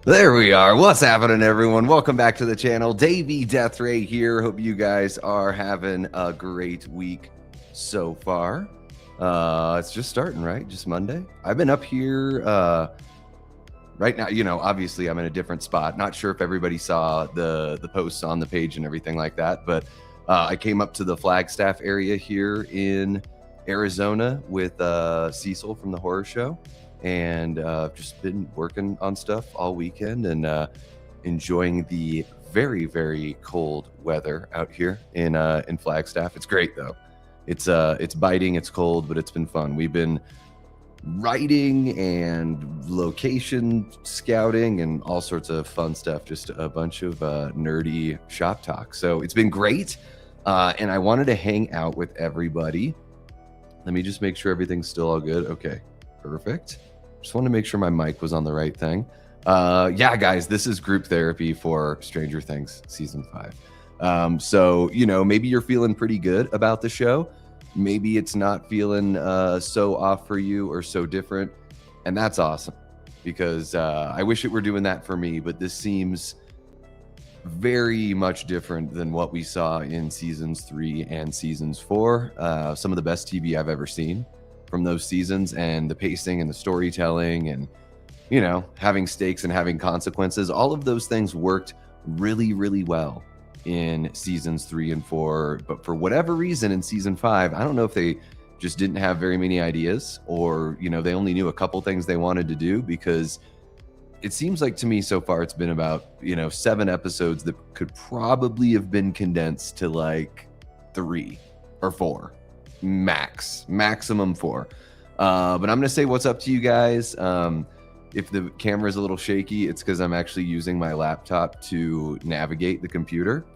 There we are. What's happening, everyone? Welcome back to the channel. Davey Deathray here. Hope you guys are having a great week so far. It's just starting, right? Just Monday. I've been up here right now. Obviously I'm in a different spot. Not sure if everybody saw the posts on the page and everything like that, but I came up to the Flagstaff area here in Arizona with Cecil from the horror show. And just been working on stuff all weekend and enjoying the very, very cold weather out here in Flagstaff. It's great though. It's biting, it's cold, but it's been fun. We've been writing and location scouting and all sorts of fun stuff. Just a bunch of nerdy shop talk. So it's been great. And I wanted to hang out with everybody. Let me just make sure everything's still all good. Okay, perfect. Just want to make sure my mic was on the right thing. Yeah, guys, this is group therapy for Stranger Things season 5. So, maybe you're feeling pretty good about the show. Maybe it's not feeling so off for you or so different. And that's awesome because I wish it were doing that for me, but this seems very much different than what we saw in seasons 3 and seasons 4. Some of the best TV I've ever seen from those seasons, and the pacing and the storytelling and having stakes and having consequences, all of those things worked really, really well in seasons 3 and 4. But for whatever reason in season 5, I don't know if they just didn't have very many ideas or they only knew a couple things they wanted to do, because it seems like to me so far it's been about 7 episodes that could probably have been condensed to like 3 or 4 maximum 4. But I'm gonna say what's up to you guys. If the camera is a little shaky, it's because I'm actually using my laptop to navigate the computer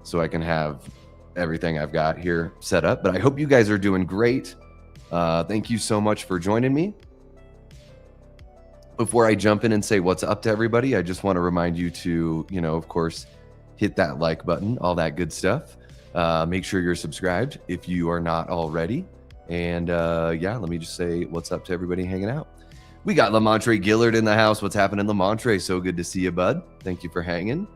so I can have everything I've got here set up. But I hope you guys are doing great. Thank you so much for joining me. Before I jump in and say what's up to everybody, I just want to remind you to, of course, hit that like button, all that good stuff. Make sure you're subscribed if you are not already. And yeah, let me just say what's up to everybody hanging out. We got Lamontre Gillard in the house. What's happening, Lamontre? So good to see you, bud. Thank you for hanging.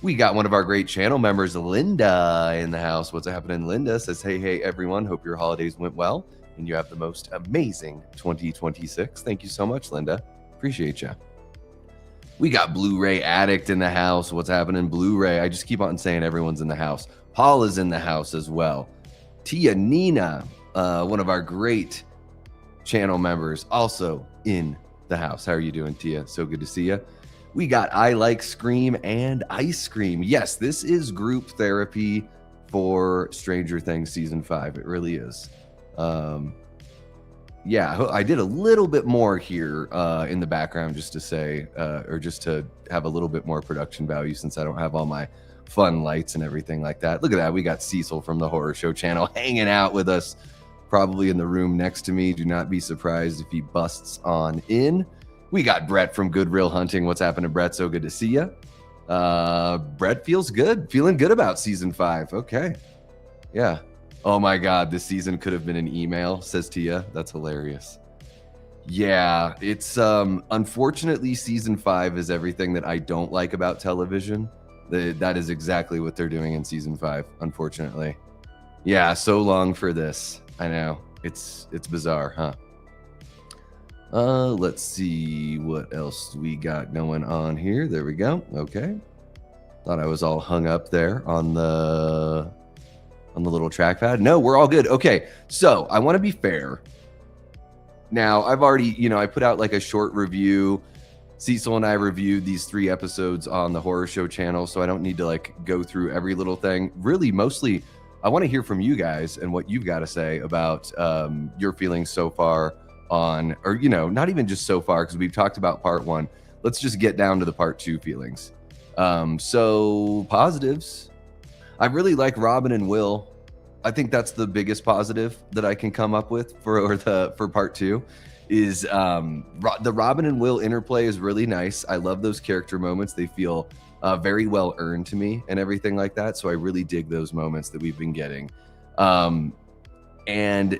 We got one of our great channel members, Linda, in the house. What's happening? Linda says, hey, everyone. Hope your holidays went well and you have the most amazing 2026. Thank you so much, Linda. Appreciate you. We got Blu-ray Addict in the house. What's happening, Blu-ray? I just keep on saying everyone's in the house. Paul is in the house as well. Tia Nina, one of our great channel members, also in the house. How are you doing, Tia? So good to see you. We got I Like Scream and Ice Cream. Yes, this is group therapy for Stranger Things season 5. It really is. Yeah, I did a little bit more here in the background just to say, or just to have a little bit more production value since I don't have all my fun lights and everything like that. Look at that. We got Cecil from the Horror Show channel hanging out with us, probably in the room next to me. Do not be surprised if he busts on in. We got Brett from Good Real Hunting. What's happening, Brett? So good to see you. Brett feels good. Feeling good about season 5. Okay. Yeah. Oh my God, this season could have been an email, says Tia. That's hilarious. Yeah, it's unfortunately season 5 is everything that I don't like about television. That is exactly what they're doing in season 5, unfortunately. Yeah, so long for this. I know. It's bizarre, huh? Let's see what else we got going on here. There we go. Okay. Thought I was all hung up there on the little trackpad. No, we're all good. Okay, so I want to be fair. Now, I've already, I put out like a short review. Cecil and I reviewed these 3 episodes on the Horror Show channel, so I don't need to like go through every little thing. Really, mostly, I want to hear from you guys and what you've got to say about your feelings so far on, or, not even just so far, because we've talked about part 1. Let's just get down to the part 2 feelings. So, positives. I really like Robin and Will. I think that's the biggest positive that I can come up with for part 2 is the Robin and Will interplay is really nice. I love those character moments. They feel very well earned to me and everything like that. So I really dig those moments that we've been getting. And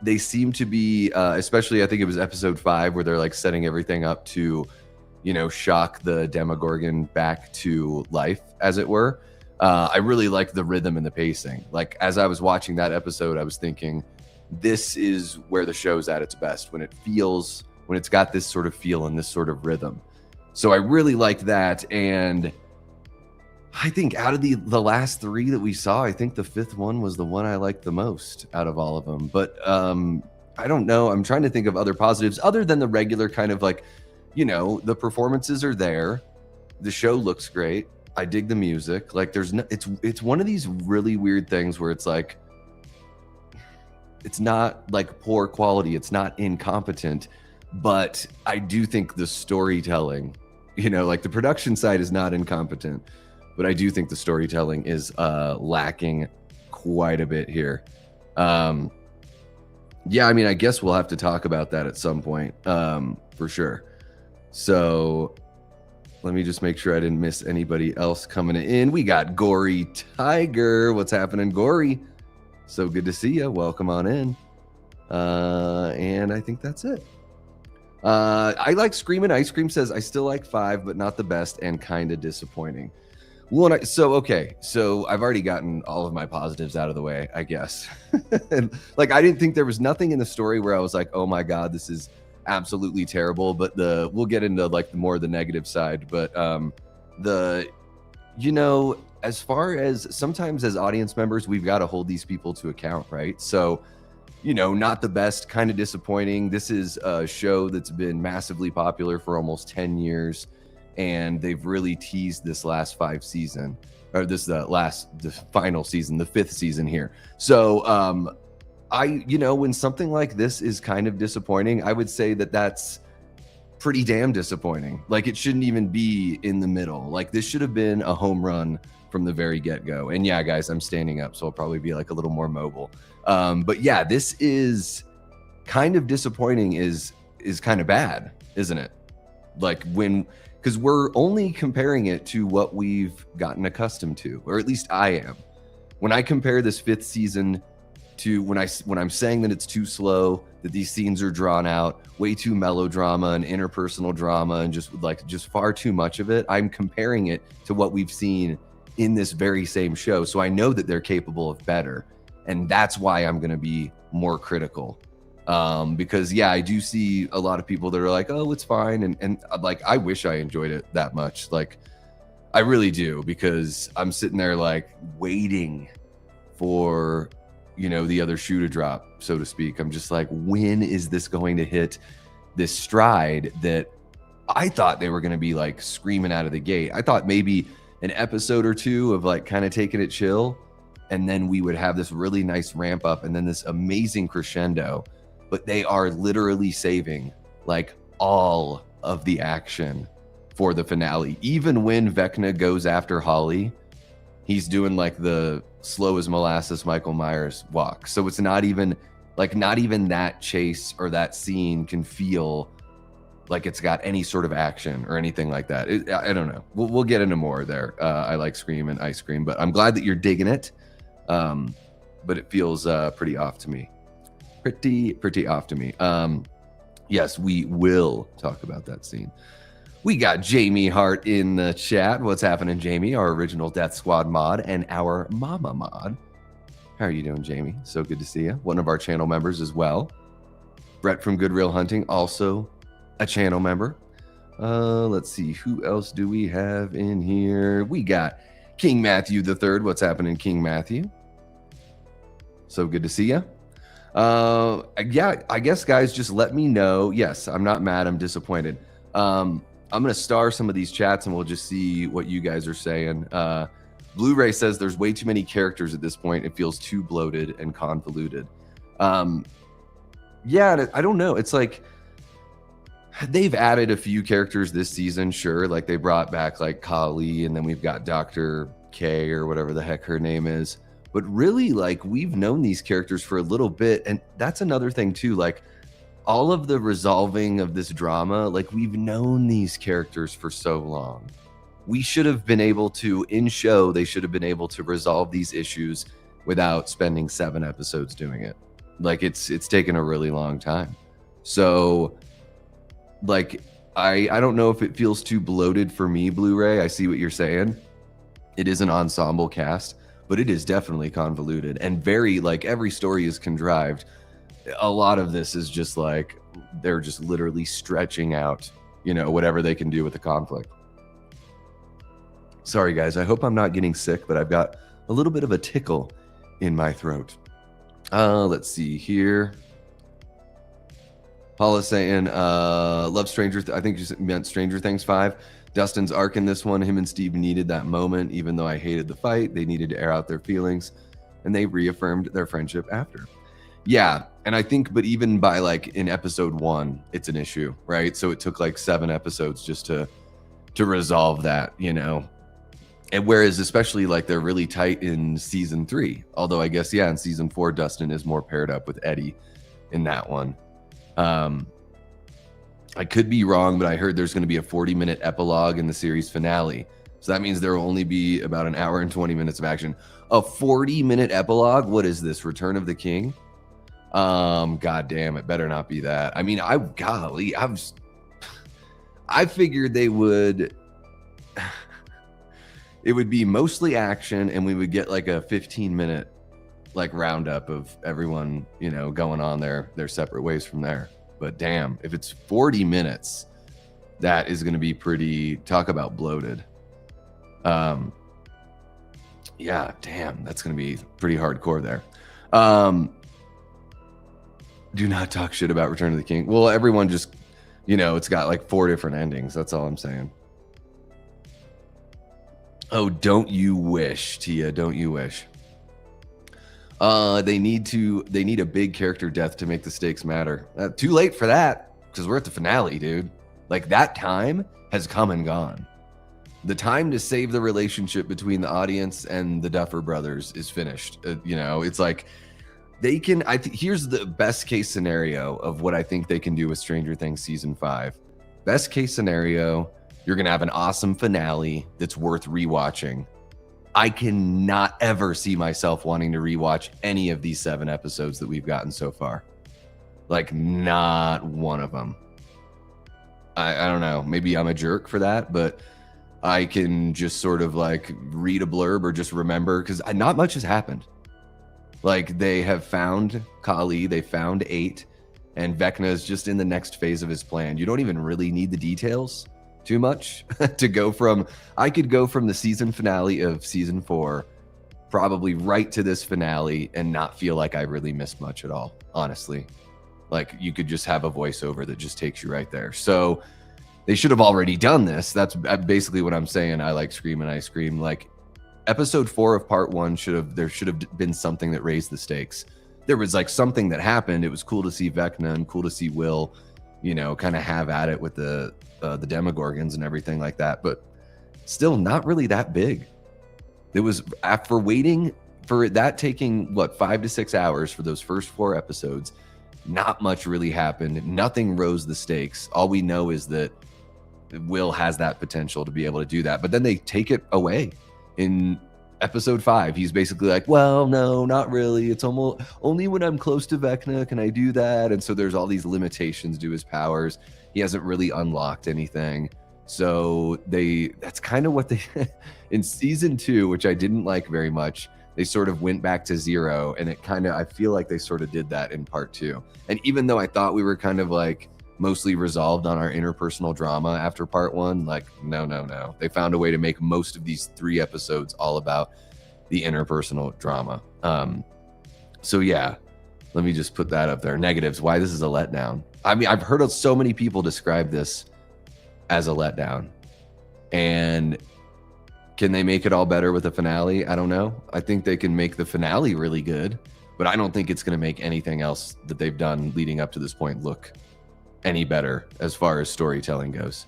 they seem to be, especially I think it was episode 5 where they're like setting everything up to shock the Demogorgon back to life, as it were. I really like the rhythm and the pacing. Like, as I was watching that episode, I was thinking, this is where the show's at its best, when it's got this sort of feel and this sort of rhythm. So I really liked that. And I think out of the last three that we saw, I think the fifth one was the one I liked the most out of all of them. But I don't know. I'm trying to think of other positives other than the regular kind of like, the performances are there. The show looks great. I dig the music. Like, it's one of these really weird things where it's like, it's not like poor quality. It's not incompetent, but I do think the storytelling, like the production side is not incompetent, but I do think the storytelling is lacking quite a bit here. Yeah, I mean, I guess we'll have to talk about that at some point, for sure. So let me just make sure I didn't miss anybody else coming in. We got Gory Tiger. What's happening, Gory? So good to see you. Welcome on in. And I think that's it. I like Screamin' Ice Cream says, I still like 5, but not the best and kind of disappointing. Well, okay, so I've already gotten all of my positives out of the way, I guess. And, like, I didn't think there was nothing in the story where I was like, oh my God, this is absolutely terrible. But we'll get into like more of the negative side. But as far as sometimes as audience members, we've got to hold these people to account, right? So, not the best, kind of disappointing. This is a show that's been massively popular for almost 10 years. And they've really teased this last 5 season, or the final season, the 5th season here. So when something like this is kind of disappointing, I would say that that's pretty damn disappointing. Like, it shouldn't even be in the middle. Like, this should have been a home run from the very get-go. And yeah, guys, I'm standing up, so I'll probably be like a little more mobile. But yeah, this is kind of disappointing is kind of bad, isn't it? Like, because we're only comparing it to what we've gotten accustomed to, or at least I am. When I compare this 5th season to when I'm saying that it's too slow, that these scenes are drawn out, way too melodrama and interpersonal drama, and just far too much of it, I'm comparing it to what we've seen in this very same show. So I know that they're capable of better, and that's why I'm going to be more critical. Because yeah, I do see a lot of people that are like, oh, it's fine. And like, I wish I enjoyed it that much. Like, I really do, because I'm sitting there like waiting for, the other shoe to drop, so to speak. I'm just like, when is this going to hit this stride that I thought they were going to be like screaming out of the gate? I thought maybe an episode or 2 of like kind of taking it chill, and then we would have this really nice ramp up and then this amazing crescendo. But they are literally saving like all of the action for the finale. Even when Vecna goes after Holly, he's doing like the slow as molasses Michael Myers walk. So it's not even that chase or that scene can feel like it's got any sort of action or anything like that. I don't know. We'll get into more there. I like Screamin' Ice Cream, but I'm glad that you're digging it. But it feels pretty off to me. Pretty off to me. Yes, we will talk about that scene. We got Jamie Hart in the chat. What's happening, Jamie? Our original Death Squad mod and our Mama mod. How are you doing, Jamie? So good to see you. One of our channel members as well. Brett from Good Real Hunting, also a channel member. Let's see, who else do we have in here? We got King Matthew III. What's happening, King Matthew? So good to see you. Yeah, I guess, guys, just let me know. Yes, I'm not mad. I'm disappointed. I'm going to star some of these chats and we'll just see what you guys are saying. Blu-ray says there's way too many characters at this point. It feels too bloated and convoluted. Yeah, I don't know. It's like they've added a few characters this season. Sure. Like, they brought back like Kali, and then we've got Dr. K or whatever the heck her name is. But really, like, we've known these characters for a little bit. And that's another thing too. Like, all of the resolving of this drama, like, we've known these characters for so long. We should have been able to, in show, they should have been able to resolve these issues without spending 7 episodes doing it. Like, it's taken a really long time. So, like, I don't know if it feels too bloated for me, Blu-ray. I see what you're saying. It is an ensemble cast, but it is definitely convoluted and very, like, every story is contrived. A lot of this is just like they're just literally stretching out, you know, whatever they can do with the conflict. Sorry guys, I hope I'm not getting sick, but I've got a little bit of a tickle in my throat. Let's see here. Paula's saying, love I think you meant Stranger Things 5. Dustin's arc in this one, him and Steve needed that moment. Even though I hated the fight, they needed to air out their feelings, and they reaffirmed their friendship after. Yeah, and I think, but even by like in episode 1, it's an issue, right? So it took like 7 episodes just to resolve that, you know? And whereas especially like they're really tight in season 3, although I guess, yeah, in season 4, Dustin is more paired up with Eddie in that one. I could be wrong, but I heard there's going to be a 40-minute epilogue in the series finale. So that means there will only be about an hour and 20 minutes of action. A 40-minute epilogue? What is this? Return of the King? God damn, it better not be that. I mean, I figured they would, it would be mostly action, and we would get like a 15-minute like roundup of everyone, you know, going on their separate ways from there. But damn, if it's 40 minutes, that is going to be pretty, talk about bloated. Yeah, damn, that's going to be pretty hardcore there. Do not talk shit about Return of the King. Well, everyone just, you know, it's got like 4 different endings. That's all I'm saying. Oh, don't you wish, Tia, don't you wish. They need a big character death to make the stakes matter. Too late for that, because we're at the finale, dude. Like, that time has come and gone. The time to save the relationship between the audience and the Duffer brothers is finished. You know, it's like they can, here's the best case scenario of what I think they can do with Stranger Things season 5. Best case scenario, you're going to have an awesome finale that's worth rewatching. I cannot ever see myself wanting to rewatch any of these 7 episodes that we've gotten so far. Like, not one of them. I don't know. Maybe I'm a jerk for that, but I can just sort of like read a blurb or just remember, because not much has happened. Like, they have found Kali, they found 8, and Vecna is just in the next phase of his plan. You don't even really need the details too much to go from, I could go from the season finale of season 4 probably right to this finale and not feel like I really missed much at all, honestly. Like, you could just have a voiceover that just takes you right there. So they should have already done this. That's basically what I'm saying. I like Scream and I Scream. Like, episode 4 of part 1 there should have been something that raised the stakes. There was like something that happened. It was cool to see Vecna and cool to see Will, you know, kind of have at it with the Demogorgons and everything like that, but still not really that big. It was, after waiting for that taking what, 5 to 6 hours for those first 4 episodes, not much really happened. Nothing rose the stakes. All we know is that Will has that potential to be able to do that, but then they take it away in episode 5. He's basically like, well, no, not really. It's almost only when I'm close to Vecna can I do that. And so there's all these limitations to his powers. He hasn't really unlocked anything. So that's kind of what they, in season 2, which I didn't like very much, they sort of went back to 0, and it kind of, I feel like they sort of did that in part 2. And even though I thought we were kind of like mostly resolved on our interpersonal drama after part 1, like, no. They found a way to make most of these 3 episodes all about the interpersonal drama. So yeah, let me just put that up there. Negatives, why this is a letdown. I mean, I've heard of so many people describe this as a letdown. And can they make it all better with a finale? I don't know. I think they can make the finale really good, but I don't think it's going to make anything else that they've done leading up to this point look any better as far as storytelling goes.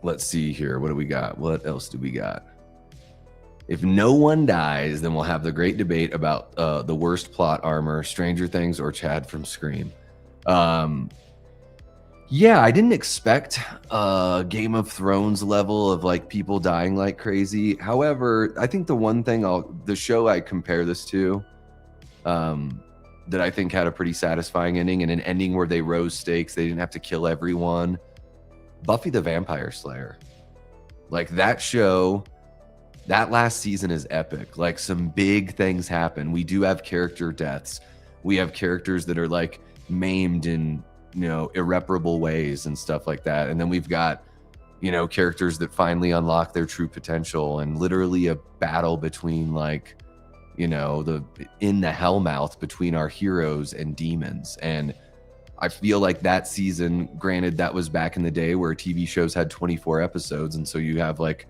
Let's see here. What do we got? What else do we got? If no one dies, then we'll have the great debate about the worst plot armor, Stranger Things or Chad from Scream. Yeah, I didn't expect Game of Thrones level of like people dying like crazy. However, I think the one thing the show I compare this to that I think had a pretty satisfying ending, and an ending where they rose stakes. They didn't have to kill everyone. Buffy the Vampire Slayer. Like, that show, that last season is epic. Like, some big things happen. We do have character deaths. We have characters that are like maimed in, you know, irreparable ways and stuff like that. And then we've got, you know, characters that finally unlock their true potential, and literally a battle between, like, you know, in the hellmouth between our heroes and demons. And I feel like that season, granted, that was back in the day where TV shows had 24 episodes, and so you have, like,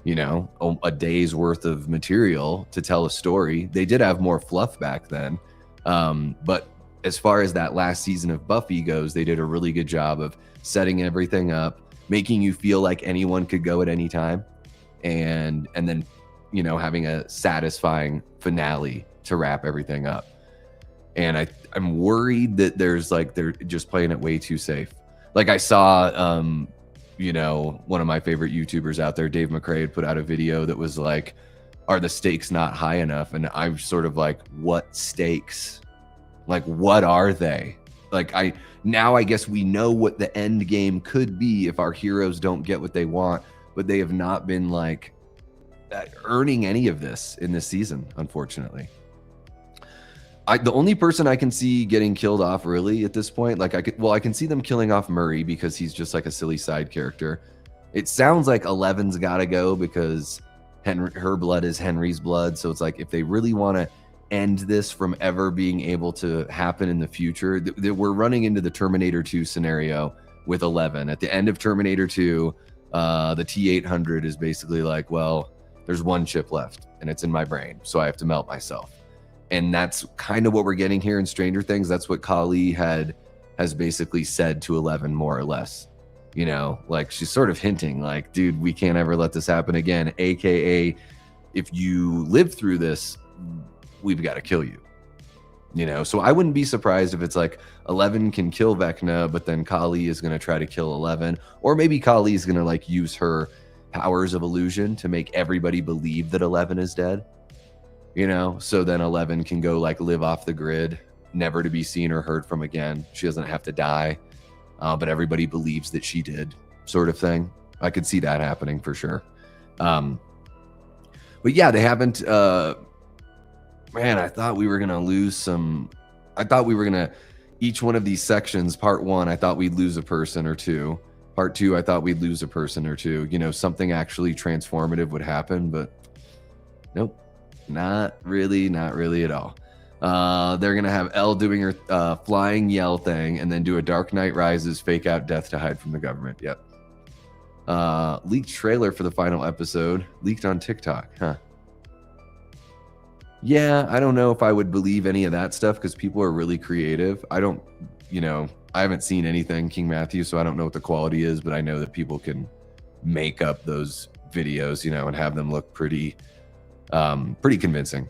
you know, a day's worth of material to tell a story. They did have more fluff back then, but as far as that last season of Buffy goes, they did a really good job of setting everything up, making you feel like anyone could go at any time, and then, you know, having a satisfying finale to wrap everything up. And I'm worried that they're just playing it way too safe. Like, I saw, you know, one of my favorite YouTubers out there, Dave McRae, had put out a video that was like, are the stakes not high enough? And I'm sort of like, what stakes? Like, what are they? Like, I guess we know what the end game could be if our heroes don't get what they want, but they have not been, like, earning any of this in this season, unfortunately. The only person I can see getting killed off really at this point, like, I can see them killing off Murray because he's just like a silly side character. It sounds like 11's got to go because her blood is Henry's blood. So it's like, if they really want to end this from ever being able to happen in the future, we're running into the Terminator 2 scenario with 11. At the end of Terminator 2, the T-800 is basically like, well, there's one chip left and it's in my brain, so I have to melt myself. And that's kind of what we're getting here in Stranger Things. That's what Kali has basically said to 11, more or less. You know, like, she's sort of hinting like, dude, we can't ever let this happen again. AKA, if you live through this, we've got to kill you. You know, so I wouldn't be surprised if it's like 11 can kill Vecna, but then Kali is going to try to kill 11. Or maybe Kali is going to, like, use her powers of illusion to make everybody believe that 11 is dead. You know, so then 11 can go, like, live off the grid, never to be seen or heard from again. She doesn't have to die, but everybody believes that she did, sort of thing. I could see that happening for sure. But yeah, they haven't. Man, I thought we were gonna lose some. I thought we were gonna, each one of these sections. Part 1, I thought we'd lose a person or two. Part 2, I thought we'd lose a person or two. You know, something actually transformative would happen, but nope. Not really at all. They're going to have Elle doing her flying yell thing and then do a Dark Knight Rises fake out death to hide from the government. Yep. Leaked trailer for the final episode. Leaked on TikTok. Huh. Yeah, I don't know if I would believe any of that stuff because people are really creative. I don't, you know, I haven't seen anything King Matthew, so I don't know what the quality is, but I know that people can make up those videos, you know, and have them look pretty convincing.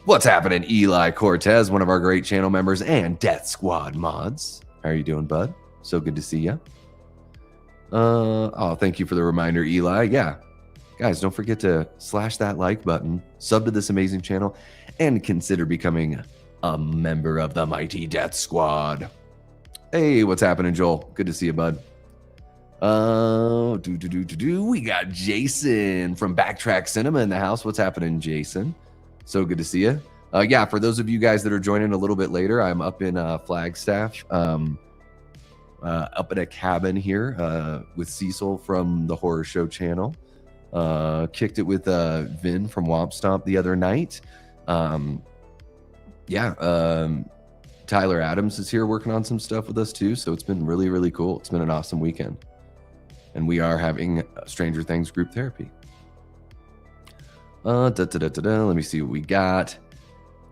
What's happening, Eli Cortez, one of our great channel members and Death Squad mods? How are you doing, bud? So good to see you. Oh, thank you for the reminder, Eli. Yeah, guys, don't forget to slash that like button, sub to this amazing channel, and consider becoming a member of the mighty Death Squad. Hey, what's happening, Joel? Good to see you, bud. We got Jason from Backtrack Cinema in the house. What's happening, Jason? So good to see you. Yeah, for those of you guys that are joining a little bit later, I'm up in Flagstaff, up in a cabin here with Cecil from the Horror Show channel. Kicked it with Vin from Womp Stomp the other night. Tyler Adams is here working on some stuff with us too, so it's been really, really cool. It's been an awesome weekend. And we are having Stranger Things group therapy. Let me see what we got.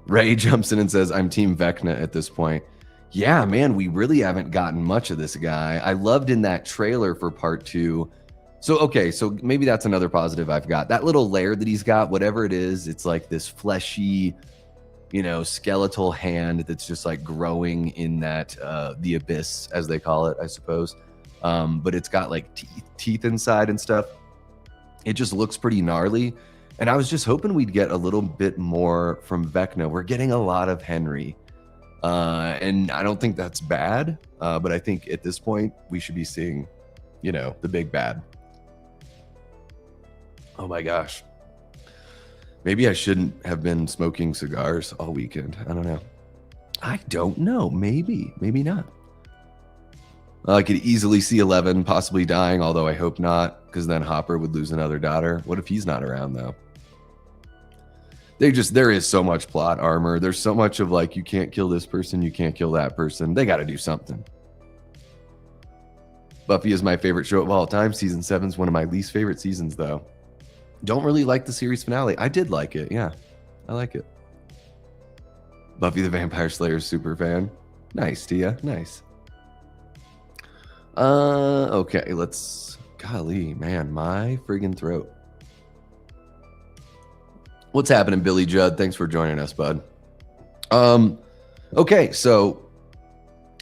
Ray jumps in and says, I'm Team Vecna at this point. Yeah, man, we really haven't gotten much of this guy. I loved in that trailer for part 2. So, okay, so maybe that's another positive I've got. That little lair that he's got, whatever it is, it's like this fleshy, you know, skeletal hand that's just like growing in that, the abyss, as they call it, I suppose. But it's got like teeth inside and stuff. It just looks pretty gnarly. And I was just hoping we'd get a little bit more from Vecna. We're getting a lot of Henry. And I don't think that's bad, but I think at this point we should be seeing, you know, the big bad. Oh my gosh. Maybe I shouldn't have been smoking cigars all weekend. I don't know. I don't know. Maybe not. I could easily see 11 possibly dying, although I hope not, because then Hopper would lose another daughter. What if he's not around, though? There is so much plot armor. There's so much of like, you can't kill this person, you can't kill that person. They got to do something. Buffy is my favorite show of all time. Season 7 is one of my least favorite seasons, though. Don't really like the series finale. I did like it. Yeah, I like it. Buffy the Vampire Slayer super fan. Nice, Tia. Nice. Okay, let's... Golly, man, my friggin' throat. What's happening, Billy Judd? Thanks for joining us, bud. Okay, so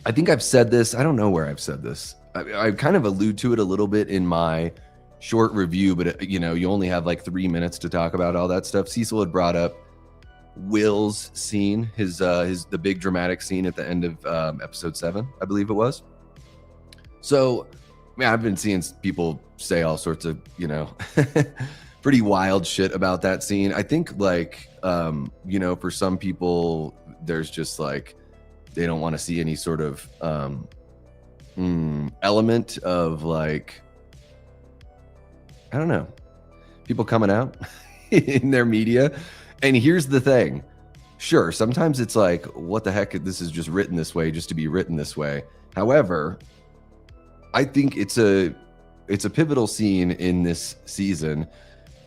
I think I've said this. I don't know where I've said this. I kind of allude to it a little bit in my short review, but you know, you only have like 3 minutes to talk about all that stuff. Cecil had brought up Will's scene, the big dramatic scene at the end of episode 7, I believe it was. So, man, I've been seeing people say all sorts of, you know, pretty wild shit about that scene. I think like, you know, for some people, there's just like, they don't want to see any sort of element of like, I don't know, people coming out in their media. And here's the thing. Sure, sometimes it's like, what the heck, this is just written this way just to be written this way. However, I think it's a pivotal scene in this season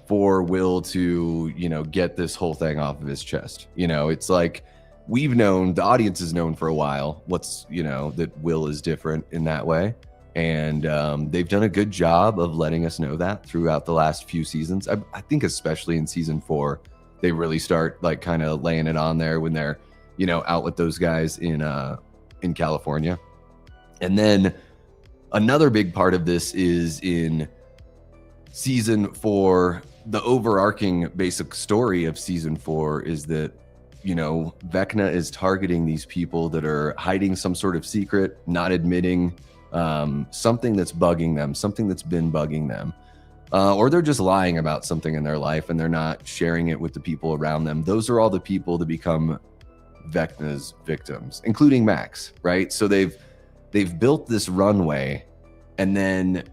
for Will to, you know, get this whole thing off of his chest. You know, it's like we've known, the audience has known for a while what's, you know, that Will is different in that way. And they've done a good job of letting us know that throughout the last few seasons. I think especially in season 4, they really start like kind of laying it on there when they're, you know, out with those guys in California. And then another big part of this is in season 4. The overarching basic story of season 4 is that, you know, Vecna is targeting these people that are hiding some sort of secret, not admitting something that's bugging them, something that's been bugging them, or they're just lying about something in their life and they're not sharing it with the people around them. Those are all the people that become Vecna's victims, including Max, right? So they've built this runway, and then,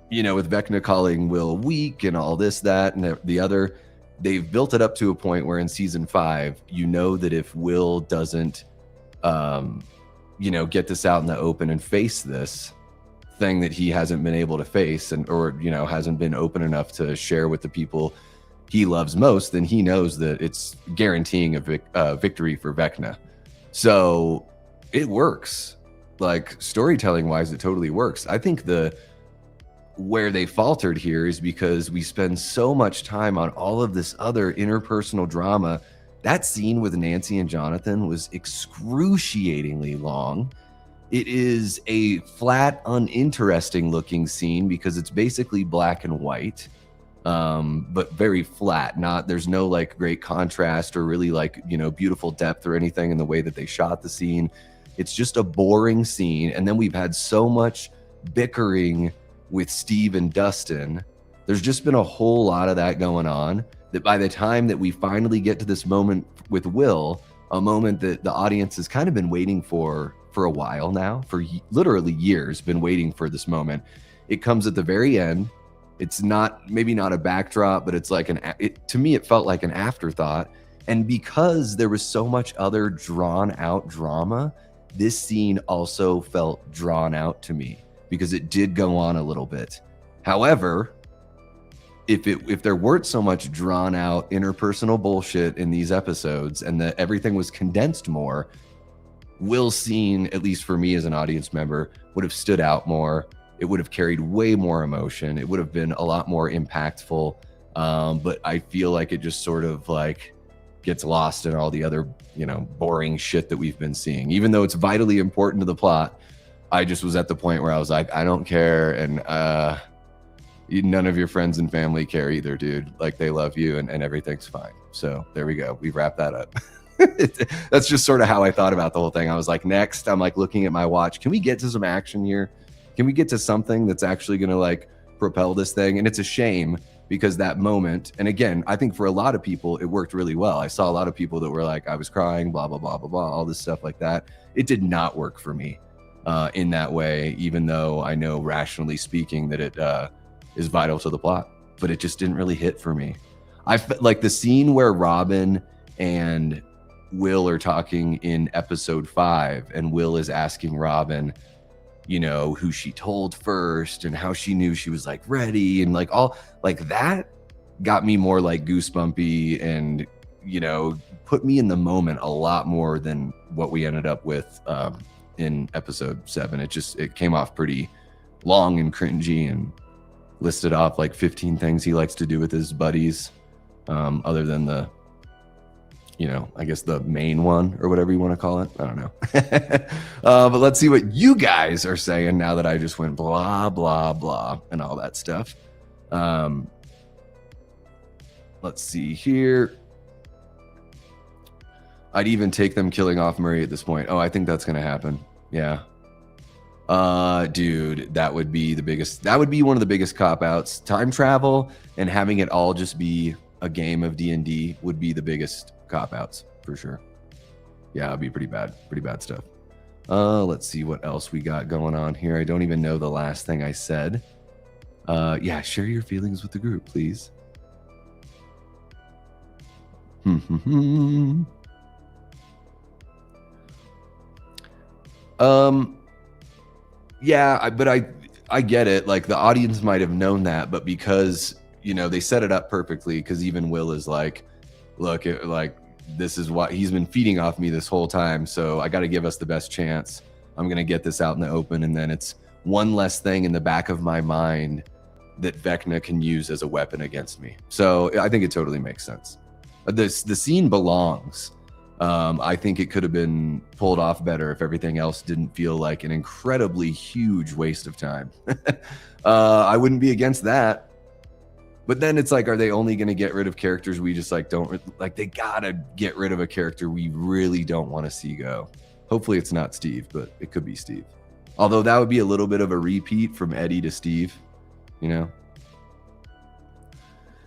you know, with Vecna calling Will weak and all this, that, and the other, they've built it up to a point where in season 5, you know that if Will doesn't, you know, get this out in the open and face this thing that he hasn't been able to face, and or, you know, hasn't been open enough to share with the people he loves most, then he knows that it's guaranteeing a victory for Vecna. So it works. Like, storytelling wise, it totally works. I think where they faltered here is because we spend so much time on all of this other interpersonal drama. That scene with Nancy and Jonathan was excruciatingly long. It is a flat, uninteresting looking scene because it's basically black and white, but very flat. There's no like great contrast or really like, you know, beautiful depth or anything in the way that they shot the scene. It's just a boring scene. And then we've had so much bickering with Steve and Dustin. There's just been a whole lot of that going on, that by the time that we finally get to this moment with Will, a moment that the audience has kind of been waiting for a while now, for literally years, been waiting for this moment. It comes at the very end. It's maybe not a backdrop, but it's like to me, it felt like an afterthought. And because there was so much other drawn out drama, this scene also felt drawn out to me because it did go on a little bit. However, if there weren't so much drawn out interpersonal bullshit in these episodes and that everything was condensed more, Will's scene, at least for me as an audience member, would have stood out more. It would have carried way more emotion. It would have been a lot more impactful. But I feel like it just sort of like gets lost in all the other, you know, boring shit that we've been seeing. Even though it's vitally important to the plot, I just was at the point where I was like, I don't care. And none of your friends and family care either, dude. Like, they love you and everything's fine. So there we go. We wrapped that up. That's just sort of how I thought about the whole thing. I was like, next, I'm like looking at my watch. Can we get to some action here? Can we get to something that's actually going to like propel this thing? And it's a shame because that moment, and again, I think for a lot of people, it worked really well. I saw a lot of people that were like, I was crying, blah, blah, blah, blah, blah, all this stuff like that. It did not work for me in that way, even though I know rationally speaking that it is vital to the plot, but it just didn't really hit for me. I like the scene where Robin and Will are talking in episode 5, and Will is asking Robin, you know, who she told first and how she knew she was like ready, and like all like that got me more like goosebumpy and, you know, put me in the moment a lot more than what we ended up with in episode 7. It came off pretty long and cringy and listed off like 15 things he likes to do with his buddies, other than the, you know, I guess the main one or whatever you want to call it. I don't know. But let's see what you guys are saying now that I just went blah, blah, blah and all that stuff. Let's see here. I'd even take them killing off Murray at this point. Oh, I think that's going to happen. Yeah. Dude, that would be one of the biggest cop-outs. Time travel and having it all just be a game of D&D would be the biggest cop-outs for sure. Yeah, it'd be pretty bad stuff. Let's see what else we got going on here. I don't even know the last thing I said. Yeah, share your feelings with the group, please. Yeah, but I get it. Like the audience might have known that, but because, you know, they set it up perfectly, because even Will is like, look, like this is what he's been feeding off me this whole time, so I got to give us the best chance. I'm going to get this out in the open, and then it's one less thing in the back of my mind that Vecna can use as a weapon against me. So I think it totally makes sense. The scene belongs. I think it could have been pulled off better if everything else didn't feel like an incredibly huge waste of time. I wouldn't be against that. But then it's like, are they only going to get rid of characters we just like don't like? They gotta get rid of a character we really don't want to see go. Hopefully it's not Steve, but it could be Steve. Although that would be a little bit of a repeat from Eddie to Steve, you know?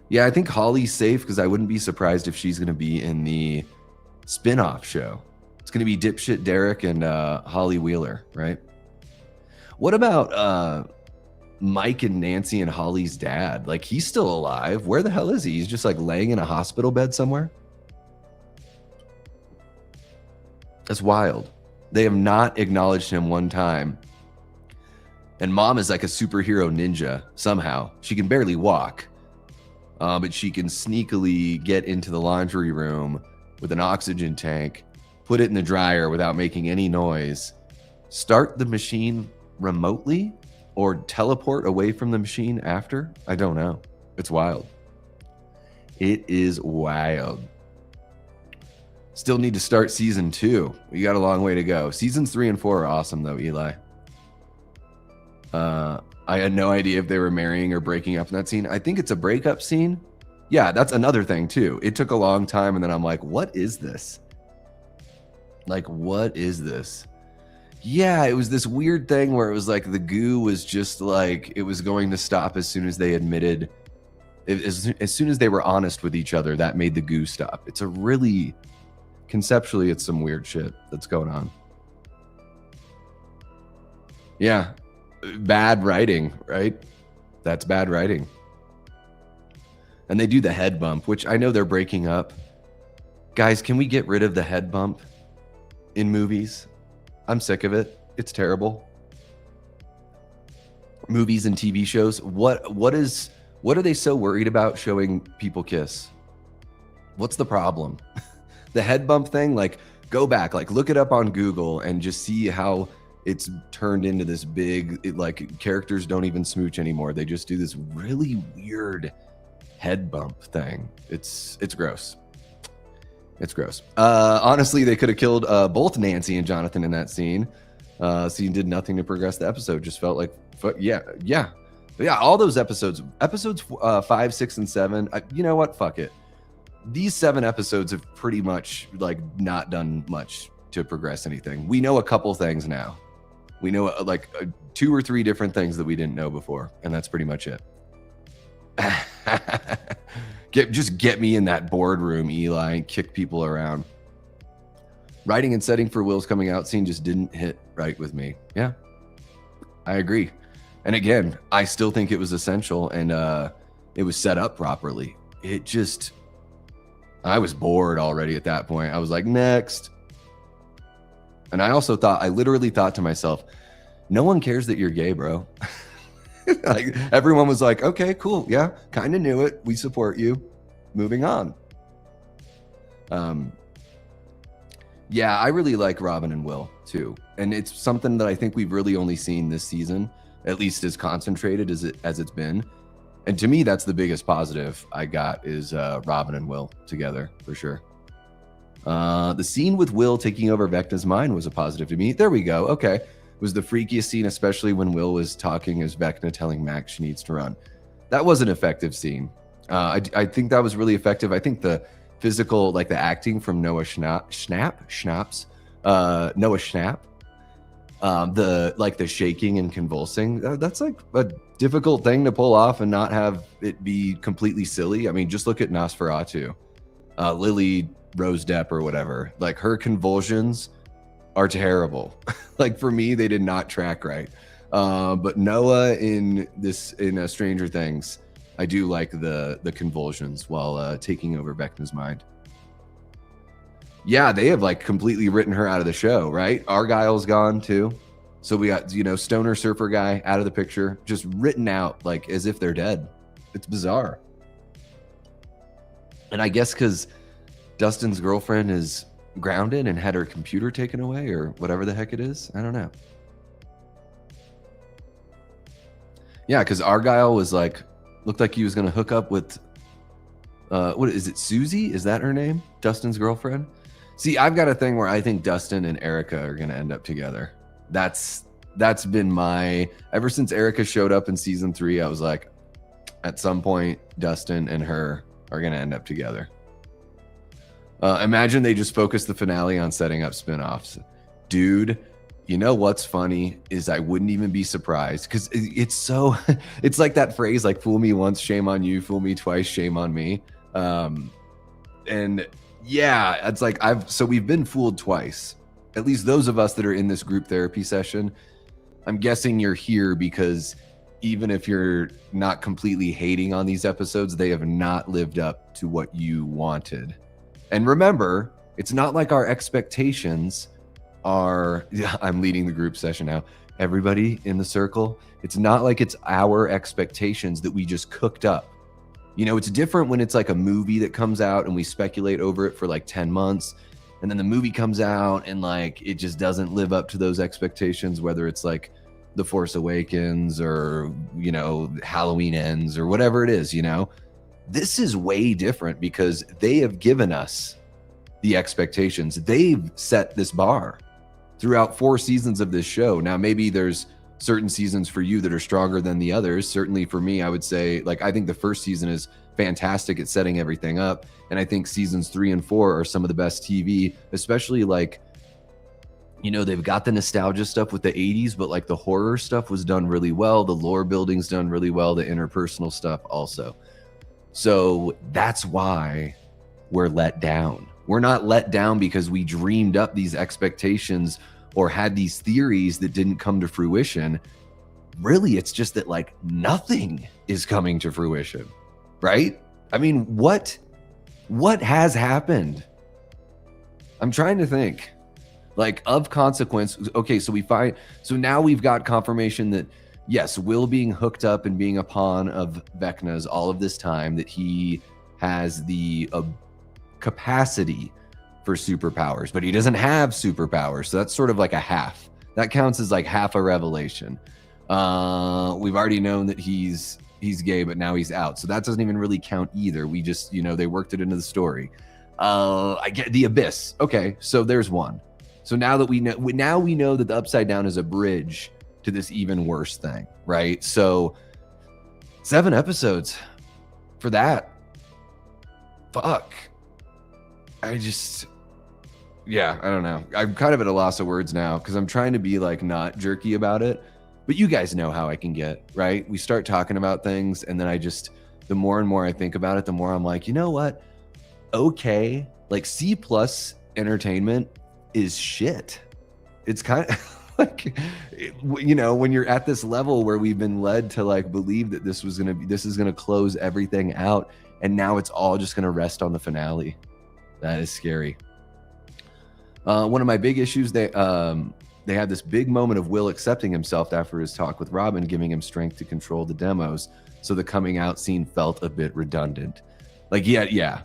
Yeah, I think Holly's safe because I wouldn't be surprised if she's going to be in the spin-off show. It's going to be dipshit Derek and Holly Wheeler, right? What about Mike and Nancy and Holly's dad? Like, he's still alive. Where the hell is he? He's just like laying in a hospital bed somewhere. That's wild. They have not acknowledged him one time. And mom is like a superhero ninja somehow. She can barely walk, but she can sneakily get into the laundry room with an oxygen tank, put it in the dryer without making any noise, start the machine remotely, or teleport away from the machine after. I don't know. It's wild. It is wild. Still need to start season 2. We got a long way to go. Seasons 3 and 4 are awesome though, Eli. I had no idea if they were marrying or breaking up in that scene. I think it's a breakup scene. Yeah, that's another thing too. It took a long time, and then I'm like, what is this? Like, what is this? Yeah, it was this weird thing where it was like the goo was just like, it was going to stop as soon as they admitted, as soon as they were honest with each other, that made the goo stop. It's a really, conceptually, it's some weird shit that's going on. Yeah, bad writing, right? That's bad writing. And they do the head bump, which I know they're breaking up. Guys, can we get rid of the head bump in movies? I'm sick of it. It's terrible. Movies and TV shows. What are they so worried about showing people kiss? What's the problem? The head bump thing, like, go back, like, look it up on Google and just see how it's turned into this big, like, characters don't even smooch anymore. They just do this really weird head bump thing. It's gross. It's gross. Honestly, they could have killed both Nancy and Jonathan in that scene. Scene did nothing to progress the episode. Just felt like, yeah. All those episodes 5, 6, and 7. You know what? Fuck it. these 7 episodes have pretty much like not done much to progress anything. We know a couple things now. We know like 2 or 3 different things that we didn't know before, and that's pretty much it. Just get me in that boardroom, Eli, and kick people around. Writing and setting for Will's coming out scene just didn't hit right with me. Yeah, I agree. And again, I still think it was essential, and it was set up properly. It just, I was bored already at that point. I was like, next. And I literally thought to myself, no one cares that you're gay, bro. Like, everyone was like, okay, cool. Yeah, kind of knew it. We support you. Moving on. Yeah, I really like Robin and Will too. And it's something that I think we've really only seen this season, at least as concentrated as it's been. And to me, that's the biggest positive I got is Robin and Will together, for sure. The scene with Will taking over Vecna's mind was a positive to me. There we go. Okay. It was the freakiest scene, especially when Will was talking as Vecna telling Max she needs to run. That was an effective scene. I think that was really effective. I think the physical, like the acting from Noah Schnapp, the shaking and convulsing, that's like a difficult thing to pull off and not have it be completely silly. I mean, just look at Nosferatu, Lily Rose Depp or whatever. Like, her convulsions are terrible. Like, for me, they did not track right. But Noah in Stranger Things, I do like the convulsions while taking over Vecna's mind. Yeah, they have like completely written her out of the show, right? Argyle's gone too. So we got, Stoner Surfer guy out of the picture, just written out like as if they're dead. It's bizarre. And I guess because Dustin's girlfriend is grounded and had her computer taken away or whatever the heck it is. I don't know. Yeah, because Argyle was like, looked like he was going to hook up with, what is it, Susie? Is that her name? Dustin's girlfriend? See, I've got a thing where I think Dustin and Erica are going to end up together. That's been ever since Erica showed up in season 3, I was like, at some point, Dustin and her are going to end up together. Imagine they just focus the finale on setting up spinoffs. Dude, you know what's funny is I wouldn't even be surprised because it's like that phrase, like, fool me once, shame on you, fool me twice, shame on me. And yeah, it's like we've been fooled twice. At least those of us that are in this group therapy session, I'm guessing you're here because even if you're not completely hating on these episodes, they have not lived up to what you wanted. And remember, it's not like our expectations are, I'm leading the group session now. Everybody in the circle, it's not like it's our expectations that we just cooked up. It's different when it's like a movie that comes out and we speculate over it for like 10 months. And then the movie comes out and like it just doesn't live up to those expectations, whether it's like The Force Awakens or, Halloween Ends or whatever it is, This is way different because they have given us the expectations. They've set this bar throughout 4 seasons of this show. Now, maybe there's certain seasons for you that are stronger than the others. Certainly for me, I would say, like, I think the first season is fantastic at setting everything up. And I think seasons 3 and 4 are some of the best TV, especially like, they've got the nostalgia stuff with the 80s, but like the horror stuff was done really well. The lore building's done really well. The interpersonal stuff also. So that's why we're let down. We're not let down because we dreamed up these expectations or had these theories that didn't come to fruition. Really, it's just that like nothing is coming to fruition, right? I mean, what has happened? I'm trying to think. Like, of consequence. Okay, so now we've got confirmation that yes, Will being hooked up and being a pawn of Vecna's all of this time, that he has the capacity for superpowers, but he doesn't have superpowers. So that's sort of like a half. That counts as like half a revelation. We've already known that he's gay, but now he's out. So that doesn't even really count either. We just, they worked it into the story. I get the abyss. Okay, so there's one. So now that we know that the Upside Down is a bridge to this even worse thing, right? So 7 episodes for that. Fuck. Yeah, I don't know. I'm kind of at a loss of words now because I'm trying to be like not jerky about it. But you guys know how I can get, right? We start talking about things and then the more and more I think about it, the more I'm like, you know what? Okay, like C+ entertainment is shit. It's kind of like, you know, when you're at this level where we've been led to like believe that this is going to close everything out. And now it's all just going to rest on the finale. That is scary. One of my big issues, they had this big moment of Will accepting himself after his talk with Robin, giving him strength to control the demos. So the coming out scene felt a bit redundant. Like, yeah.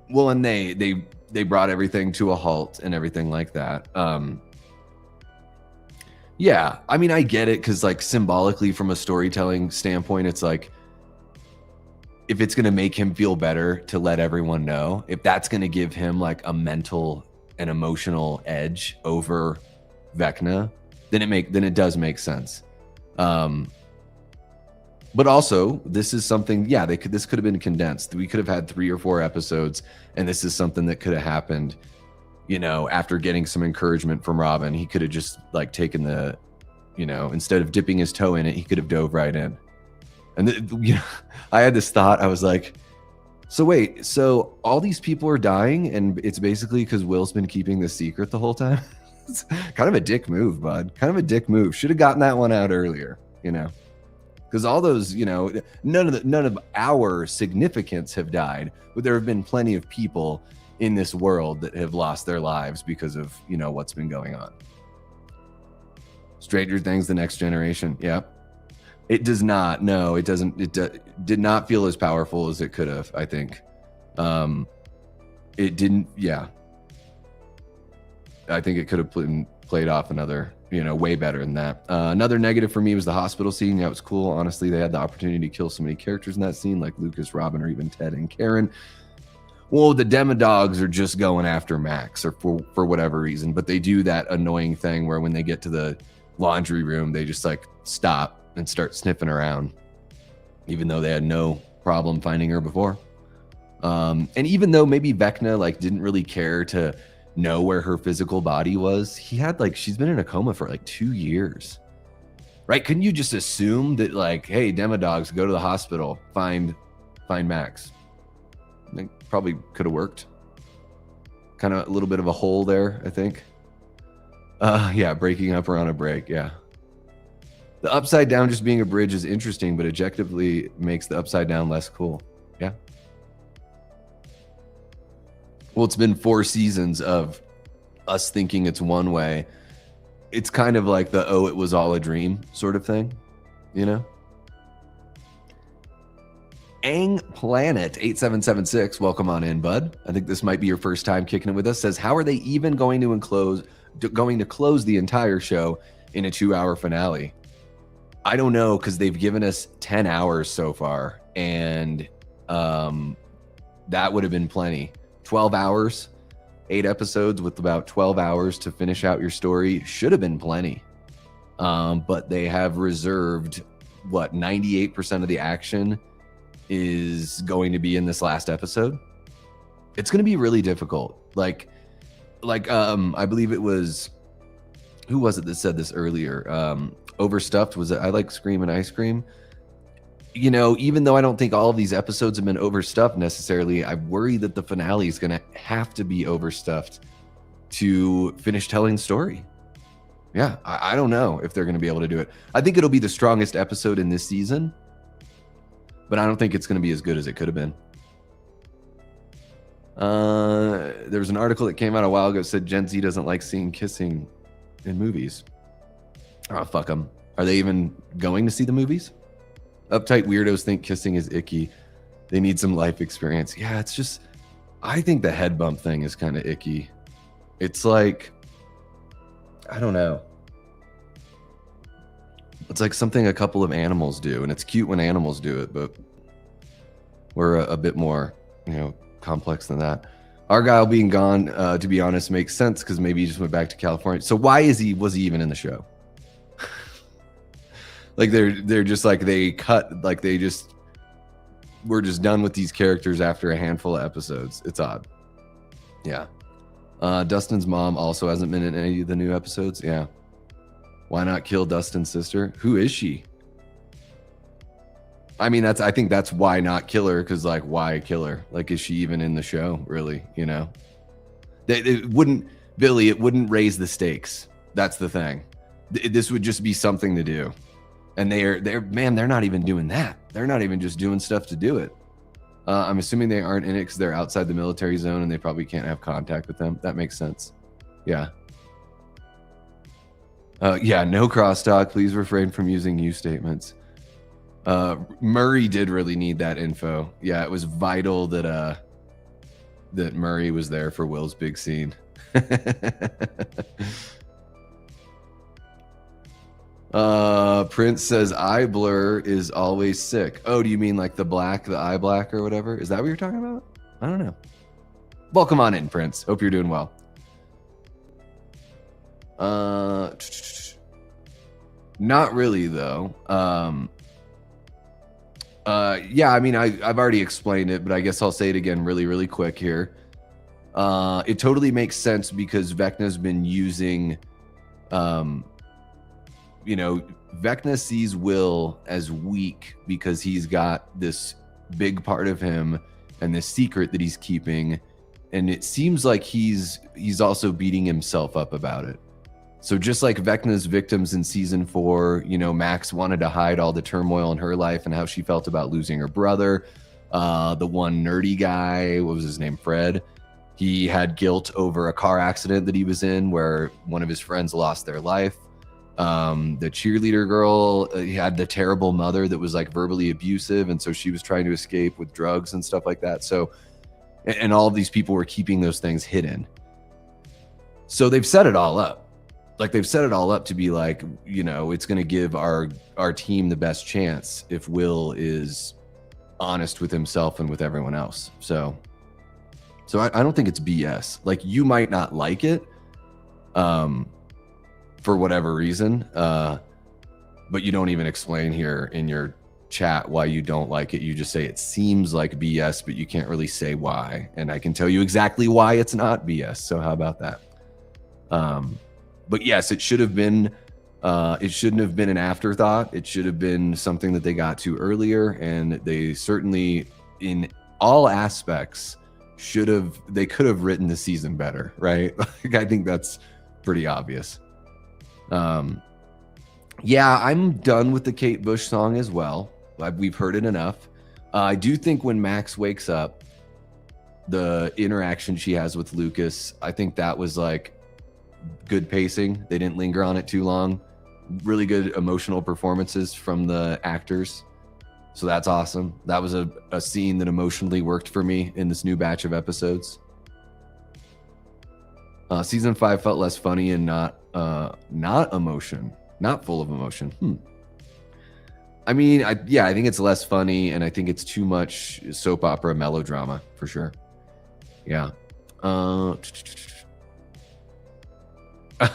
Well, and they brought everything to a halt and everything like that. Yeah, I mean, I get it because like symbolically from a storytelling standpoint, it's like, if it's going to make him feel better to let everyone know, if that's going to give him like a mental and emotional edge over Vecna, then it does make sense. But also, this is something, yeah, this could have been condensed. We could have had 3 or 4 episodes, and this is something that could have happened, you know, after getting some encouragement from Robin. He could have just like taken the, you know, instead of dipping his toe in it, he could have dove right in. And you know, I had this thought. I was like, so wait, so all these people are dying, and it's basically because Will's been keeping this secret the whole time? It's kind of a dick move, bud. Kind of a dick move. Should have gotten that one out earlier, you know? Because all those, you know, none of our significance have died, but there have been plenty of people in this world that have lost their lives because of, you know, what's been going on. Stranger Things, The Next Generation. Yeah. It does not. No, it doesn't. It did not feel as powerful as it could have, I think. It didn't. Yeah. I think it could have played off another, you know, way better than that. Another negative for me was the hospital scene. Yeah, it was cool. Honestly, they had the opportunity to kill so many characters in that scene, like Lucas, Robin, or even Ted and Karen. Well, the Demodogs are just going after Max, or for whatever reason, but they do that annoying thing where when they get to the laundry room, they just like stop and start sniffing around, even though they had no problem finding her before. And even though maybe Vecna like didn't really care to know where her physical body was, she's been in a coma for like 2 years, right? Couldn't you just assume that like, hey, Demodogs, go to the hospital, find Max? I think probably could have worked. Kind of a little bit of a hole there, I think. Yeah, breaking up around a break, yeah. The upside down just being a bridge is interesting, but objectively makes the upside down less cool. Yeah. Well, it's been 4 seasons of us thinking it's one way. It's kind of like the, oh, it was all a dream sort of thing, you know? Ang Planet 8776, welcome on in, bud. I think this might be your first time kicking it with us. Says, how are they even going to close the entire show in a 2-hour finale? I don't know, because they've given us 10 hours so far, and that would have been plenty. 12 hours, 8 episodes with about 12 hours to finish out your story should have been plenty. But they have reserved, 98% of the action is going to be in this last episode. It's going to be really difficult. Like I believe it was, who was it that said this earlier? Overstuffed, was it I Like Scream and Ice Cream? You know, even though I don't think all of these episodes have been overstuffed necessarily, I worry that the finale is going to have to be overstuffed to finish telling the story. Yeah, I don't know if they're going to be able to do it. I think it'll be the strongest episode in this season, but I don't think it's going to be as good as it could have been. There was an article that came out a while ago that said Gen Z doesn't like seeing kissing in movies. Oh, fuck them. Are they even going to see the movies? Uptight weirdos think kissing is icky. They need some life experience. Yeah, it's just, I think the head bump thing is kind of icky. It's like, I don't know. It's like something a couple of animals do, and it's cute when animals do it, but we're a bit more, you know, complex than that. Argyle being gone, to be honest, makes sense because maybe he just went back to California. So why was he even in the show? Like they're just like, they cut, like we're just done with these characters after a handful of episodes. It's odd. Yeah. Dustin's mom also hasn't been in any of the new episodes. Yeah. Why not kill Dustin's sister? Who is she? I mean, I think that's why not kill her, because like, why kill her? Like, is she even in the show, really? You know, it wouldn't, Billy, it wouldn't raise the stakes. That's the thing. This would just be something to do. And they're not even doing that. They're not even just doing stuff to do it. I'm assuming they aren't in it because they're outside the military zone and they probably can't have contact with them. That makes sense. Yeah. Yeah, no crosstalk. Please refrain from using you statements. Murray did really need that info. Yeah, it was vital that that Murray was there for Will's big scene. Prince says eye blur is always sick. Oh, do you mean like the eye black or whatever? Is that what you're talking about? I don't know. Welcome on in, Prince. Hope you're doing well. Not really though. Yeah, I mean, I've already explained it, but I guess I'll say it again really, really quick here. It totally makes sense because Vecna's been using, you know, Vecna sees Will as weak because he's got this big part of him and this secret that he's keeping. And it seems like he's also beating himself up about it. So just like Vecna's victims in season 4, you know, Max wanted to hide all the turmoil in her life and how she felt about losing her brother. The one nerdy guy, what was his name? Fred. He had guilt over a car accident that he was in where one of his friends lost their life. The cheerleader girl, he had the terrible mother that was like verbally abusive. And so she was trying to escape with drugs and stuff like that. So, and all of these people were keeping those things hidden. So they've set it all up. Like they've set it all up to be like, you know, it's going to give our team the best chance if Will is honest with himself and with everyone else. So I don't think it's BS. Like you might not like it, for whatever reason, but you don't even explain here in your chat why you don't like it. You just say it seems like BS, but you can't really say why. And I can tell you exactly why it's not BS. So how about that? But yes, it should have been, it shouldn't have been an afterthought. It should have been something that they got to earlier. And they certainly, in all aspects, they could have written the season better, right? Like, I think that's pretty obvious. Yeah, I'm done with the Kate Bush song as well. We've heard it enough. I do think when Max wakes up, the interaction she has with Lucas, I think that was like good pacing. They didn't linger on it too long. Really good emotional performances from the actors. So that's awesome. That was a scene that emotionally worked for me in this new batch of episodes. Season 5 felt less funny and not full of emotion. I mean, I think it's less funny, and I think it's too much soap opera melodrama for sure. Yeah.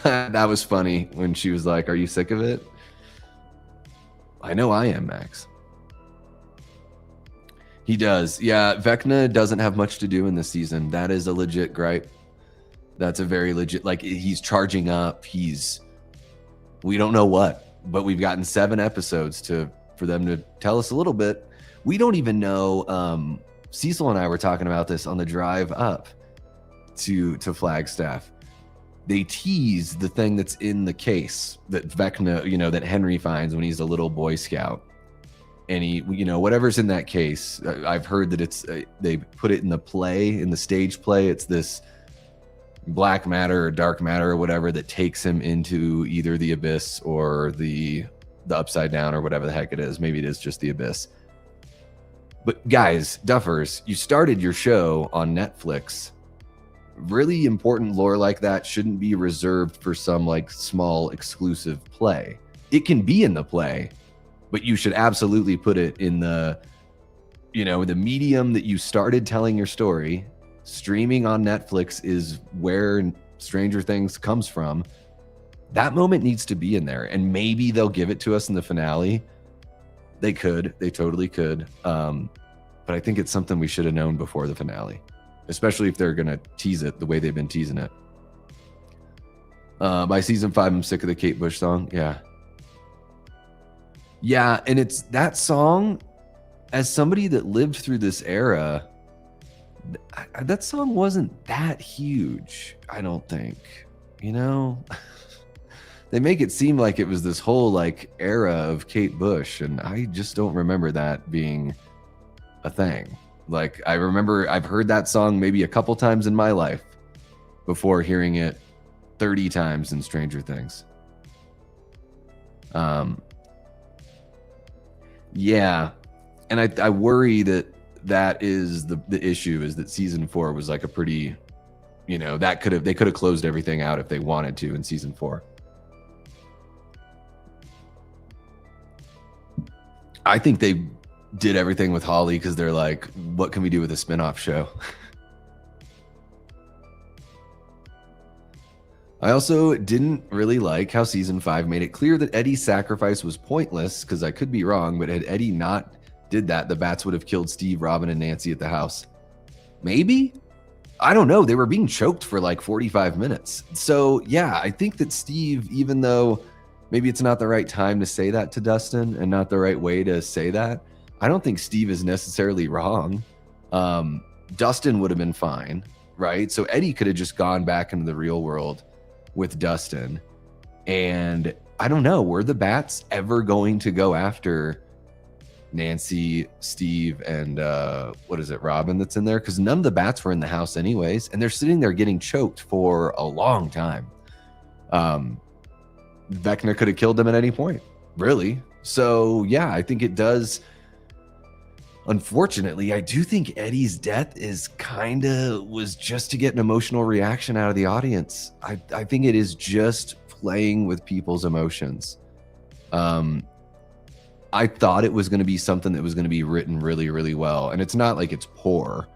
That was funny when she was like, "Are you sick of it?" I know I am, Max. He does. Yeah, Vecna doesn't have much to do in this season. That is a legit gripe. That's a very legit, like, he's charging up. We don't know what, but we've gotten 7 episodes for them to tell us a little bit. We don't even know. Cecil and I were talking about this on the drive up to Flagstaff. They tease the thing that's in the case that Vecna, you know, that Henry finds when he's a little Boy Scout. And he, you know, whatever's in that case, I've heard that it's, they put it in the stage play. It's this black matter or dark matter or whatever that takes him into either the abyss or the upside down or whatever the heck it is. Maybe it is just the abyss. But guys, Duffers, you started your show on Netflix. Really important lore like that shouldn't be reserved for some like small exclusive play. It can be in the play, but you should absolutely put it in the, you know, the medium that you started telling your story. Streaming on Netflix is where Stranger Things comes from. That moment needs to be in there, and maybe they'll give it to us in the finale. They totally could. But I think it's something we should have known before the finale. especially if they're gonna tease it the way they've been teasing it. By season 5, I'm sick of the Kate Bush song. Yeah, and it's that song. As somebody that lived through this era, that song wasn't that huge, I don't think. You know, they make it seem like it was this whole like era of Kate Bush, and I just don't remember that being a thing. Like, I remember I've heard that song maybe a couple times in my life before hearing it 30 times in Stranger Things. Yeah, and I worry that is the issue, is that season 4 was like a pretty, you know, they could have closed everything out if they wanted to in season 4. I think they did everything with Holly because they're like, what can we do with a spinoff show? I also didn't really like how season 5 made it clear that Eddie's sacrifice was pointless, because I could be wrong, but had Eddie not did that, the bats would have killed Steve, Robin, and Nancy at the house. Maybe? I don't know. They were being choked for like 45 minutes. So yeah, I think that Steve, even though maybe it's not the right time to say that to Dustin and not the right way to say that, I don't think Steve is necessarily wrong. Dustin would have been fine, right? So Eddie could have just gone back into the real world with Dustin. And I don't know, were the bats ever going to go after Nancy, Steve, and Robin that's in there? Because none of the bats were in the house anyways, and they're sitting there getting choked for a long time. Vecna could have killed them at any point, really. So yeah, I think it does. Unfortunately, I do think Eddie's death was just to get an emotional reaction out of the audience. I think it is just playing with people's emotions. I thought it was going to be something that was going to be written really, really well. And it's not like it's poor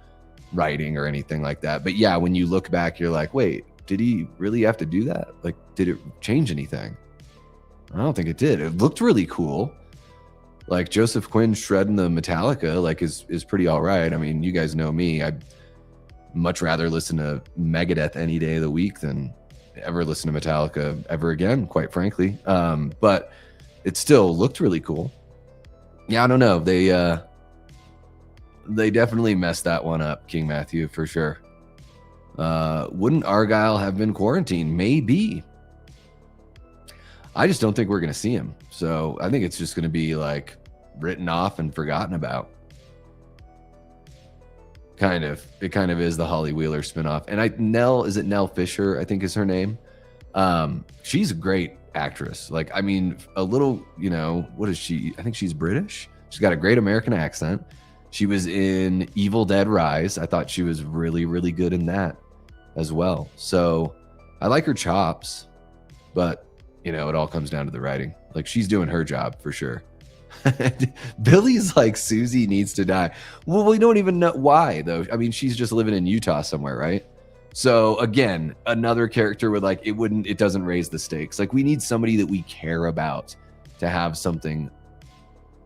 writing or anything like that. But yeah, when you look back, you're like, wait, did he really have to do that? Like, did it change anything? I don't think it did. It looked really cool. Like, Joseph Quinn shredding the Metallica, like, is pretty all right. I mean, you guys know me. I'd much rather listen to Megadeth any day of the week than ever listen to Metallica ever again, quite frankly. But it still looked really cool. Yeah, I don't know. They definitely messed that one up, King Matthew, for sure. Wouldn't Argyle have been quarantined? Maybe. I just don't think we're going to see him. So I think it's just going to be like written off and forgotten about. Kind of. It kind of is the Holly Wheeler spinoff. And Nell Fisher, I think is her name. She's a great actress. Like, I mean, a little, you know, what is she? I think she's British. She's got a great American accent. She was in Evil Dead Rise. I thought she was really, really good in that as well. So I like her chops, but you know, it all comes down to the writing. Like, she's doing her job for sure. Billy's like, Susie needs to die. Well, we don't even know why, though. I mean, she's just living in Utah somewhere, right? So again, another character with like, it doesn't raise the stakes. Like, we need somebody that we care about to have something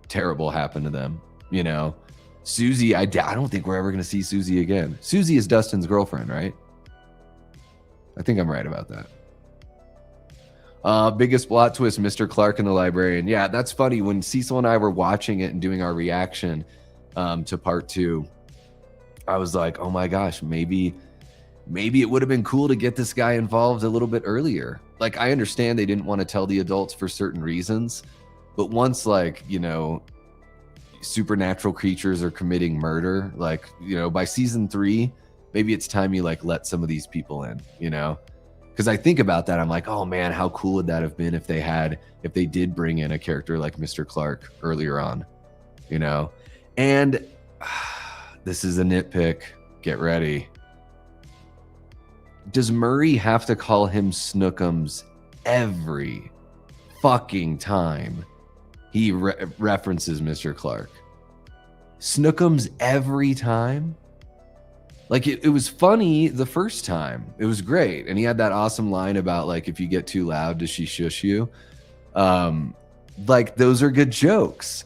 terrible happen to them, you know? Susie, I don't think we're ever going to see Susie again. Susie is Dustin's girlfriend, right? I think I'm right about that. Biggest plot twist, Mr. Clark and the librarian. Yeah, that's funny. When Cecil and I were watching it and doing our reaction to part 2, I was like, oh my gosh, maybe it would have been cool to get this guy involved a little bit earlier. Like, I understand they didn't want to tell the adults for certain reasons, but once, like, you know, supernatural creatures are committing murder, like, you know, by season 3, maybe it's time you like let some of these people in, you know? Because I think about that, I'm like, oh man, how cool would that have been if they did bring in a character like Mr. Clark earlier on, you know? And this is a nitpick. Get ready. Does Murray have to call him Snookums every fucking time he references Mr. Clark? Snookums every time? Like, it was funny the first time. It was great. And he had that awesome line about, like, if you get too loud, does she shush you? Like, those are good jokes.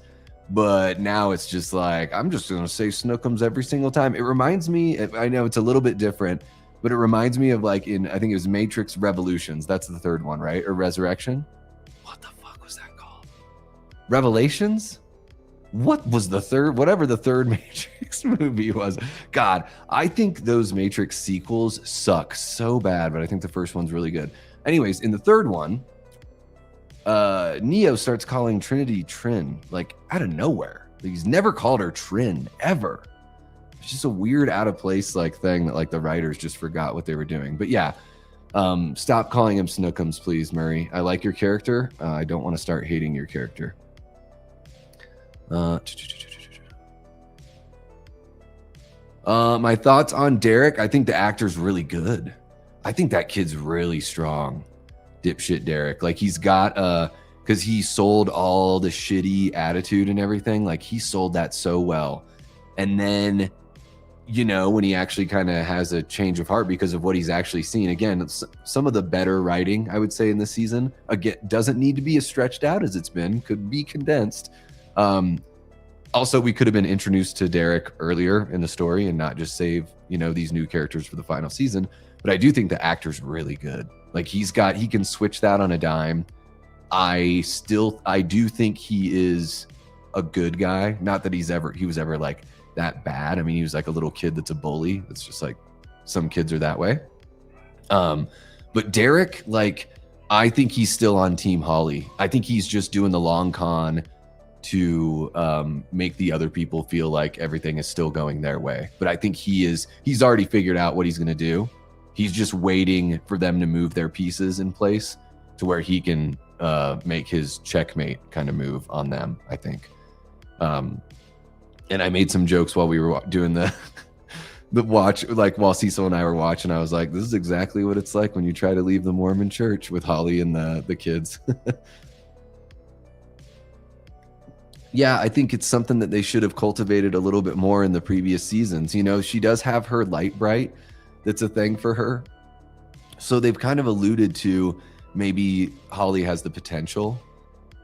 But now it's just like, I'm just going to say Snookums every single time. It reminds me, I know it's a little bit different, but it reminds me of like I think it was Matrix Revolutions. That's the third one, right? Or Resurrection? What the fuck was that called? Revelations? What was the third, whatever the third Matrix movie was? God, I think those Matrix sequels suck so bad, but I think the first one's really good. Anyways, in the third one, Neo starts calling Trinity Trin, like out of nowhere. He's never called her Trin, ever. It's just a weird out of place like thing that like the writers just forgot what they were doing. But yeah, stop calling him Snookums, please, Murray. I like your character. I don't want to start hating your character. My thoughts on Derek. I think the actor's really good. I think that kid's really strong. Dipshit Derek. Like he's got because he sold all the shitty attitude and everything. Like he sold that so well. And then, you know, when he actually kind of has a change of heart because of what he's actually seen. Again, some of the better writing, I would say, in this season, again, doesn't need to be as stretched out as it's been, could be condensed. Also, we could have been introduced to Derek earlier in the story and not just save, you know, these new characters for the final season. But I do think the actor's really good. Like he can switch that on a dime. I do think he is a good guy. Not that he was ever like that bad. I mean, he was like a little kid that's a bully. It's just like some kids are that way. But Derek, like, I think he's still on Team Holly. I think he's just doing the long con to make the other people feel like everything is still going their way. But I think he's already figured out what he's going to do. He's just waiting for them to move their pieces in place to where he can make his checkmate kind of move on them, I think. And I made some jokes while we were doing the watch, like while Cecil and I were watching. I was like, this is exactly what it's like when you try to leave the Mormon church with Holly and the kids. Yeah, I think it's something that they should have cultivated a little bit more in the previous seasons. You know, she does have her light bright. That's a thing for her. So they've kind of alluded to maybe Holly has the potential,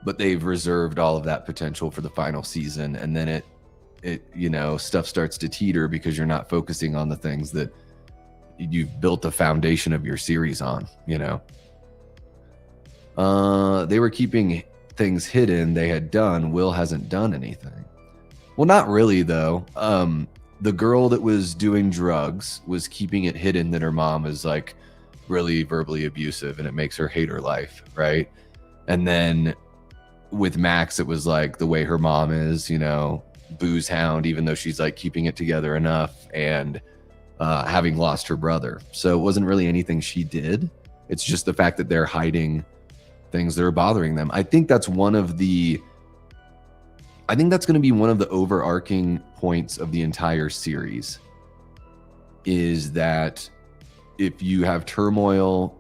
but they've reserved all of that potential for the final season. And then it you know, stuff starts to teeter because you're not focusing on the things that you've built the foundation of your series on, you know. They were keeping things hidden they had done. Will hasn't done anything. Well, not really though. The girl that was doing drugs was keeping it hidden that her mom is like really verbally abusive and it makes her hate her life, right? And then with Max, it was like the way her mom is, you know, booze hound, even though she's like keeping it together enough and having lost her brother. So it wasn't really anything she did. It's just the fact that they're hiding things that are bothering them. I think that's going to be one of the overarching points of the entire series, is that if you have turmoil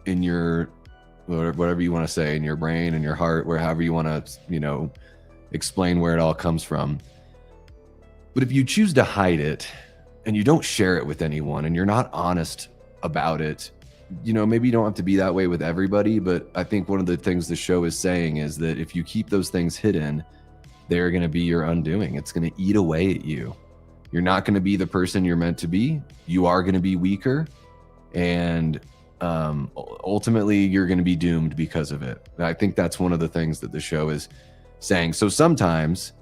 in your, whatever you want to say, in your brain and your heart, wherever you want to, you know, explain where it all comes from. But if you choose to hide it and you don't share it with anyone and you're not honest about it, you know, maybe you don't have to be that way with everybody, but I think one of the things the show is saying is that if you keep those things hidden, they're going to be your undoing. It's going to eat away at you. You're not going to be the person you're meant to be. You are going to be weaker. And ultimately, you're going to be doomed because of it. I think that's one of the things that the show is saying. So sometimes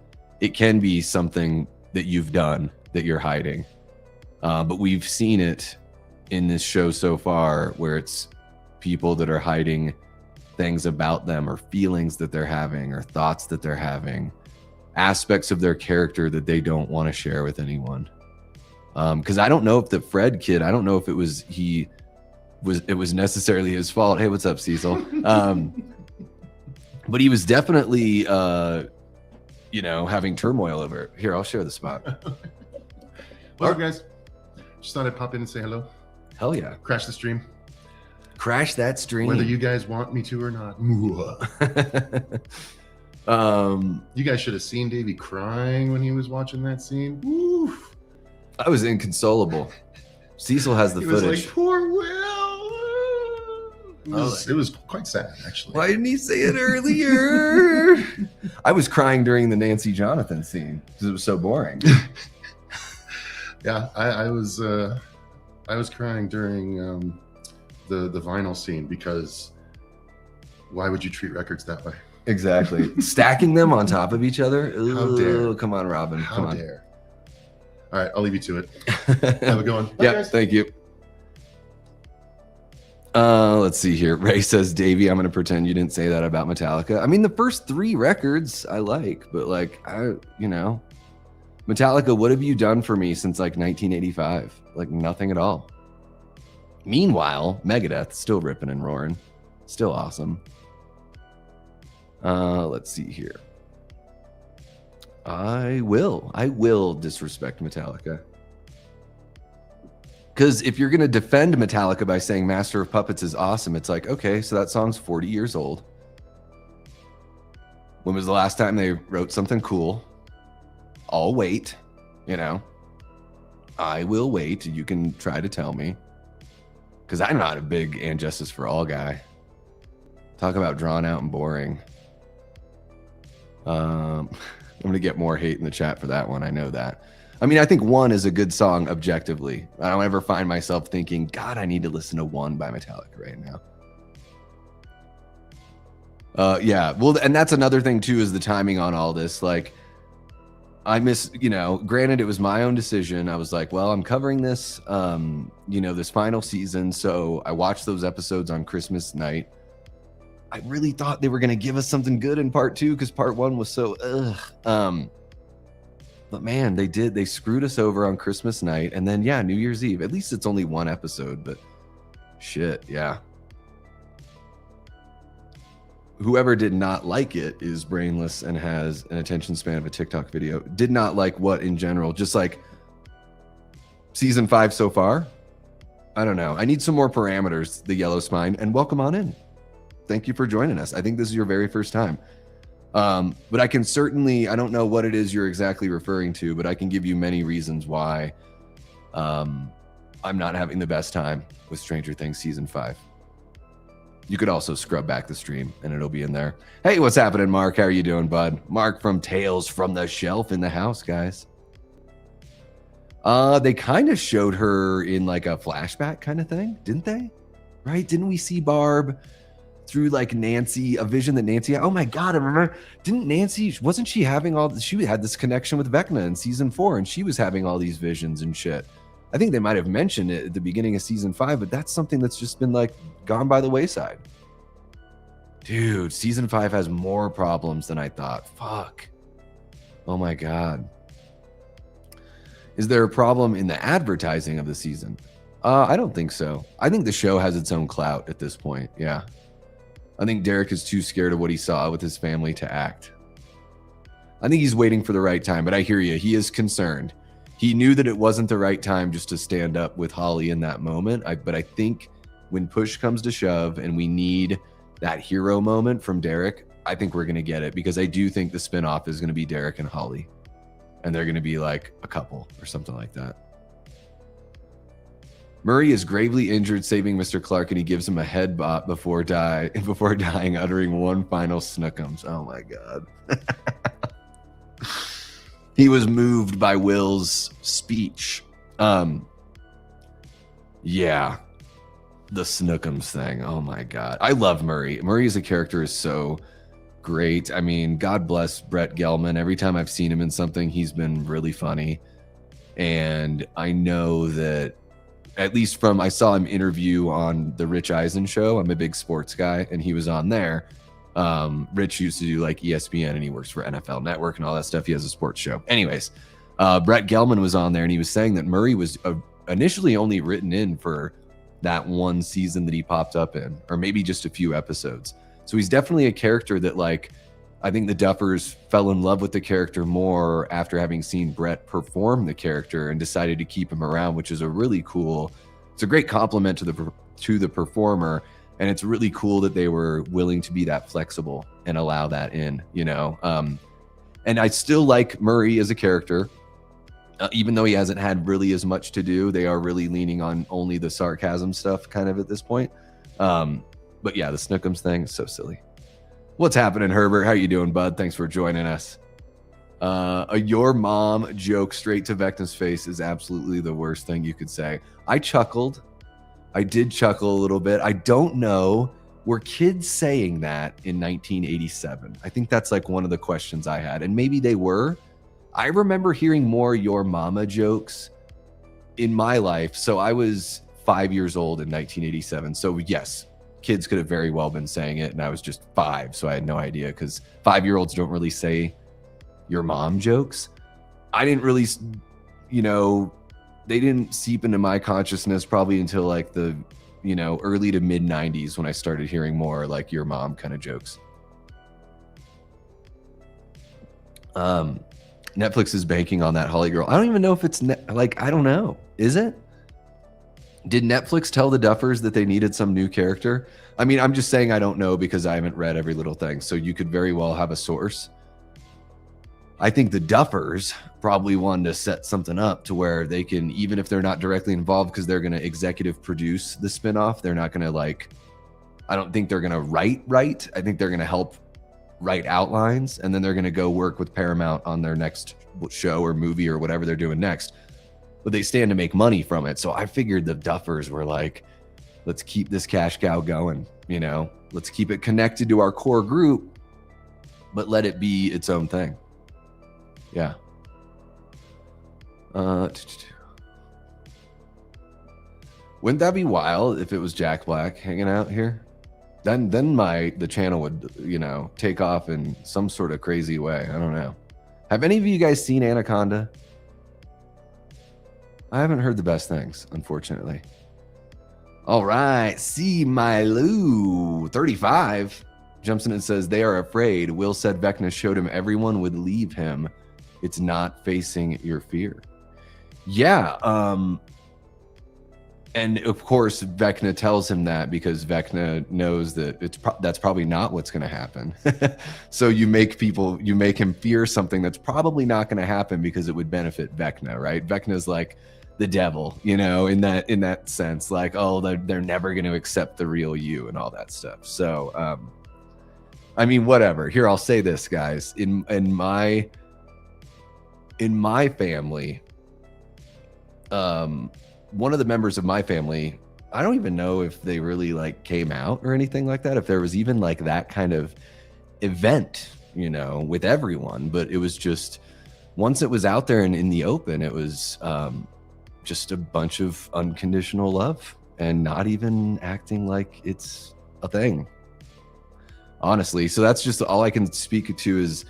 it can be something that you've done that you're hiding. But we've seen it in this show so far where it's people that are hiding things about them or feelings that they're having or thoughts that they're having, aspects of their character that they don't want to share with anyone. Because I don't know if the Fred kid, I don't know if it was necessarily his fault. Hey, what's up, Cecil? But he was definitely, you know, having turmoil over it. Here, I'll share the spot. What's up, guys? Just thought I'd pop in and say hello. Hell yeah. Crash the stream. Crash that stream. Whether you guys want me to or not. You guys should have seen Davey crying when he was watching that scene. Woo. I was inconsolable. Cecil has the footage. Was like, poor Will. It was quite sad, actually. Why didn't he say it earlier? I was crying during the Nancy Jonathan scene because it was so boring. Yeah, I was crying during the vinyl scene, because why would you treat records that way? Exactly. Stacking them on top of each other. How dare. Come on, Robin. How Come on. dare. All right, I'll leave you to it. Have a good one. Bye, Yeah, guys. thank you. Let's see here. Ray says, Davey, I'm going to pretend you didn't say that about Metallica. I mean, the first 3 records I like, but like, Metallica, what have you done for me since like 1985? Like nothing at all. Meanwhile, Megadeth still ripping and roaring. Still awesome. Let's see here. I will disrespect Metallica. Because if you're going to defend Metallica by saying Master of Puppets is awesome, it's like, okay, so that song's 40 years old. When was the last time they wrote something cool? I'll wait, I will wait. You can try to tell me. Because I'm not a big And Justice for All guy. Talk about drawn out and boring. I'm going to get more hate in the chat for that one. I know that. I mean, I think One is a good song objectively. I don't ever find myself thinking, God, I need to listen to One by Metallica right now. Yeah, well, and that's another thing too, is the timing on all this. Like, I miss, granted, it was my own decision. I was like, well, I'm covering this, this final season. So I watched those episodes on Christmas night. I really thought they were going to give us something good in part 2 because part 1 was so, but man, they screwed us over on Christmas night. And then, yeah, New Year's Eve. At least it's only 1 episode, but shit, yeah. Whoever did not like it is brainless and has an attention span of a TikTok video. Did not like what in general? Just like season 5 so far? I don't know. I need some more parameters, the Yellow Spine, and welcome on in. Thank you for joining us. I think this is your very first time. But I can certainly, I don't know what it is you're exactly referring to, but I can give you many reasons why I'm not having the best time with Stranger Things season 5. You could also scrub back the stream and it'll be in there. Hey, what's happening, Mark? How are you doing, bud? Mark from Tales from the Shelf in the house, guys. They kind of showed her in like a flashback kind of thing, didn't they? Right? Didn't we see Barb through like Nancy, a vision that Nancy had? Oh my God, I remember. Didn't Nancy, wasn't she having she had this connection with Vecna in season 4 and she was having all these visions and shit. I think they might have mentioned it at the beginning of season 5, but that's something that's just been like gone by the wayside. Dude, season 5 has more problems than I thought. Fuck. Oh my God. Is there a problem in the advertising of the season? I don't think so. I think the show has its own clout at this point. Yeah. I think Derek is too scared of what he saw with his family to act. I think he's waiting for the right time, but I hear you. He is concerned. He knew that it wasn't the right time just to stand up with Holly in that moment. But I think when push comes to shove and we need that hero moment from Derek, I think we're going to get it, because I do think the spinoff is going to be Derek and Holly. And they're going to be like a couple or something like that. Murray is gravely injured saving Mr. Clark, and he gives him a headbutt before dying, uttering one final snookums. Oh my God. He was moved by Will's speech. Yeah. The snookums thing. Oh my God. I love Murray. Murray as a character is so great. I mean, God bless Brett Gelman. Every time I've seen him in something, he's been really funny. And I know that, at least from, I saw him interview on the Rich Eisen show. I'm a big sports guy, and he was on there. Rich used to do like ESPN, and he works for NFL Network and all that stuff. He has a sports show. Anyways, Brett Gelman was on there, and he was saying that Murray was initially only written in for that one season that he popped up in, or maybe just a few episodes. So he's definitely a character that, like, I think the Duffers fell in love with the character more after having seen Brett perform the character and decided to keep him around, which is a really cool, it's a great compliment to the performer. And it's really cool that they were willing to be that flexible and allow that in, you know? And I still like Murray as a character, even though he hasn't had really as much to do. They are really leaning on only the sarcasm stuff kind of at this point. But But yeah, the Snookums thing is so silly. What's happening, Herbert? How you doing, bud? Thanks for joining us. A your mom joke straight to Vecna's face is absolutely the worst thing you could say. I chuckled. I did chuckle a little bit. I don't know. Were kids saying that in 1987? I think that's like one of the questions I had. And maybe they were. I remember hearing more your mama jokes in my life. So I was 5 years old in 1987. So yes, kids could have very well been saying it. And I was just 5. So I had no idea, because 5-year-olds don't really say your mom jokes. I didn't really, you know, they didn't seep into my consciousness probably until like the, you know, early to mid 90s when I started hearing more like your mom kind of jokes. Netflix is banking on that Holly girl. I don't even know if it's like, I don't know. Is it? Did Netflix tell the Duffers that they needed some new character? I mean, I'm just saying I don't know because I haven't read every little thing. So you could very well have a source. I think the Duffers probably wanted to set something up to where they can, even if they're not directly involved, because they're going to executive produce the spinoff, they're not going to like, I don't think they're going to write. I think they're going to help write outlines, and then they're going to go work with Paramount on their next show or movie or whatever they're doing next. But they stand to make money from it. So I figured the Duffers were like, let's keep this cash cow going. You know, let's keep it connected to our core group, but let it be its own thing. Yeah. Wouldn't that be wild if it was Jack Black hanging out here? Then the channel would, you know, take off in some sort of crazy way. I don't know. Have any of you guys seen Anaconda? I haven't heard the best things, unfortunately. All right. See my Lou 35 jumps in and says they are afraid. Will said Vecna showed him everyone would leave him. It's not facing your fear. Yeah. And of course, Vecna tells him that because Vecna knows that that's probably not what's going to happen. So you make him fear something that's probably not going to happen because it would benefit Vecna, right? Vecna's like the devil, you know, in that sense, like, oh, they're never going to accept the real you and all that stuff. So, I mean, whatever. Here, I'll say this, guys. In my family, one of the members of my family, I don't even know if they really like came out or anything like that, if there was even like that kind of event, you know, with everyone. But it was just, once it was out there and in the open, it was just a bunch of unconditional love and not even acting like it's a thing, honestly. So that's just all I can speak to is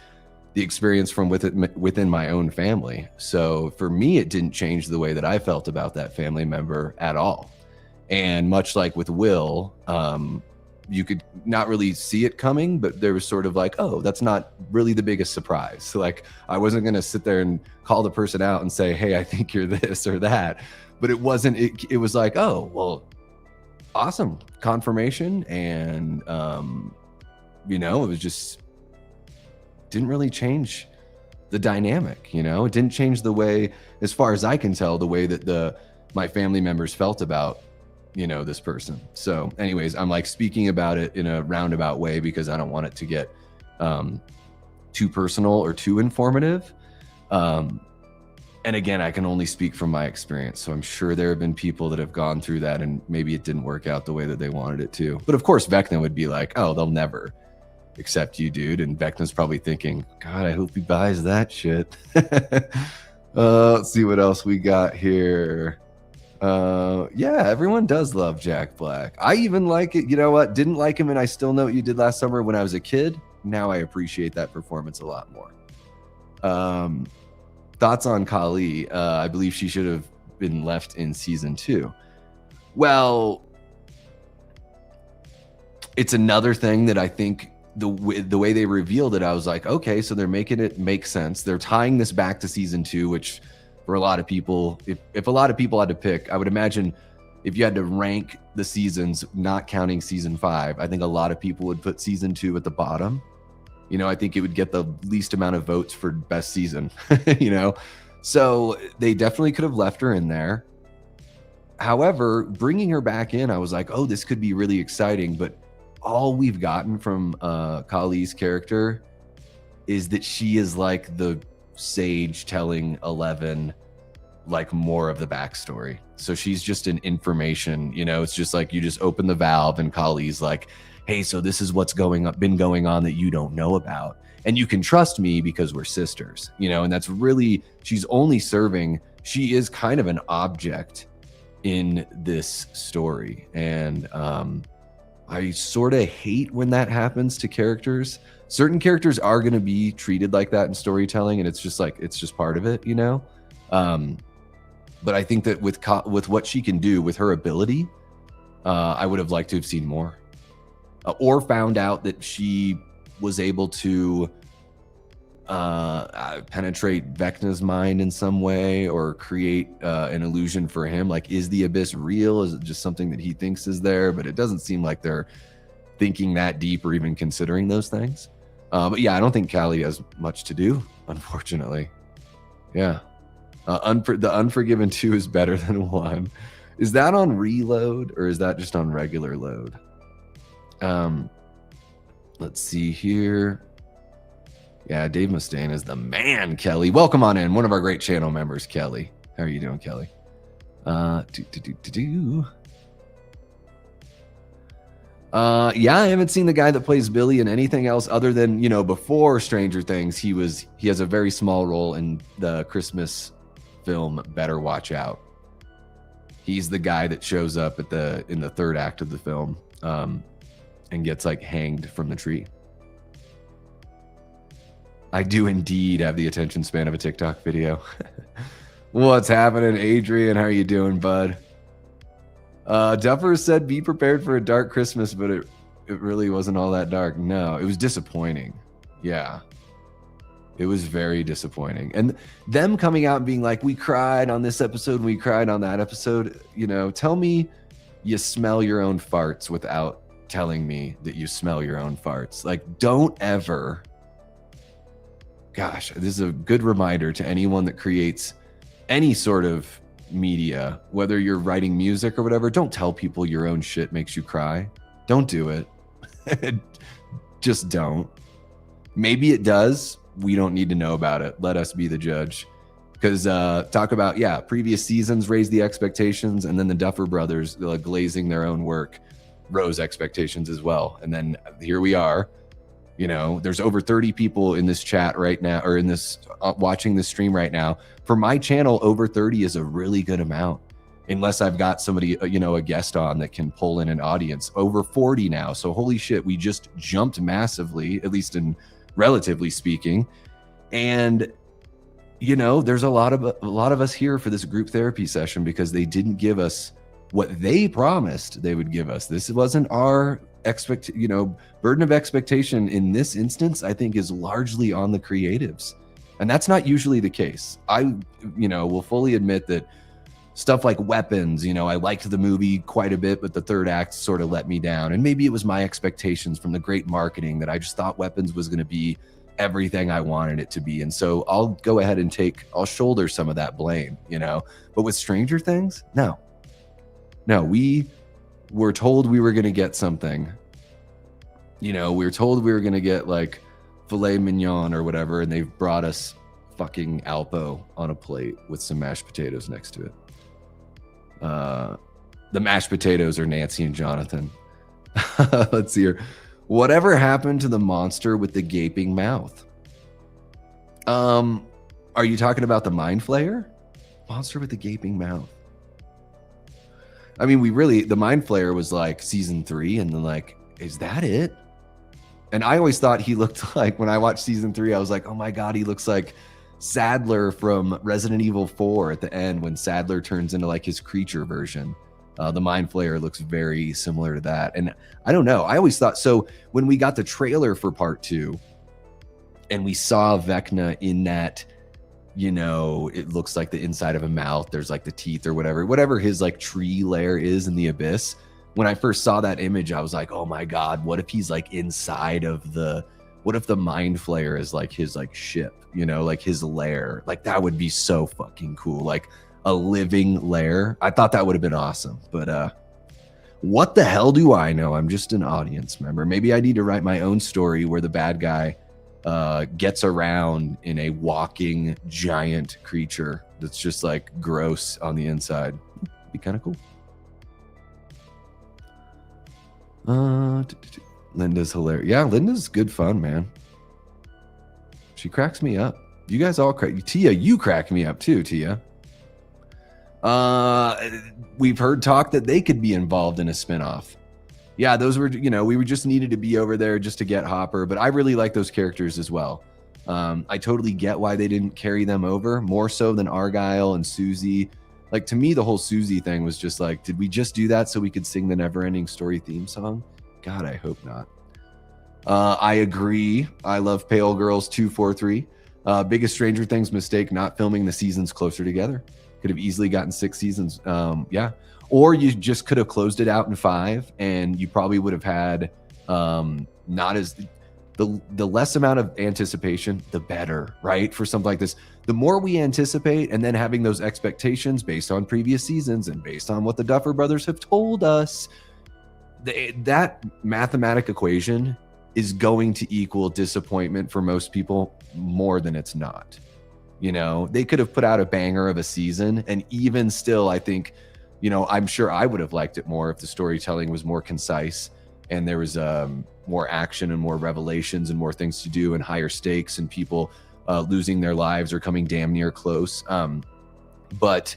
the experience from within my own family. So for me, it didn't change the way that I felt about that family member at all. And much like with Will, you could not really see it coming, but there was sort of like, oh, that's not really the biggest surprise. So like, I wasn't going to sit there and call the person out and say, hey, I think you're this or that. But it wasn't, it was like, oh, well, awesome confirmation. And, you know, it was just, didn't really change the dynamic, you know. It didn't change the way, as far as I can tell, the way that my family members felt about, you know, this person. So anyways, I'm like speaking about it in a roundabout way because I don't want it to get too personal or too informative. And again, I can only speak from my experience. So I'm sure there have been people that have gone through that and maybe it didn't work out the way that they wanted it to. But of course, Vecna would be like, oh, they'll never accept you, dude. And Vecna's probably thinking, God, I hope he buys that shit. Let's see what else we got here. Yeah, everyone does love Jack Black. I even like it. You know what? Didn't like him, and I still know what you did last summer when I was a kid. Now I appreciate that performance a lot more. Thoughts on Kali? I believe she should have been left in season 2. Well, it's another thing that I think the way they revealed it, I was like, okay, so they're making it make sense. They're tying this back to season 2, which for a lot of people, if a lot of people had to pick, I would imagine if you had to rank the seasons, not counting season 5, I think a lot of people would put season 2 at the bottom. You know, I think it would get the least amount of votes for best season, you know? So they definitely could have left her in there. However, bringing her back in, I was like, oh, this could be really exciting. But all we've gotten from Kali's character is that she is like the sage telling 11 like more of the backstory. So she's just an information, you know, it's just like you just open the valve and Kali's like, hey, so this is what's been going on that you don't know about. And you can trust me because we're sisters, you know, and that's really, she's only serving, she is kind of an object in this story. And I sort of hate when that happens to characters. Certain characters are going to be treated like that in storytelling, and it's just like, it's just part of it, you know? But I think that with what she can do, with her ability, I would have liked to have seen more. Or found out that she was able to penetrate Vecna's mind in some way, or create an illusion for him. Like, is the abyss real? Is it just something that he thinks is there? But it doesn't seem like they're thinking that deep or even considering those things. But yeah, I don't think Kali has much to do, unfortunately. Yeah. The Unforgiven 2 is better than 1. Is that on reload or is that just on regular load? Let's see here. Yeah, Dave Mustaine is the man, Kelly. Welcome on in. One of our great channel members, Kelly. How are you doing, Kelly? Yeah, I haven't seen the guy that plays Billy in anything else other than, you know, before Stranger Things, he has a very small role in the Christmas film Better Watch Out. He's the guy that shows up in the third act of the film, and gets like hanged from the tree. I do indeed have the attention span of a TikTok video. What's happening, Adrian? How are you doing, bud? Duffer said, be prepared for a dark Christmas, but it really wasn't all that dark. No, it was disappointing. Yeah. It was very disappointing. And them coming out and being like, we cried on this episode, we cried on that episode. You know, tell me you smell your own farts without telling me that you smell your own farts. Like, don't ever. Gosh, this is a good reminder to anyone that creates any sort of media, whether you're writing music or whatever. Don't tell people your own shit makes you cry. Don't do it. Just don't. Maybe it does. We don't need to know about it. Let us be the judge. Because talk about, yeah, previous seasons raised the expectations, and then the Duffer Brothers glazing their own work rose expectations as well. And then here we are. You know, there's over 30 people in this chat right now, or in this watching this stream right now. For my channel, over 30 is a really good amount, unless I've got somebody, you know, a guest on that can pull in an audience. Over 40 now. So holy shit, we just jumped massively, at least in relatively speaking. And you know, there's a lot of us here for this group therapy session because they didn't give us what they promised they would give us. This wasn't our burden of expectation in this instance. I think is largely on the creatives, and that's not usually the case. I, you know, will fully admit that stuff like Weapons, you know, I liked the movie quite a bit, but the third act sort of let me down. And maybe it was my expectations from the great marketing that I just thought Weapons was going to be everything I wanted it to be. And so I'll go ahead and I'll shoulder some of that blame, you know. But with Stranger Things, no, we were told we were going to get something, you know, we were told we were going to get like filet mignon or whatever, and they've brought us fucking Alpo on a plate with some mashed potatoes next to it. The mashed potatoes are Nancy and Jonathan. Let's see here. Whatever happened to the monster with the gaping mouth? Are you talking about the Mind Flayer? Monster with the gaping mouth. I mean, the Mind Flayer was like season 3, and then like, is that it? And I always thought he looked like, when I watched season 3, I was like, oh my God, he looks like Sadler from Resident Evil 4 at the end when Sadler turns into like his creature version. The Mind Flayer looks very similar to that. And I don't know. I always thought, so when we got the trailer for part 2 and we saw Vecna in that, you know, it looks like the inside of a mouth. There's like the teeth or whatever his like tree lair is in the abyss. When I first saw that image, I was like, oh my God, what if he's like inside of what if the Mind Flayer is like his like ship, you know, like his lair? Like that would be so fucking cool. Like a living lair. I thought that would have been awesome. But What the hell do I know? I'm just an audience member. Maybe I need to write my own story where the bad guy gets around in a walking giant creature that's just like gross on the inside. Be kind of cool. Linda's hilarious. Yeah, Linda's good fun, man. She cracks me up. You guys all crack. Tia, you crack me up too, Tia. We've heard talk that they could be involved in a spinoff. Yeah, those were, we just needed to be over there just to get Hopper, but I really like those characters as well. I totally get why they didn't carry them over, more so than Argyle and Susie. Like, to me, the whole Susie thing was just like, did we just do that so we could sing the Neverending Story theme song? God, I hope not. I agree. I love Pale Girls 243. Biggest Stranger Things mistake, not filming the seasons closer together. Could have easily gotten 6 seasons. Yeah. Or you just could have closed it out in 5, and you probably would have had not as the less amount of anticipation, the better, right? For something like this, the more we anticipate, and then having those expectations based on previous seasons and based on what the Duffer Brothers have told us, that mathematic equation is going to equal disappointment for most people more than it's not. They could have put out a banger of a season, and even still, I think, I'm sure I would have liked it more if the storytelling was more concise and there was more action and more revelations and more things to do and higher stakes and people losing their lives or coming damn near close. But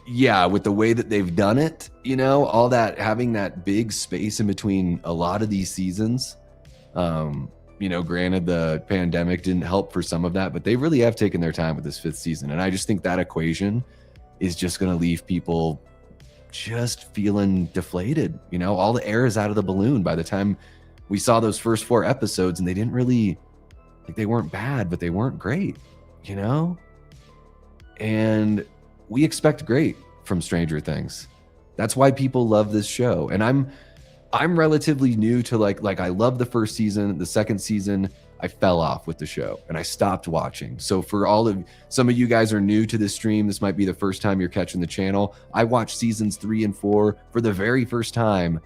yeah, with the way that they've done it, all that, having that big space in between a lot of these seasons, granted the pandemic didn't help for some of that, but they really have taken their time with this 5th season. And I just think that equation is just going to leave people just feeling deflated. All the air is out of the balloon by the time we saw those first 4 episodes, and they didn't really, like, they weren't bad, but they weren't great, and we expect great from Stranger Things. That's why people love this show. And I'm relatively new to like I love the first season. The second season, I fell off with the show and I stopped watching. So for some of you guys are new to this stream, this might be the first time you're catching the channel. I watched seasons 3 and 4 for the very first time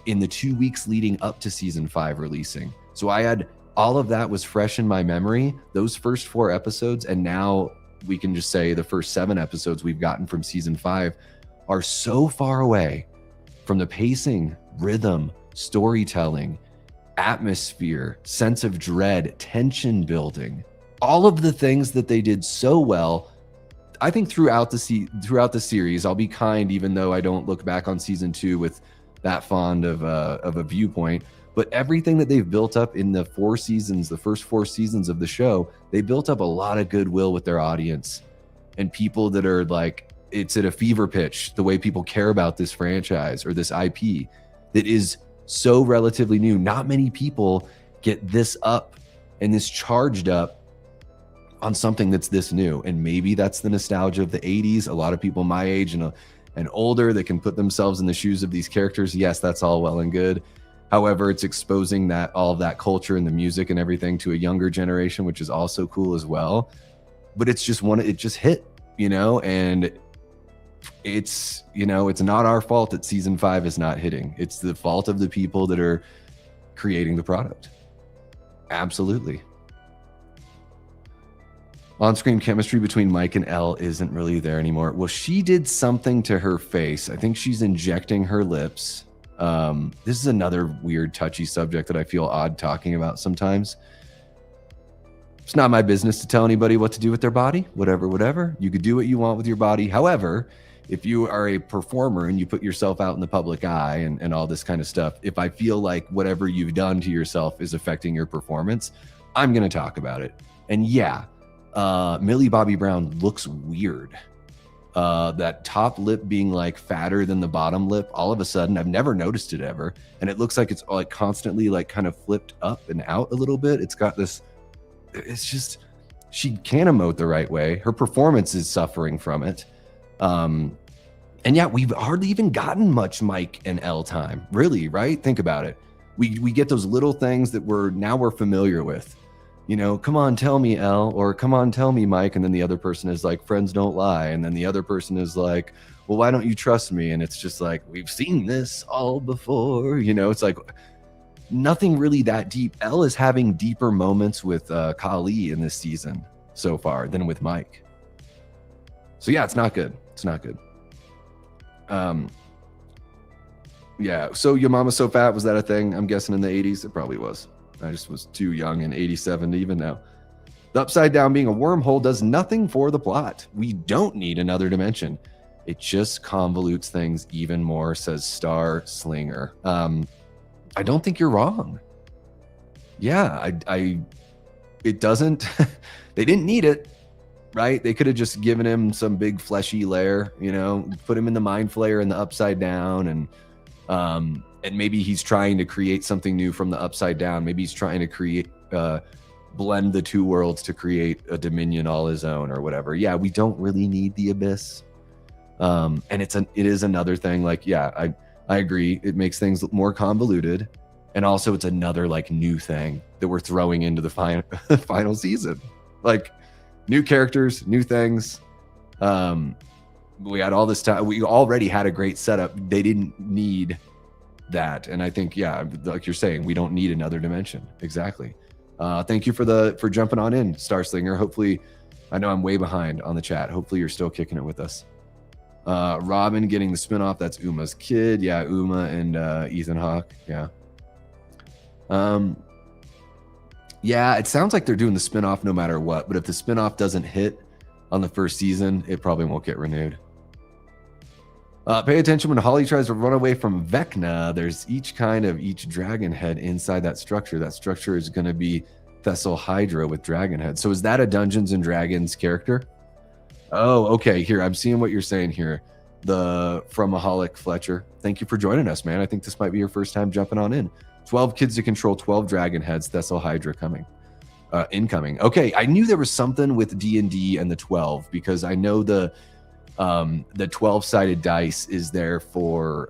in the 2 weeks leading up to season 5 releasing. So I had all of that was fresh in my memory, those first 4 episodes. And now we can just say the first 7 episodes we've gotten from season 5 are so far away from the pacing, rhythm, storytelling, atmosphere, sense of dread, tension building, all of the things that they did so well. I think throughout the series, I'll be kind, even though I don't look back on season 2 with that fond of a viewpoint. But everything that they've built up in the 4 seasons, the first 4 seasons of the show, they built up a lot of goodwill with their audience and people that are like, it's at a fever pitch, the way people care about this franchise or this IP that is so relatively new. Not many people get this up and this charged up on something that's this new. And maybe that's the nostalgia of the 80s. A lot of people my age and older that can put themselves in the shoes of these characters. Yes, that's all well and good. However, it's exposing that all of that culture and the music and everything to a younger generation, which is also cool as well. But it's just it just hit, and it's, it's not our fault that season 5 is not hitting. It's the fault of the people that are creating the product. Absolutely. On-screen chemistry between Mike and Elle isn't really there anymore. Well, she did something to her face. I think she's injecting her lips. This is another weird, touchy subject that I feel odd talking about sometimes. It's not my business to tell anybody what to do with their body. Whatever. You could do what you want with your body. However, if you are a performer and you put yourself out in the public eye and all this kind of stuff, if I feel like whatever you've done to yourself is affecting your performance, I'm going to talk about it. And yeah, Millie Bobby Brown looks weird. That top lip being like fatter than the bottom lip, all of a sudden, I've never noticed it ever. And it looks like it's like constantly like kind of flipped up and out a little bit. It's got this, it's just, she can't emote the right way. Her performance is suffering from it. And yeah, we've hardly even gotten much Mike and Elle time, really, right? Think about it. We get those little things that we're familiar with. Come on, tell me, Elle, or come on, tell me, Mike. And then the other person is like, friends don't lie. And then the other person is like, well, why don't you trust me? And it's just like, we've seen this all before, you know. It's like nothing really that deep. Elle is having deeper moments with Kali in this season so far than with Mike. So yeah, it's not good. It's not good. Yeah, so Your Mama's So Fat, was that a thing? I'm guessing in the 80s. It probably was. I just was too young in 87 to even know. The Upside Down being a wormhole does nothing for the plot. We don't need another dimension. It just convolutes things even more, says Star Slinger. I don't think you're wrong. Yeah, it doesn't, they didn't need it, right? They could have just given him some big fleshy layer, you know, put him in the Mind Flayer and the Upside Down, and maybe he's trying to create something new from the Upside Down. Maybe he's trying to create, blend the two worlds to create a dominion all his own or whatever. Yeah, we don't really need the Abyss. And it is another thing. Like, yeah, I agree. It makes things more convoluted. And also it's another like new thing that we're throwing into the final season. Like new characters, new things. We had all this time. We already had a great setup. They didn't need that. And I think, yeah, like you're saying, we don't need another dimension. Exactly. Thank you for jumping on in, Star Slinger. Hopefully, I know I'm way behind on the chat. Hopefully you're still kicking it with us. Robin getting the spinoff. That's Uma's kid. Yeah, Uma and Ethan Hawke. Yeah. Yeah, it sounds like they're doing the spinoff no matter what. But if the spinoff doesn't hit on the first season, it probably won't get renewed. Pay attention when Holly tries to run away from Vecna. There's each dragon head inside that structure. That structure is going to be Thessal Hydra with dragon head. So is that a Dungeons and Dragons character? Oh, okay. Here, I'm seeing what you're saying here. The Fromaholic Fletcher. Thank you for joining us, man. I think this might be your first time jumping on in. 12 kids to control 12 dragon heads. Thessal Hydra coming. Incoming. Okay, I knew there was something with D&D and the 12 because I know the 12-sided dice is there for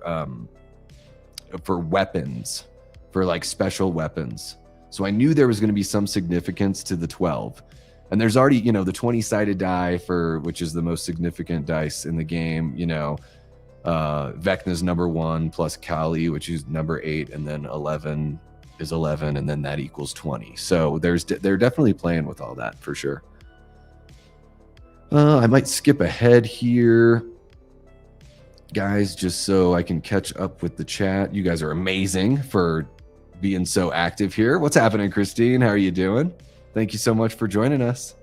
weapons, for like special weapons. So I knew there was going to be some significance to the 12. And there's already, you know, the 20-sided die which is the most significant dice in the game, you know. Vecna's number 1 plus Kali, which is number 8, and then 11 is 11, and then that equals 20. So they're definitely playing with all that for sure. I might skip ahead here, guys, just so I can catch up with the chat. You guys are amazing for being so active here. What's happening, Christine? How are you doing? Thank you so much for joining us.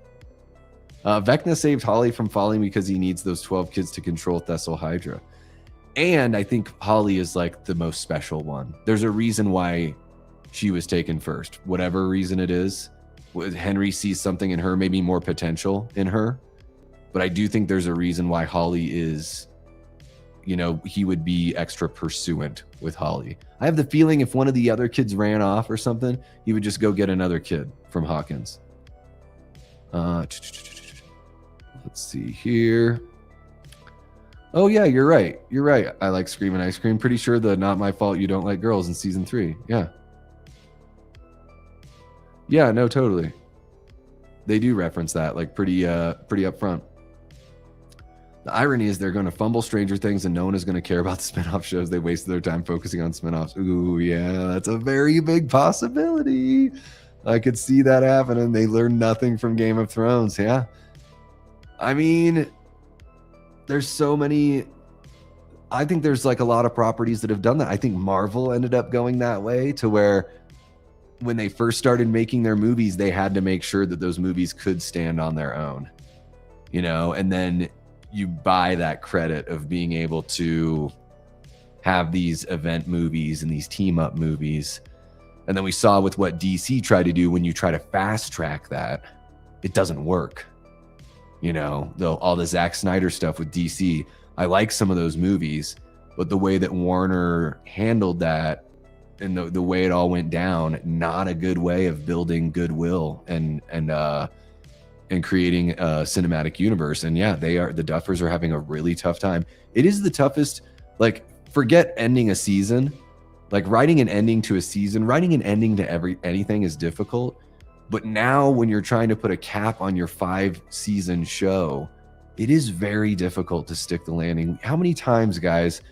Vecna saved Holly from falling because he needs those 12 kids to control Thessal Hydra. And I think Holly is like the most special one. There's a reason why she was taken first. Whatever reason it is, Henry sees something in her, maybe more potential in her. But I do think there's a reason why Holly is, you know, he would be extra pursuant with Holly. I have the feeling if one of the other kids ran off or something, he would just go get another kid from Hawkins. Let's see here. Oh, yeah, you're right. You're right. I like Screaming Ice Cream. Pretty sure the Not My Fault You Don't Like Girls in season 3. Yeah. Yeah, no, totally. They do reference that, like, pretty up front. The irony is they're going to fumble Stranger Things and no one is going to care about the spinoff shows. They wasted their time focusing on spinoffs. Ooh, yeah, that's a very big possibility. I could see that happening. They learned nothing from Game of Thrones. Yeah. I mean, there's so many. I think there's like a lot of properties that have done that. I think Marvel ended up going that way to where when they first started making their movies, they had to make sure that those movies could stand on their own, you know, and then you buy that credit of being able to have these event movies and these team up movies. And then we saw with what DC tried to do, when you try to fast track that, it doesn't work. You know, all the Zack Snyder stuff with DC, I like some of those movies, but the way that Warner handled that and the way it all went down, not a good way of building goodwill and creating a cinematic universe. And yeah, the Duffers are having a really tough time. It is the toughest, like, forget ending a season, like writing an ending to a season, writing an ending to anything is difficult. But now when you're trying to put a cap on your 5-season show, It is very difficult to stick the landing. How many times, guys,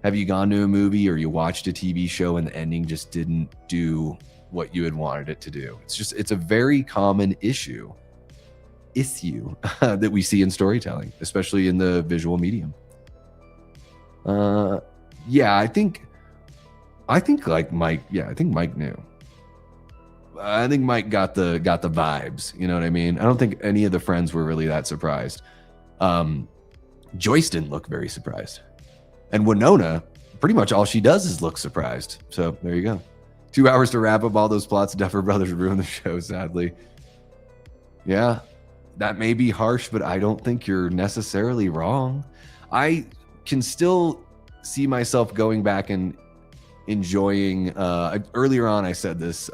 have you gone to a movie or you watched a TV show and the ending just didn't do what you had wanted it to do? It's a very common issue that we see in storytelling, especially in the visual medium. Yeah, I think like Mike. Yeah, I think Mike knew. I think Mike got the vibes. You know what I mean? I don't think any of the friends were really that surprised. Joyce didn't look very surprised, and Winona, pretty much all she does is look surprised. So there you go. 2 hours to wrap up all those plots. Duffer Brothers ruined the show, sadly. Yeah, that may be harsh, but I don't think you're necessarily wrong. I can still see myself going back and enjoying. Earlier on, I said this.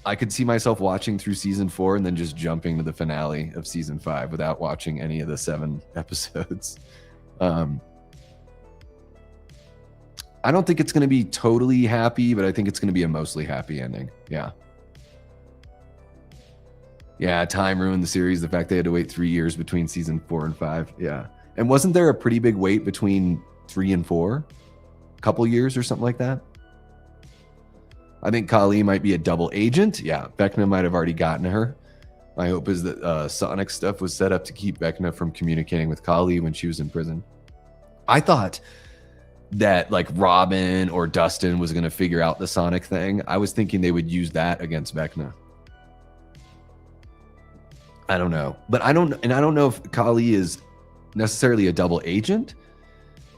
I could see myself watching through season 4 and then just jumping to the finale of season 5 without watching any of the 7 episodes. I don't think it's going to be totally happy, but I think it's going to be a mostly happy ending. Yeah. Yeah, time ruined the series. The fact they had to wait 3 years between season 4 and 5. Yeah. And wasn't there a pretty big wait between 3 and 4? A couple years or something like that? I think Kali might be a double agent. Yeah, Vecna might have already gotten her. My hope is that Sonic stuff was set up to keep Vecna from communicating with Kali when she was in prison. I thought that like Robin or Dustin was going to figure out the Sonic thing. I was thinking they would use that against Vecna. I don't know. But I don't know if Kali is necessarily a double agent,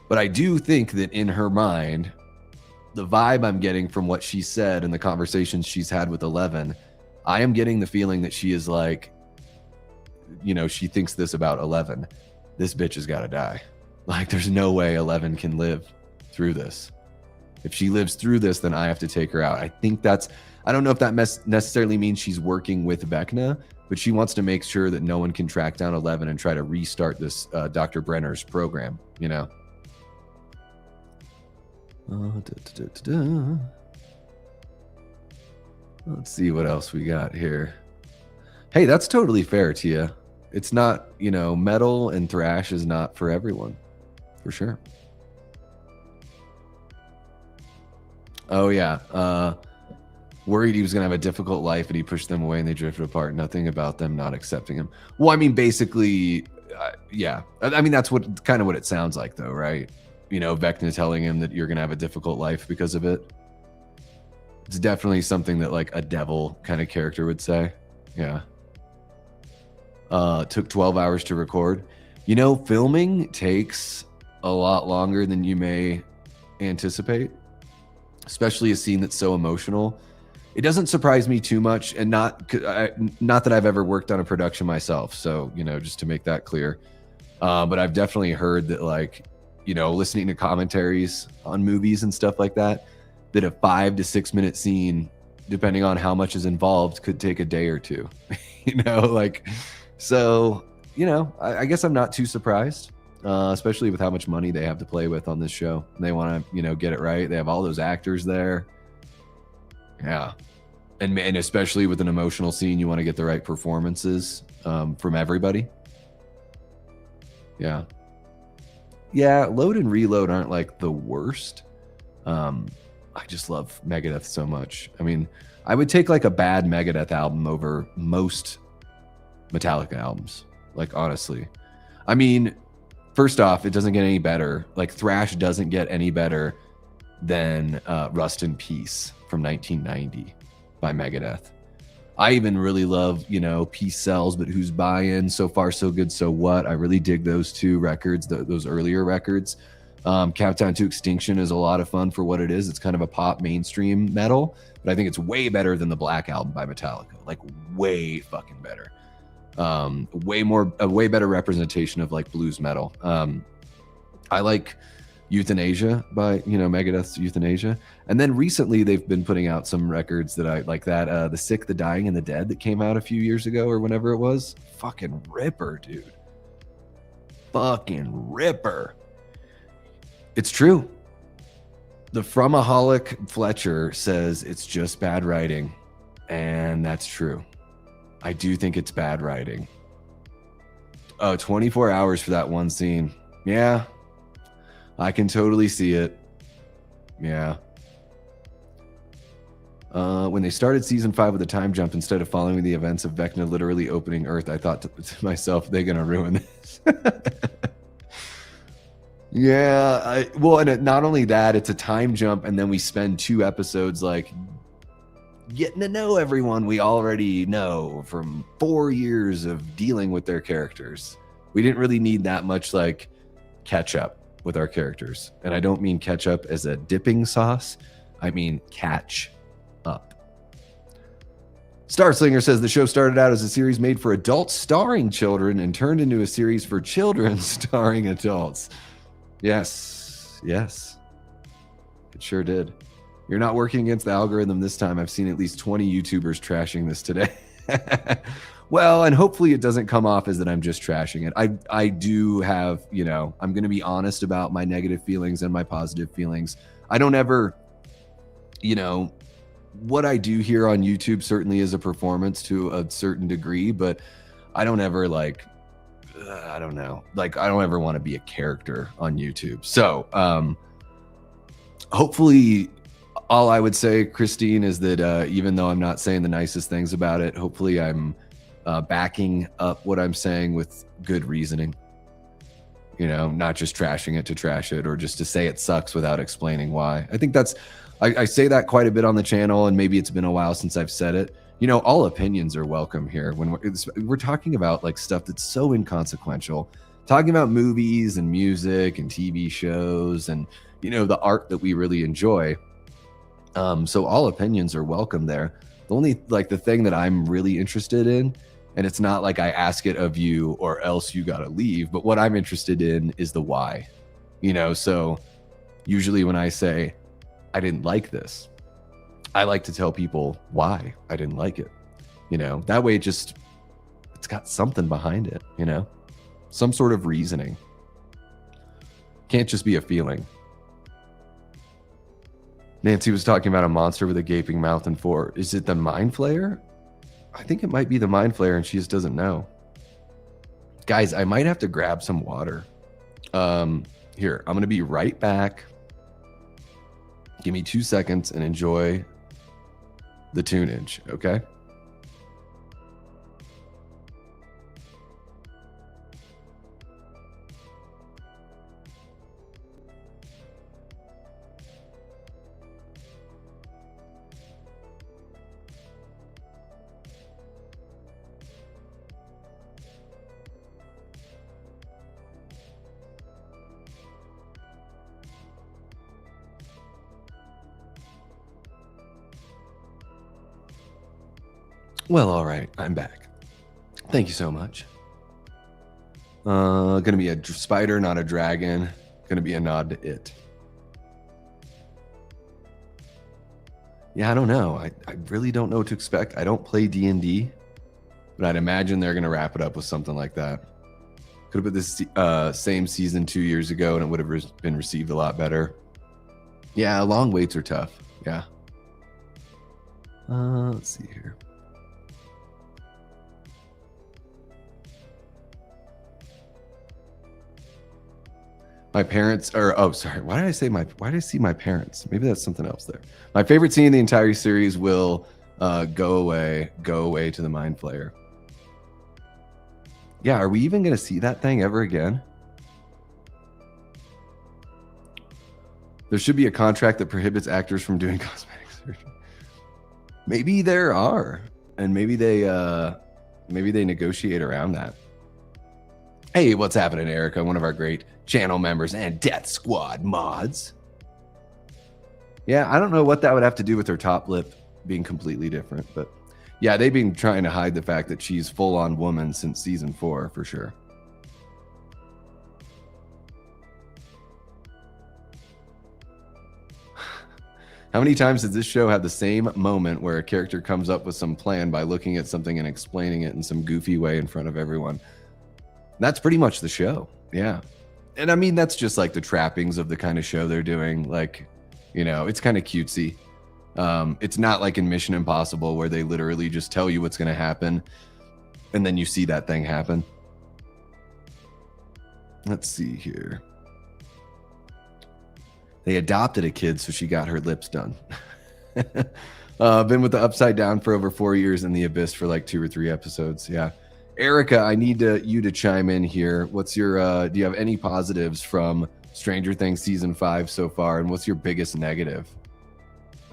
but I do think that in her mind, the vibe I'm getting from what she said and the conversations she's had with Eleven, I am getting the feeling that she is like, you know, she thinks this about Eleven. This bitch has got to die. Like, there's no way 11 can live through this. If she lives through this, then I have to take her out. I think that's, I don't know if that necessarily means she's working with Vecna, but she wants to make sure that no one can track down 11 and try to restart this Dr. Brenner's program, you know? Let's see what else we got here. Hey, that's totally fair, Tia. It's not, you know, metal and thrash is not for everyone, for sure. Oh, yeah. Worried he was going to have a difficult life and he pushed them away and they drifted apart. Nothing about them not accepting him. Well, I mean, basically, yeah. I mean, that's what kind of what it sounds like, though, right? You know, Vecna telling him that you're going to have a difficult life because of it. It's definitely something that like a devil kind of character would say. Yeah. Took 12 hours to record. You know, filming takes a lot longer than you may anticipate, especially a scene that's so emotional. It doesn't surprise me too much, and not that I've ever worked on a production myself. So, you know, just to make that clear. But I've definitely heard that, like, you know, listening to commentaries on movies and stuff like that, that a 5 to 6 minute scene, depending on how much is involved, could take a day or two. You know, like, so, you know, I guess I'm not too surprised, especially with how much money they have to play with on this show. And they want to, you know, get it right. They have all those actors there. Yeah. And especially with an emotional scene, you want to get the right performances from everybody. Yeah. Yeah, load and reload aren't like the worst. I just love Megadeth so much. I mean, I would take like a bad Megadeth album over most Metallica albums, like, honestly. I mean, first off, it doesn't get any better. Like, thrash doesn't get any better than Rust in Peace from 1990 by Megadeth. I even really love, you know, Peace Sells, but Who's Buyin', So Far So Good So What. I really dig those two records, those earlier records. Countdown to Extinction is a lot of fun for what it is. It's kind of a pop mainstream metal, but I think it's way better than the Black Album by Metallica. Like, way fucking better. A way better representation of like blues metal. I like Euthanasia by, you know, Megadeth's Euthanasia. And then recently they've been putting out some records that I like, that The Sick, the Dying, and the Dead that came out a few years ago or whenever it was. Fucking ripper, dude. Fucking ripper. It's true. The Fromaholic Fletcher says it's just bad writing. And that's true. I do think it's bad writing. Oh, 24 hours for that one scene. Yeah, I can totally see it. Yeah. When they started season 5 with a time jump instead of following the events of Vecna literally opening Earth, I thought to myself, they're gonna ruin this. Yeah, well, and not only that, it's a time jump, and then we spend 2 episodes like getting to know everyone we already know from 4 years of dealing with their characters. We didn't really need that much like catch up with our characters, and I don't mean catch up as a dipping sauce. I mean catch up. Starslinger says the show started out as a series made for adults starring children and turned into a series for children starring adults. Yes, yes, it sure did. You're not working against the algorithm this time. I've seen at least 20 YouTubers trashing this today. Well, and hopefully it doesn't come off as that I'm just trashing it. I do have, you know, I'm going to be honest about my negative feelings and my positive feelings. I don't ever, you know, what I do here on YouTube certainly is a performance to a certain degree, but I don't ever like, I don't know, like I don't ever want to be a character on YouTube. So hopefully all I would say, Christine, is that even though I'm not saying the nicest things about it, hopefully I'm backing up what I'm saying with good reasoning, you know, not just trashing it to trash it or just to say it sucks without explaining why. I think that's, I say that quite a bit on the channel, and maybe it's been a while since I've said it. You know, all opinions are welcome here when we're talking about like stuff that's so inconsequential, talking about movies and music and TV shows and, you know, the art that we really enjoy. So all opinions are welcome there. The only like the thing that I'm really interested in, and it's not like I ask it of you or else you got to leave, but what I'm interested in is the why, you know? So usually when I say I didn't like this, I like to tell people why I didn't like it, you know, that way it's got something behind it, you know, some sort of reasoning. Can't just be a feeling. Nancy was talking about a monster with a gaping mouth and 4. Is it the Mind Flayer? I think it might be the Mind Flayer and she just doesn't know. Guys, I might have to grab some water. Here, I'm going to be right back. Give me 2 seconds and enjoy the tunage, okay? Well, all right, I'm back. Thank you so much. Gonna be a spider, not a dragon. Gonna be a nod to it. Yeah, I don't know. I really don't know what to expect. I don't play D&D, but I'd imagine they're gonna wrap it up with something like that. Could have put this same season 2 years ago and it would have been received a lot better. Yeah, long waits are tough. Yeah. Let's see here. My parents are, oh, sorry. Why did I say why did I see my parents? Maybe that's something else there. My favorite scene in the entire series will go away to the Mind Flayer. Yeah, are we even going to see that thing ever again? There should be a contract that prohibits actors from doing cosmetic surgery. Maybe there are, and maybe they negotiate around that. Hey, what's happening, Erica? One of our great channel members and Death Squad mods. Yeah, I don't know what that would have to do with her top lip being completely different, but yeah, they've been trying to hide the fact that she's full-on woman since season 4 for sure. How many times does this show have the same moment where a character comes up with some plan by looking at something and explaining it in some goofy way in front of everyone? That's pretty much the show. Yeah. And I mean, that's just like the trappings of the kind of show they're doing. Like, you know, it's kind of cutesy. It's not like in Mission Impossible where they literally just tell you what's going to happen and then you see that thing happen. Let's see here. They adopted a kid, so she got her lips done. Been with the Upside Down for over 4 years and the Abyss for like 2 or 3 episodes. Yeah. Erica, I need you to chime in here. What's your do you have any positives from Stranger Things season 5 so far, and what's your biggest negative?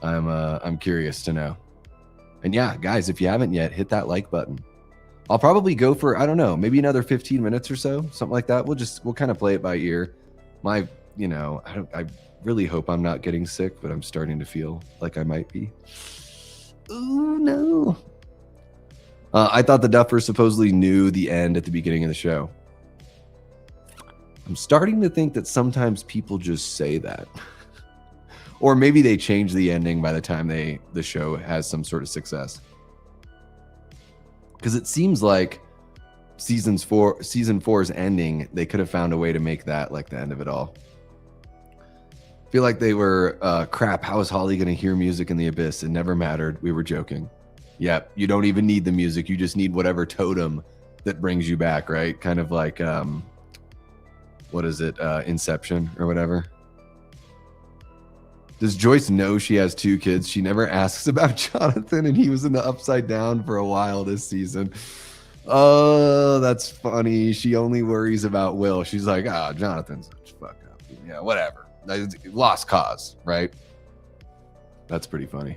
I'm curious to know. And yeah, guys, if you haven't yet, hit that like button. I'll probably go for, I don't know, maybe another 15 minutes or so, something like that. We'll kind of play it by ear. I really hope I'm not getting sick, but I'm starting to feel like I might be. Oh no. I thought the Duffers supposedly knew the end at the beginning of the show. I'm starting to think that sometimes people just say that. Or maybe they change the ending by the time the show has some sort of success. Because it seems like season 4's ending, they could have found a way to make that like the end of it all. I feel like they were, crap, how is Holly going to hear music in the Abyss? It never mattered. We were joking. Yep, you don't even need the music. You just need whatever totem that brings you back, right? Kind of like, what is it, Inception or whatever. Does Joyce know she has 2 kids? She never asks about Jonathan, and he was in the Upside Down for a while this season. Oh, that's funny. She only worries about Will. She's like, Jonathan's such a fuck up. Yeah, whatever. Lost cause, right? That's pretty funny.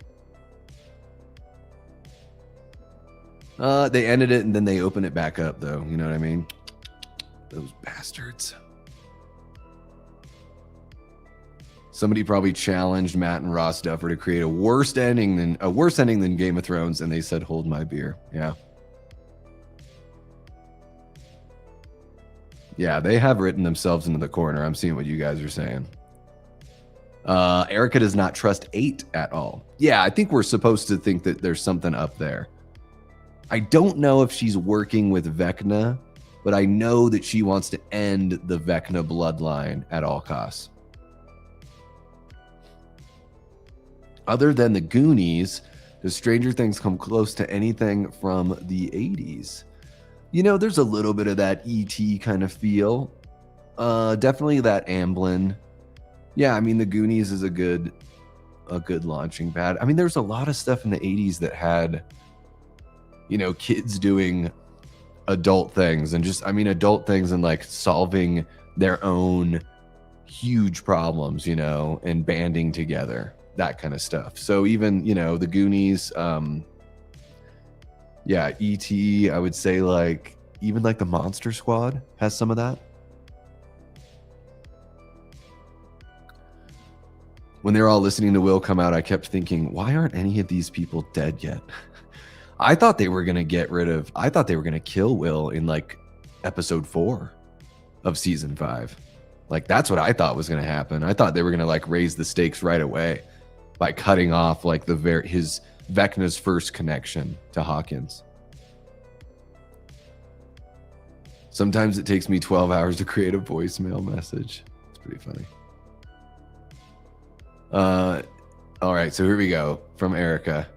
They ended it, and then they open it back up, though. You know what I mean? Those bastards. Somebody probably challenged Matt and Ross Duffer to create a worse ending than Game of Thrones, and they said, "Hold my beer." Yeah. Yeah, they have written themselves into the corner. I'm seeing what you guys are saying. Erica does not trust 8 at all. Yeah, I think we're supposed to think that there's something up there. I don't know if she's working with Vecna, but I know that she wants to end the Vecna bloodline at all costs. Other than the Goonies, does Stranger Things come close to anything from the 80s? You know, there's a little bit of that E.T. kind of feel. Definitely that Amblin. Yeah, I mean, the Goonies is a good launching pad. I mean, there's a lot of stuff in the 80s that had, you know, kids doing adult things and adult things and like solving their own huge problems, you know, and banding together, that kind of stuff. So even, you know, the Goonies, yeah, E.T., I would say like even like the Monster Squad has some of that. When they were all listening to Will come out, I kept thinking, why aren't any of these people dead yet? I thought they were going to kill Will in like episode 4 of season 5. Like that's what I thought was going to happen. I thought they were going to like raise the stakes right away by cutting off like his Vecna's first connection to Hawkins. Sometimes it takes me 12 hours to create a voicemail message. It's pretty funny. All right, so here we go from Erica.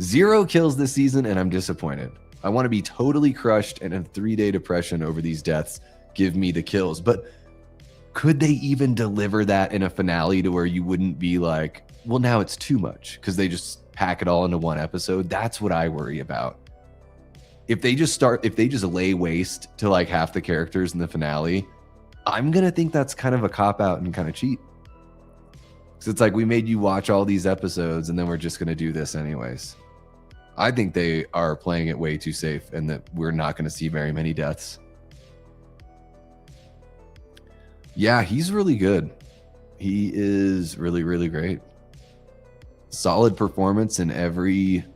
0 kills this season, and I'm disappointed. I want to be totally crushed and in 3-day depression over these deaths. Give me the kills. But could they even deliver that in a finale to where you wouldn't be like, well, now it's too much because they just pack it all into one episode? That's what I worry about. If they just lay waste to like half the characters in the finale, I'm going to think that's kind of a cop-out and kind of cheat. So it's like we made you watch all these episodes and then we're just going to do this anyways. I think they are playing it way too safe and that we're not going to see very many deaths. Yeah, he's really good. He is really, really great. Solid performance in every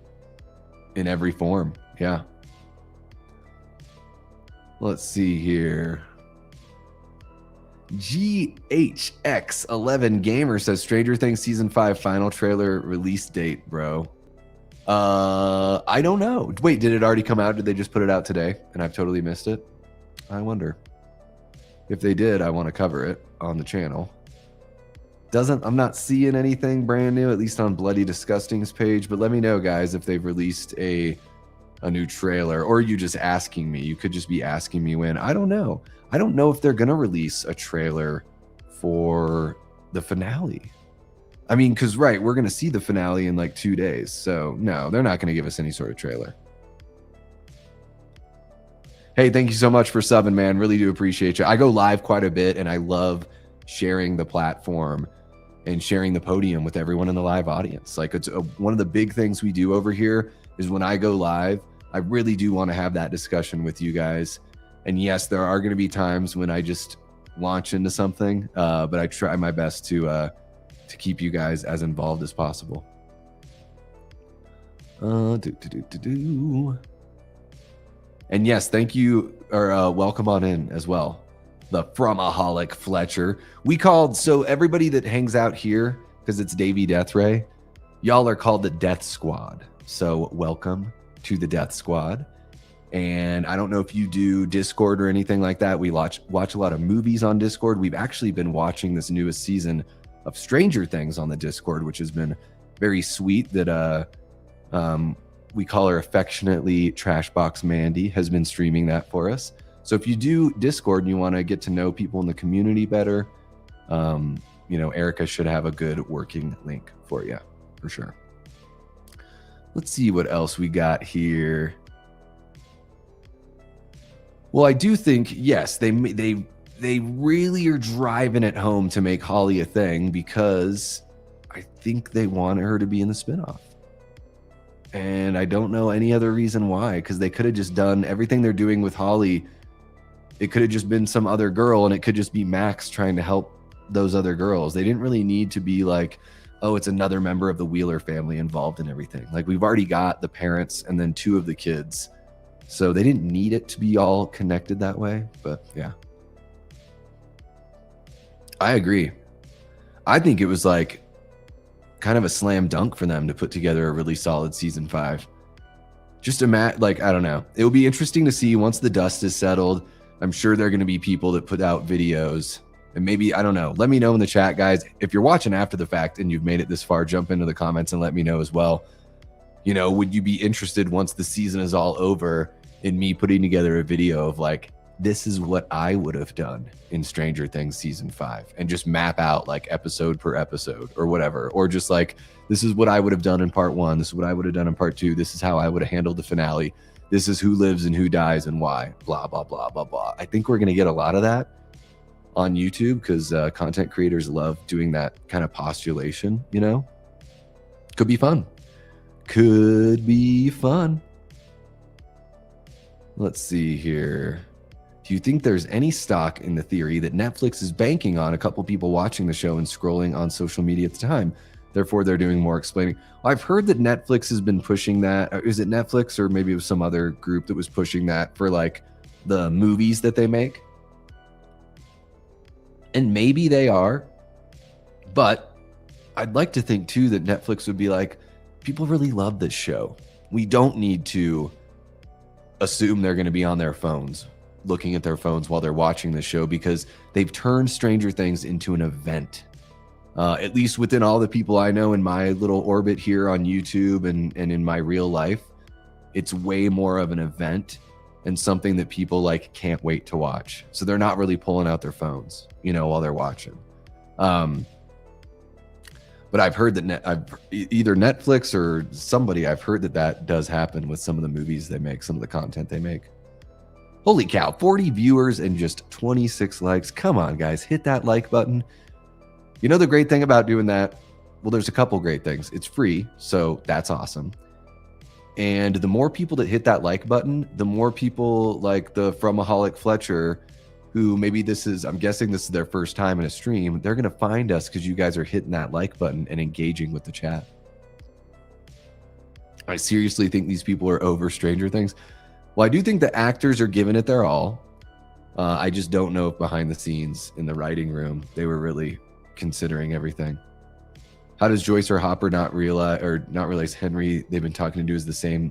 form. Yeah. Let's see here. GHX11 Gamer says Stranger Things season 5 final trailer release date, bro. I don't know. Wait, did it already come out? Did they just put it out today and I've totally missed it? I wonder. If they did, I want to cover it on the channel. I'm not seeing anything brand new, at least on Bloody Disgusting's page, but let me know, guys, if they've released a a new trailer, or you just asking me. You could just be asking me when. I don't know. I don't know if they're going to release a trailer for the finale. I mean, because, right, we're going to see the finale in like 2 days. So, no, they're not going to give us any sort of trailer. Hey, thank you so much for subbing, man. Really do appreciate you. I go live quite a bit, and I love sharing the platform and sharing the podium with everyone in the live audience. Like, it's one of the big things we do over here is when I go live, I really do want to have that discussion with you guys. And yes, there are going to be times when I just launch into something, but I try my best to keep you guys as involved as possible. And yes, thank you, or welcome on in as well. The Fromaholic Fletcher. So everybody that hangs out here, because it's Davey Death Ray, y'all are called the Death Squad. So welcome to the Death Squad. And I don't know if you do Discord or anything like that. We watch a lot of movies on Discord. We've actually been watching this newest season of Stranger Things on the Discord, which has been very sweet. That we call her affectionately Trashbox Mandy has been streaming that for us. So if you do Discord and you want to get to know people in the community better, Erica should have a good working link for you for sure. Let's see what else we got here. Well, I do think, yes, they really are driving it home to make Holly a thing, because I think they want her to be in the spinoff. And I don't know any other reason why, because they could have just done everything they're doing with Holly. It could have just been some other girl, and it could just be Max trying to help those other girls. They didn't really need to be like, oh, it's another member of the Wheeler family involved in everything. Like, we've already got the parents and then 2 of the kids. So they didn't need it to be all connected that way. But yeah, I agree. I think it was like kind of a slam dunk for them to put together a really solid season 5. Just I don't know. It will be interesting to see once the dust is settled. I'm sure there are going to be people that put out videos, and maybe, I don't know. Let me know in the chat, guys. If you're watching after the fact and you've made it this far, jump into the comments and let me know as well. Would you be interested once the season is all over in me putting together a video of like, this is what I would have done in Stranger Things season 5, and just map out like episode per episode or whatever, or just like, this is what I would have done in part 1. This is what I would have done in part 2. This is how I would have handled the finale. This is who lives and who dies and why, blah, blah, blah, blah, blah. I think we're going to get a lot of that on YouTube, because content creators love doing that kind of postulation, Could be fun. Could be fun. Let's see here. Do you think there's any stock in the theory that Netflix is banking on a couple people watching the show and scrolling on social media at the time? Therefore, they're doing more explaining. I've heard that Netflix has been pushing that. Is it Netflix, or maybe it was some other group that was pushing that for like the movies that they make? And maybe they are, but I'd like to think too that Netflix would be like, people really love this show. We don't need to assume they're going to be on their phones, looking at their phones while they're watching the show, because they've turned Stranger Things into an event. At least within all the people I know in my little orbit here on YouTube and in my real life, it's way more of an event and something that people like can't wait to watch. So they're not really pulling out their phones, while they're watching. But I've heard that either Netflix or somebody, I've heard that does happen with some of the movies they make, some of the content they make. Holy cow, 40 viewers and just 26 likes. Come on, guys, hit that like button. The great thing about doing that, well, there's a couple great things. It's free, so that's awesome. And the more people that hit that like button, the more people like the Fromaholic Fletcher, who maybe I'm guessing this is their first time in a stream, they're going to find us because you guys are hitting that like button and engaging with the chat. I seriously think these people are over Stranger Things. Well, I do think the actors are giving it their all. I just don't know if behind the scenes in the writing room, they were really considering everything. How does Joyce or Hopper not realize Henry they've been talking to is the same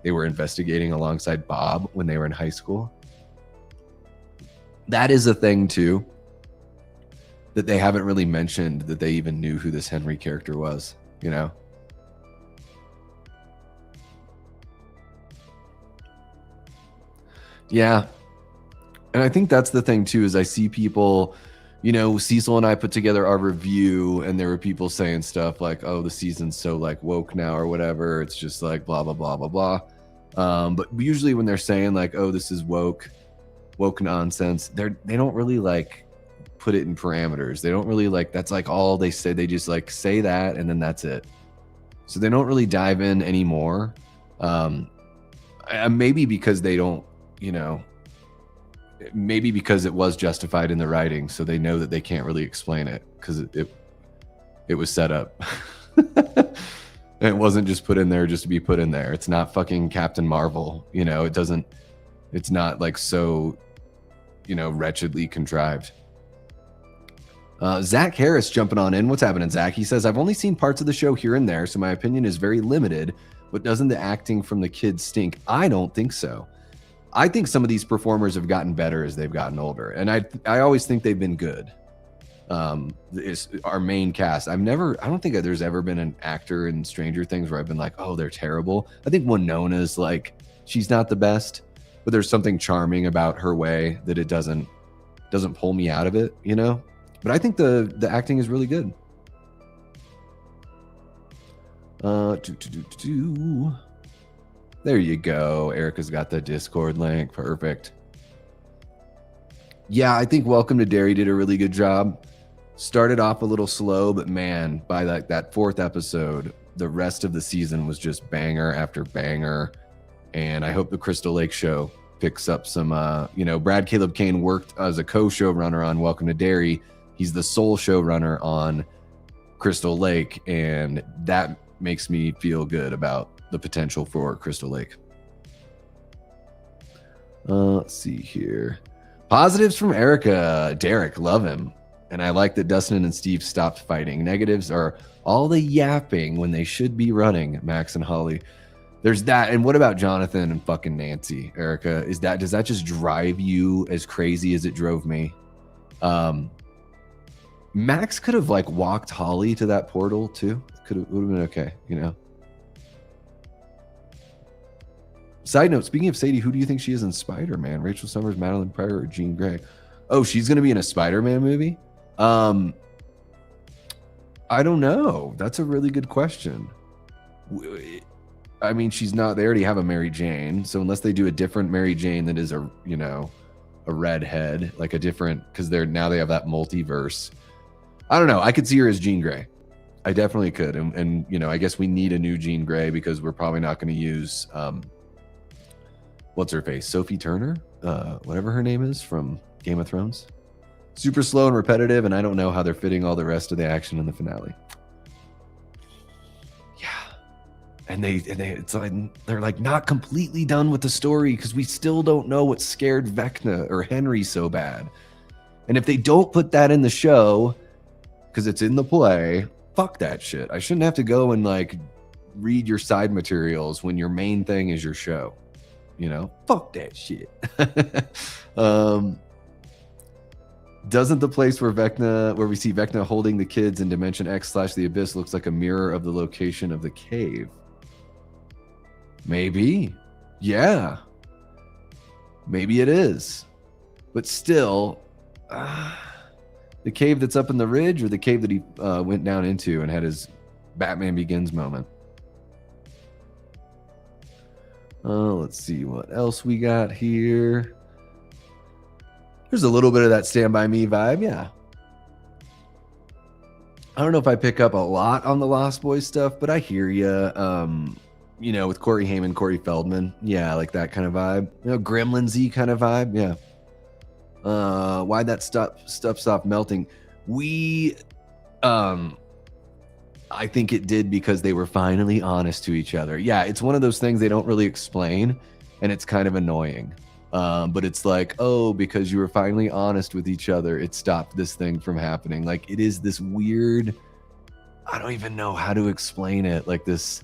they were investigating alongside Bob when they were in high school? That is a thing too, that they haven't really mentioned, that they even knew who this Henry character was, Yeah. And I think that's the thing too, is I see people, you know, Cecil and I put together our review and there were people saying stuff like, oh, the season's so like woke now or whatever. It's just like blah, blah, blah, blah, blah. But usually when they're saying like, oh, this is woke nonsense, they don't really like put it in parameters. They don't really like, that's like all they say. They just like say that and then that's it. So they don't really dive in anymore. Maybe because they don't, you know, maybe because it was justified in the writing, so they know that they can't really explain it because it was set up. And it wasn't just put in there just to be put in there. It's not fucking Captain Marvel, you know. It's not like so, you know, wretchedly contrived. Zach Harris jumping on in. What's happening, Zach? He says, I've only seen parts of the show here and there, so my opinion is very limited, but doesn't the acting from the kids stink? I don't think so. I think some of these performers have gotten better as they've gotten older, and I always think they've been good. Is our main cast. I don't think there's ever been an actor in Stranger Things where I've been like, oh, they're terrible. I think Winona's like, she's not the best, but there's something charming about her way that it doesn't pull me out of it, you know? But I think the acting is really good. There you go. Erica's got the Discord link. Perfect. Yeah, I think Welcome to Derry did a really good job. Started off a little slow, but man, by like that 4th episode, the rest of the season was just banger after banger. And I hope the Crystal Lake show picks up some, you know, Brad Caleb Kane worked as a co-showrunner on Welcome to Derry. He's the sole showrunner on Crystal Lake, and that makes me feel good about the potential for Crystal Lake. Let's see here. Positives from Erica. Derek, love him. And I like that Dustin and Steve stopped fighting. Negatives are all the yapping when they should be running, Max and Holly. There's that. And what about Jonathan and fucking Nancy, Erica? Does that just drive you as crazy as it drove me? Max could have like walked Holly to that portal too. Would have been okay, you know. Side note, speaking of Sadie, who do you think she is in Spider-Man? Rachel Summers, Madeline Pryor, or Jean Grey? Oh, she's going to be in a Spider-Man movie? I don't know. That's a really good question. I mean, she's not, they already have a Mary Jane. So unless they do a different Mary Jane that is a, you know, a redhead, like a different, because they have that multiverse. I don't know. I could see her as Jean Grey. I definitely could. And you know, I guess we need a new Jean Grey because we're probably not going to use, what's her face? Sophie Turner? Whatever her name is from Game of Thrones. Super slow and repetitive, and I don't know how they're fitting all the rest of the action in the finale. Yeah. And it's like they're like not completely done with the story because we still don't know what scared Vecna or Henry so bad. And if they don't put that in the show because it's in the play, fuck that shit. I shouldn't have to go and like read your side materials when your main thing is your show. You know, fuck that shit. Doesn't the place where we see Vecna holding the kids in Dimension X/the Abyss looks like a mirror of the location of the cave? Maybe. Yeah. Maybe it is. But still, the cave that's up in the ridge or the cave that he went down into and had his Batman Begins moment? Let's see what else we got here. There's a little bit of that Stand By Me vibe, yeah. I don't know if I pick up a lot on the Lost Boys stuff, but I hear you. You know, with Corey Haim, Corey Feldman, yeah, like that kind of vibe. You know, Gremlins-y kind of vibe, yeah. Why'd that stuff stop melting? I think it did because they were finally honest to each other. Yeah, it's one of those things they don't really explain, and it's kind of annoying. But it's like, oh, because you were finally honest with each other, it stopped this thing from happening. Like, it is this weird, I don't even know how to explain it, like this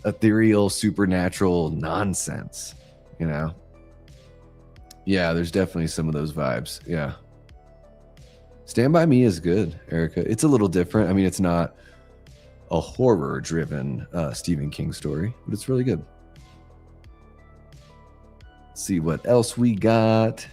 ethereal, supernatural nonsense, you know? Yeah, there's definitely some of those vibes, yeah. Stand By Me is good, Erica. It's a little different. I mean, it's not a horror-driven Stephen King story, but it's really good. Let's see what else we got.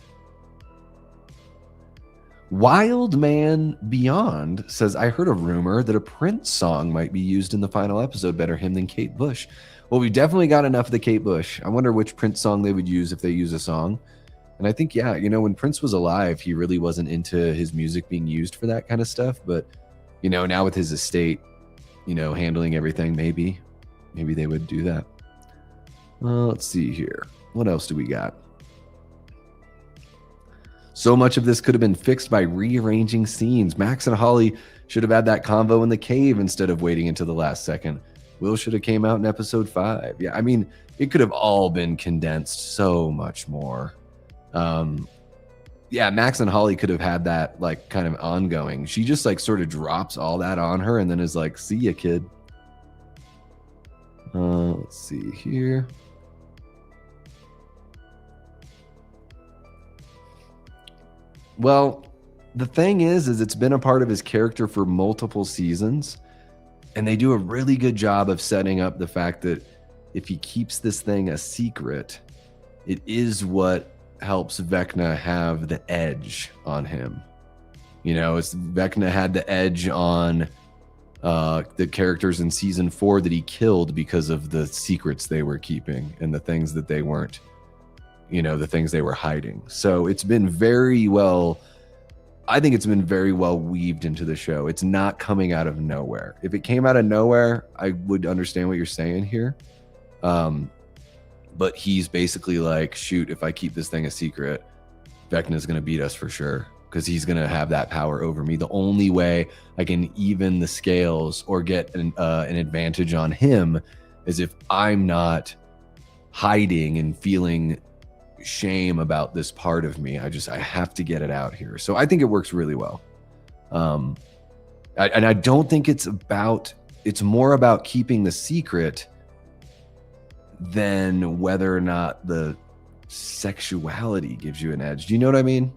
Wild Man Beyond says, I heard a rumor that a Prince song might be used in the final episode. Better him than Kate Bush. Well, we definitely got enough of the Kate Bush. I wonder which Prince song they would use if they use a song. And I think, yeah, you know, when Prince was alive, he really wasn't into his music being used for that kind of stuff. But, you know, now with his estate, you know, handling everything, maybe they would do that. Let's see here. What else do we got? So much of this could have been fixed by rearranging scenes. Max and Holly should have had that convo in the cave instead of waiting until the last second. Will should have came out in episode 5. Yeah, I mean, it could have all been condensed so much more. Yeah, Max and Holly could have had that like kind of ongoing. She just like sort of drops all that on her and then is like, see ya, kid. Let's see here. Well, the thing is it's been a part of his character for multiple seasons, and they do a really good job of setting up the fact that if he keeps this thing a secret, it is what helps Vecna have the edge on him. You know, it's Vecna had the edge on the characters in season 4 that he killed because of the secrets they were keeping and the things that they weren't, you know, the things they were hiding. So it's been very well, I think it's been very well weaved into the show. It's not coming out of nowhere. If it came out of nowhere, I would understand what you're saying here. But he's basically like, shoot, if I keep this thing a secret, Vecna's going to beat us for sure, because he's going to have that power over me. The only way I can even the scales or get an advantage on him is if I'm not hiding and feeling shame about this part of me. I have to get it out here. So I think it works really well. And I don't think it's more about keeping the secret than whether or not the sexuality gives you an edge. Do you know what I mean?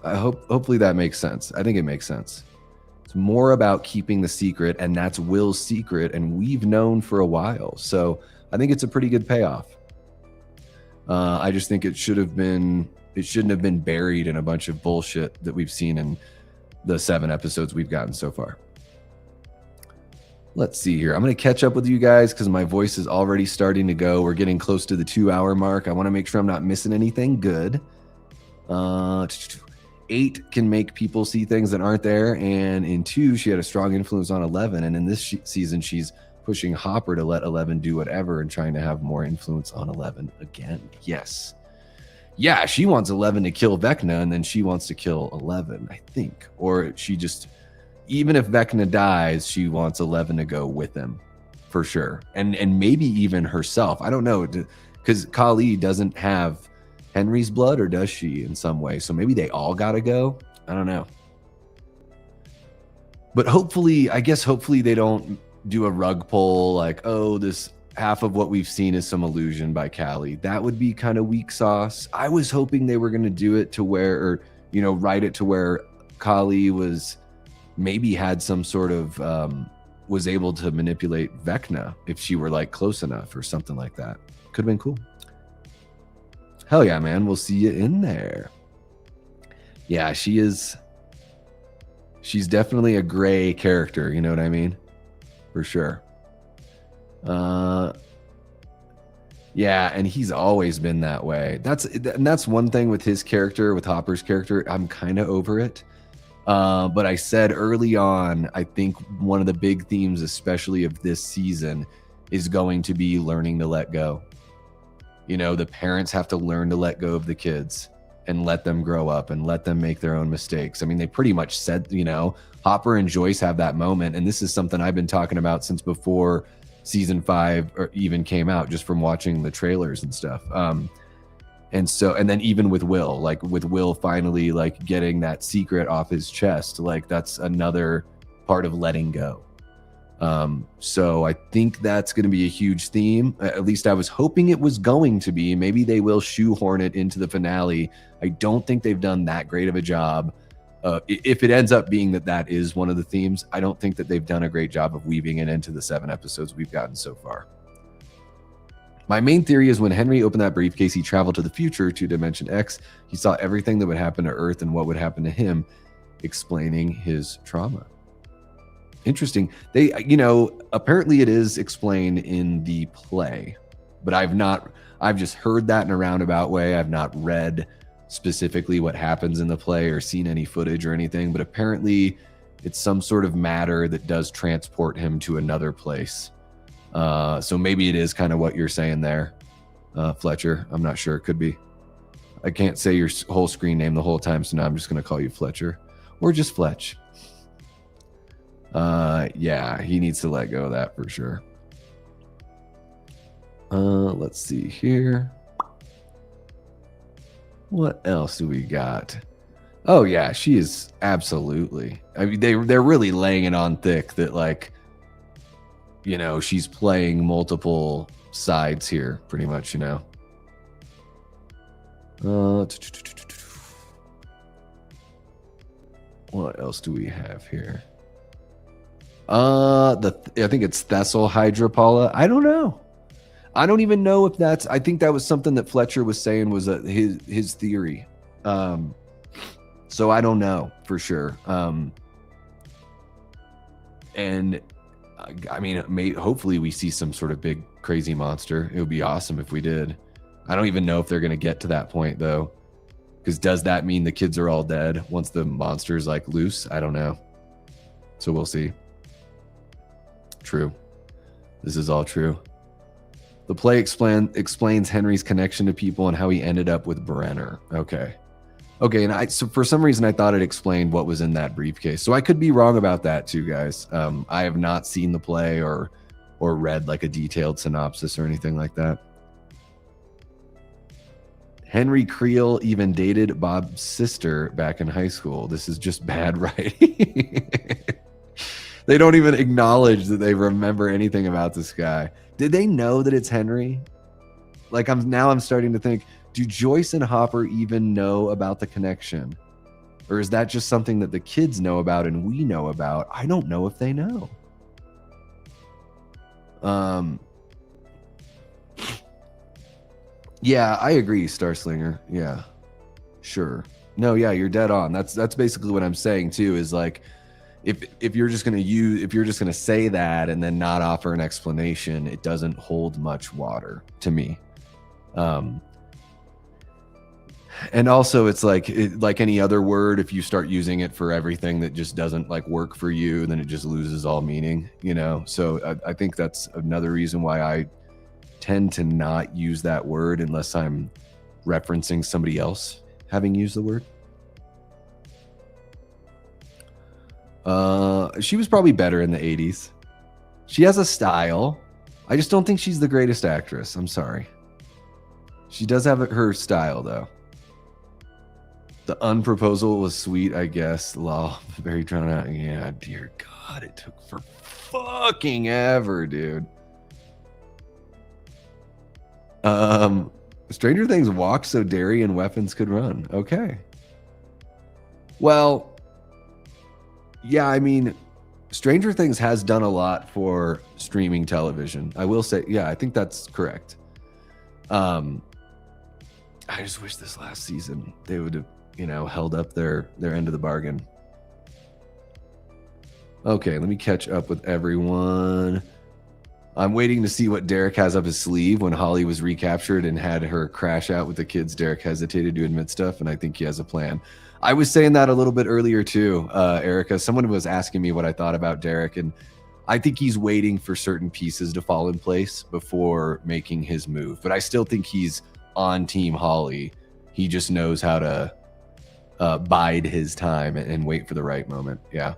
Hopefully that makes sense. I think it makes sense. It's more about keeping the secret, and that's Will's secret, and we've known for a while. So I think it's a pretty good payoff. I just think it shouldn't have been buried in a bunch of bullshit that we've seen in the 7 episodes we've gotten so far. Let's see here. I'm going to catch up with you guys because my voice is already starting to go. We're getting close to the 2-hour mark. I want to make sure I'm not missing anything good. 8 can make people see things that aren't there. And in 2, she had a strong influence on 11. And in this season, she's pushing Hopper to let 11 do whatever and trying to have more influence on 11 again. Yes. Yeah, she wants 11 to kill Vecna, and then she wants to kill 11, I think. Or she just, even if Vecna dies, she wants 11 to go with him for sure. And maybe even herself. I don't know, because Kali doesn't have Henry's blood, or does she in some way? So maybe they all got to go. I don't know. But hopefully they don't do a rug pull like, oh, this half of what we've seen is some illusion by Callie. That would be kind of weak sauce. I was hoping they were going to do it to where, or, you know, write it to where Callie was maybe had some sort of, was able to manipulate Vecna if she were like close enough or something like that. Could have been cool. Hell yeah, man. We'll see you in there. Yeah, she's definitely a gray character. You know what I mean? For sure. Yeah, and he's always been that way. That's one thing with his character, with Hopper's character. I'm kind of over it. But I said early on, I think one of the big themes, especially of this season, is going to be learning to let go. You know, the parents have to learn to let go of the kids and let them grow up and let them make their own mistakes. I mean, they pretty much said, you know, Hopper and Joyce have that moment. And this is something I've been talking about since before season 5 or even came out, just from watching the trailers and stuff. And then even with Will, like with Will finally like getting that secret off his chest, like that's another part of letting go. So I think that's going to be a huge theme. At least I was hoping it was going to be. Maybe they will shoehorn it into the finale. I don't think they've done that great of a job. If it ends up being that is one of the themes, I don't think that they've done a great job of weaving it into the 7 episodes we've gotten so far. My main theory is when Henry opened that briefcase, he traveled to the future to Dimension X. He saw everything that would happen to Earth and what would happen to him, explaining his trauma. Interesting. They, apparently it is explained in the play, but I've just heard that in a roundabout way. I've not read specifically what happens in the play or seen any footage or anything, but apparently it's some sort of matter that does transport him to another place. So maybe it is kind of what you're saying there, Fletcher. I'm not sure. It could be. I can't say your whole screen name the whole time, so now I'm just going to call you Fletcher or just Fletch. Yeah, he needs to let go of that for sure. Let's see here. What else do we got? Oh yeah, she is absolutely. I mean, they're really laying it on thick that, like, she's playing multiple sides here, pretty much, What else do we have here? I think it's Thessal Hydropala. I don't know. I don't even know if that's. I think that was something that Fletcher was saying was his theory. So I don't know for sure. And I mean, hopefully we see some sort of big crazy monster. It would be awesome if we did. I don't even know if they're going to get to that point though, because does that mean the kids are all dead once the monster's like loose? I don't know. So we'll see. True. This is all true. The play explains Henry's connection to people and how he ended up with Brenner. Okay. And so for some reason I thought it explained what was in that briefcase. So I could be wrong about that too, guys. I have not seen the play or read like a detailed synopsis or anything like that. Henry Creel even dated Bob's sister back in high school. This is just bad writing. They don't even acknowledge that they remember anything about this guy. Did they know that it's Henry? Like, I'm starting to think, do Joyce and Hopper even know about the connection? Or is that just something that the kids know about and we know about? I don't know if they know. Yeah, I agree, Starslinger. Yeah, sure. No, yeah, you're dead on. That's basically what I'm saying too, is like, if you're just gonna say that and then not offer an explanation, it doesn't hold much water to me. And also it's like any other word, if you start using it for everything that just doesn't like work for you, then it just loses all meaning, So I think that's another reason why I tend to not use that word unless I'm referencing somebody else having used the word. She was probably better in the 80s. She has a style. I just don't think she's the greatest actress. I'm sorry. She does have her style, though. The unproposal was sweet, I guess. Lol, very drawn out. Yeah, dear God, it took for fucking ever, dude. Stranger Things walked so Derry and weapons could run. Okay. Well, yeah, I mean, Stranger Things has done a lot for streaming television. I will say, yeah, I think that's correct. I just wish this last season they would have, held up their end of the bargain. Okay, let me catch up with everyone. I'm waiting to see what Derek has up his sleeve. When Holly was recaptured and had her crash out with the kids, Derek hesitated to admit stuff, and I think he has a plan. I was saying that a little bit earlier too, Erica. Someone was asking me what I thought about Derek, and I think he's waiting for certain pieces to fall in place before making his move. But I still think he's on Team Holly. He just knows how to bide his time and wait for the right moment. Yeah.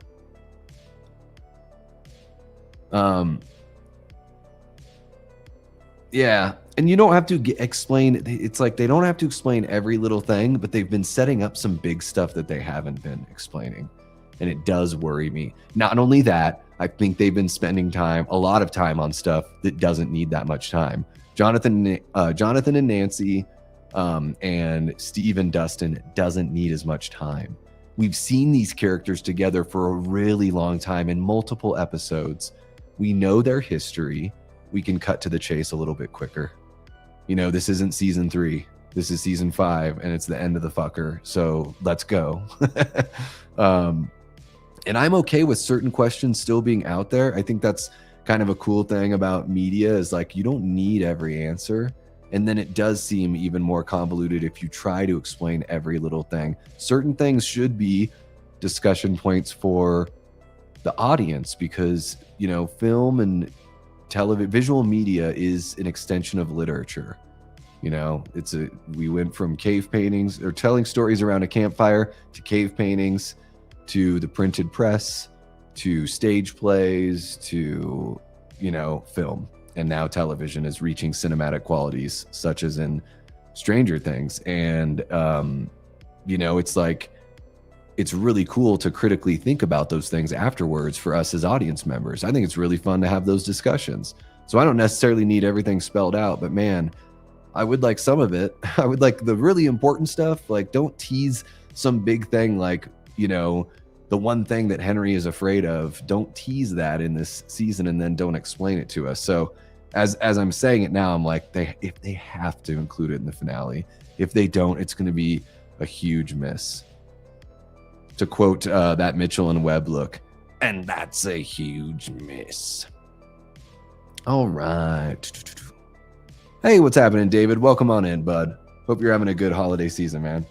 Yeah, and you don't have to explain. It's like they don't have to explain every little thing, but they've been setting up some big stuff that they haven't been explaining, and it does worry me. Not only that, I think they've been spending a lot of time on stuff that doesn't need that much time. Jonathan and Nancy, and Steve and Dustin doesn't need as much time. We've seen these characters together for a really long time in multiple episodes. We know their history. We can cut to the chase a little bit quicker. this isn't season 3. This is season 5, and it's the end of the fucker. So let's go. And I'm okay with certain questions still being out there. I think that's kind of a cool thing about media is like, you don't need every answer. And then it does seem even more convoluted if you try to explain every little thing. Certain things should be discussion points for the audience because, film and television, visual media is an extension of literature. We went from cave paintings or telling stories around a campfire to cave paintings to the printed press to stage plays to, film. And now television is reaching cinematic qualities such as in Stranger Things. And, it's like, it's really cool to critically think about those things afterwards for us as audience members. I think it's really fun to have those discussions. So I don't necessarily need everything spelled out, but man, I would like some of it. I would like the really important stuff. Like, don't tease some big thing like, the one thing that Henry is afraid of. Don't tease that in this season and then don't explain it to us. So as I'm saying it now, I'm like, if they have to include it in the finale. If they don't, it's going to be a huge miss. To quote that Mitchell and Webb look, and that's a huge miss. All right. Hey, what's happening, David? Welcome on in, bud. Hope you're having a good holiday season, man.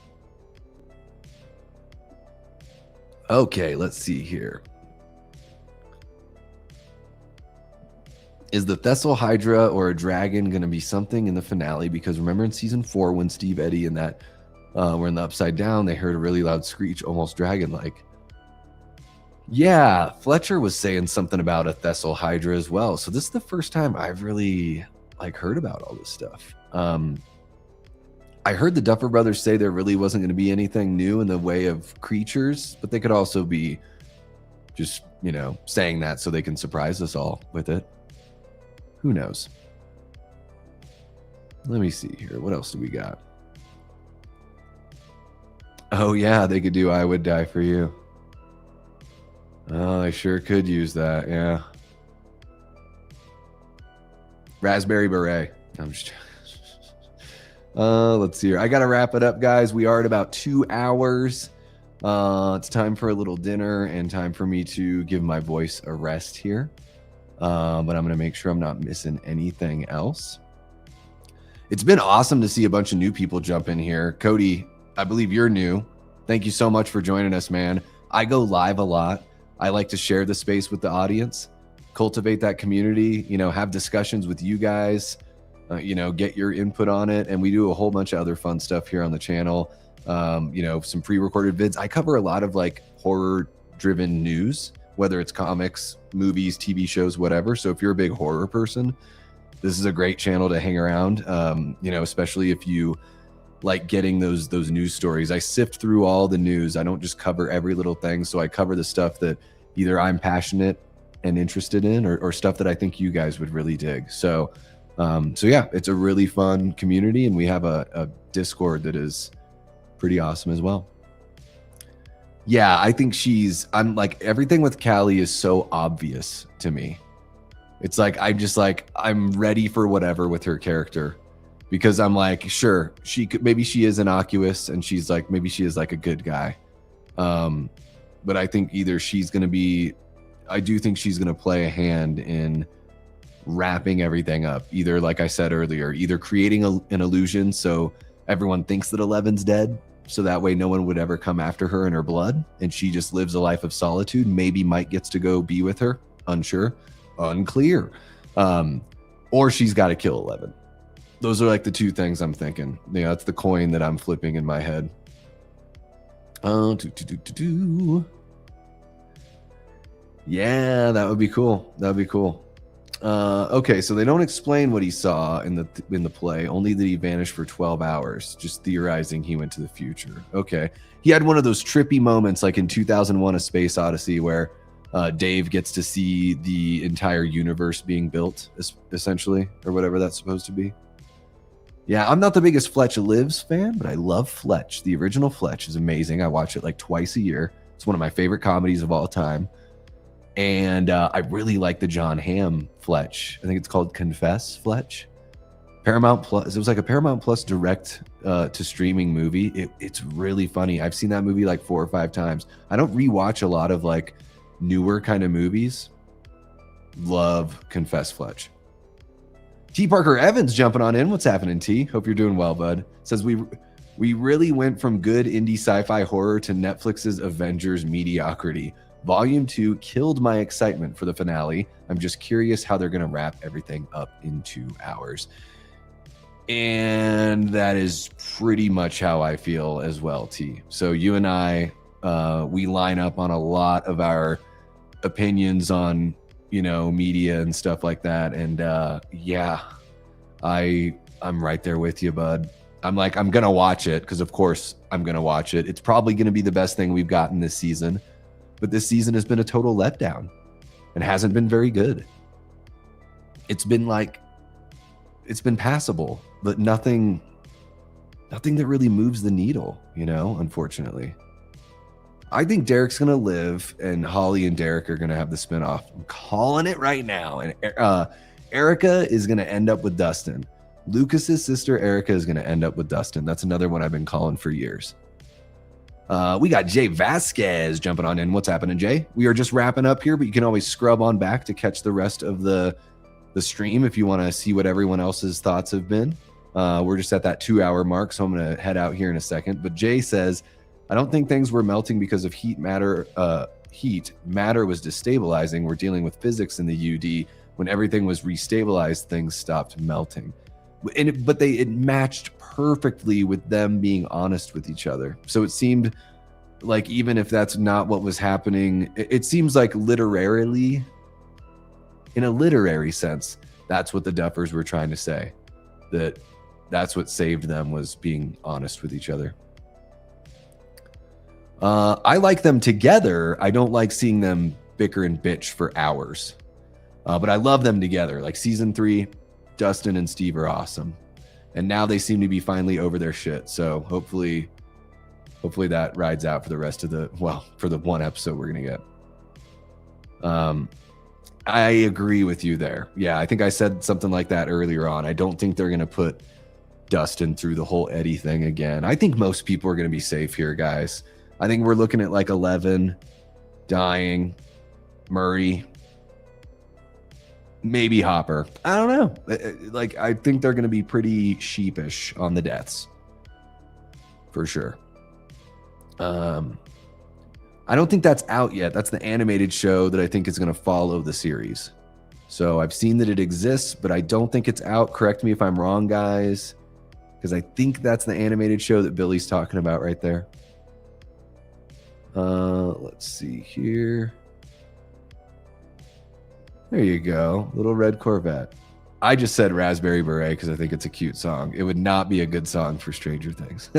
Okay, let's see here. Is the Thessal Hydra or a dragon going to be something in the finale? Because remember in season 4 when Steve, Eddie, and that were in the Upside Down, they heard a really loud screech, almost dragon-like. Yeah, Fletcher was saying something about a Thessal Hydra as well. So this is the first time I've really heard about all this stuff. I heard the Duffer Brothers say there really wasn't going to be anything new in the way of creatures, but they could also be just, saying that so they can surprise us all with it. Who knows? Let me see here. What else do we got? Oh, yeah, they could do I Would Die For You. Oh, I sure could use that, yeah. Raspberry Beret. I'm just... let's see here. I got to wrap it up, guys. We are at about 2 hours. It's time for a little dinner and time for me to give my voice a rest here. But I'm going to make sure I'm not missing anything else. It's been awesome to see a bunch of new people jump in here. Cody, I believe you're new. Thank you so much for joining us, man. I go live a lot. I like to share the space with the audience, cultivate that community, have discussions with you guys, get your input on it. And we do a whole bunch of other fun stuff here on the channel. Some pre-recorded vids. I cover a lot of horror driven news, whether it's comics, movies, TV shows, whatever. So if you're a big horror person, this is a great channel to hang around. Especially if you like getting those news stories. I sift through all the news. I don't just cover every little thing. So I cover the stuff that either I'm passionate and interested in or stuff that I think you guys would really dig. So yeah, it's a really fun community, and we have a Discord that is pretty awesome as well. Yeah, I think I'm like, everything with Callie is so obvious to me. It's like, I'm ready for whatever with her character, because I'm like, sure, maybe she is innocuous and she's like, maybe she is like a good guy. But I think either I do think she's going to play a hand in wrapping everything up. Either, like I said earlier, either creating an illusion so everyone thinks that Eleven's dead, so that way no one would ever come after her in her blood, and she just lives a life of solitude. Maybe Mike gets to go be with her. Unclear. Or she's got to kill 11. Those are like the two things I'm thinking. That's the coin that I'm flipping in my head. Yeah, that would be cool. Okay, so they don't explain what he saw in the play, only that he vanished for 12 hours, just theorizing he went to the future. Okay. He had one of those trippy moments like in 2001 A Space Odyssey where Dave gets to see the entire universe being built, essentially, or whatever that's supposed to be. Yeah, I'm not the biggest Fletch Lives fan, but I love Fletch. The original Fletch is amazing. I watch it like twice a year. It's one of my favorite comedies of all time. And I really like the John Hamm Fletch. I think it's called Confess Fletch. Paramount Plus. It was like a Paramount Plus direct to streaming movie. It's really funny. I've seen that movie like 4 or 5 times. I don't rewatch a lot of like newer kind of movies. Love Confess Fletch. T. Parker Evans jumping on in. What's happening, T? Hope you're doing well, bud. Says we really went from good indie sci-fi horror to Netflix's Avengers mediocrity. Volume 2 killed my excitement for the finale. I'm just curious how they're going to wrap everything up in 2 hours. And that is pretty much how I feel as well, T. So you and I, we line up on a lot of our opinions on, you know, media and stuff like that. And yeah, I'm right there with you, bud. I'm like, I'm going to watch it because, of course, I'm going to watch it. It's probably going to be the best thing we've gotten this season. But this season has been a total letdown and hasn't been very good. It's been passable, but nothing that really moves the needle, you know, unfortunately. I think Derek's going to live and Holly and Derek are going to have the spinoff. I'm calling it right now. And Erica is going to end up with Dustin. Lucas's sister, Erica, is going to end up with Dustin. That's another one I've been calling for years. We got Jay Vasquez jumping on in. What's happening, Jay? We are just wrapping up here, but you can always scrub on back to catch the rest of the stream if you want to see what everyone else's thoughts have been. We're just at that 2-hour mark, so I'm going to head out here in a second. But Jay says, I don't think things were melting because of heat. Matter was destabilizing. We're dealing with physics in the UD. When everything was restabilized, things stopped melting. But it matched perfectly with them being honest with each other. So it seemed like even if that's not what was happening, it seems like literarily, in a literary sense, that's what the Duffers were trying to say. That's what saved them, was being honest with each other. I like them together. I don't like seeing them bicker and bitch for hours. But I love them together. Like season 3, Dustin and Steve are awesome. And now they seem to be finally over their shit. So hopefully that rides out for the rest of for the one episode we're going to get. I agree with you there. Yeah, I think I said something like that earlier on. I don't think they're going to put Dustin through the whole Eddie thing again. I think most people are going to be safe here, guys. I think we're looking at like 11 dying, Murray, maybe Hopper. I don't know. Like, I think they're going to be pretty sheepish on the deaths. For sure. I don't think that's out yet. That's the animated show that I think is going to follow the series. So I've seen that it exists, but I don't think it's out. Correct me if I'm wrong, guys, because I think that's the animated show that Billy's talking about right there. Let's see here. There you go. Little Red Corvette. I just said Raspberry Beret because I think it's a cute song. It would not be a good song for Stranger Things.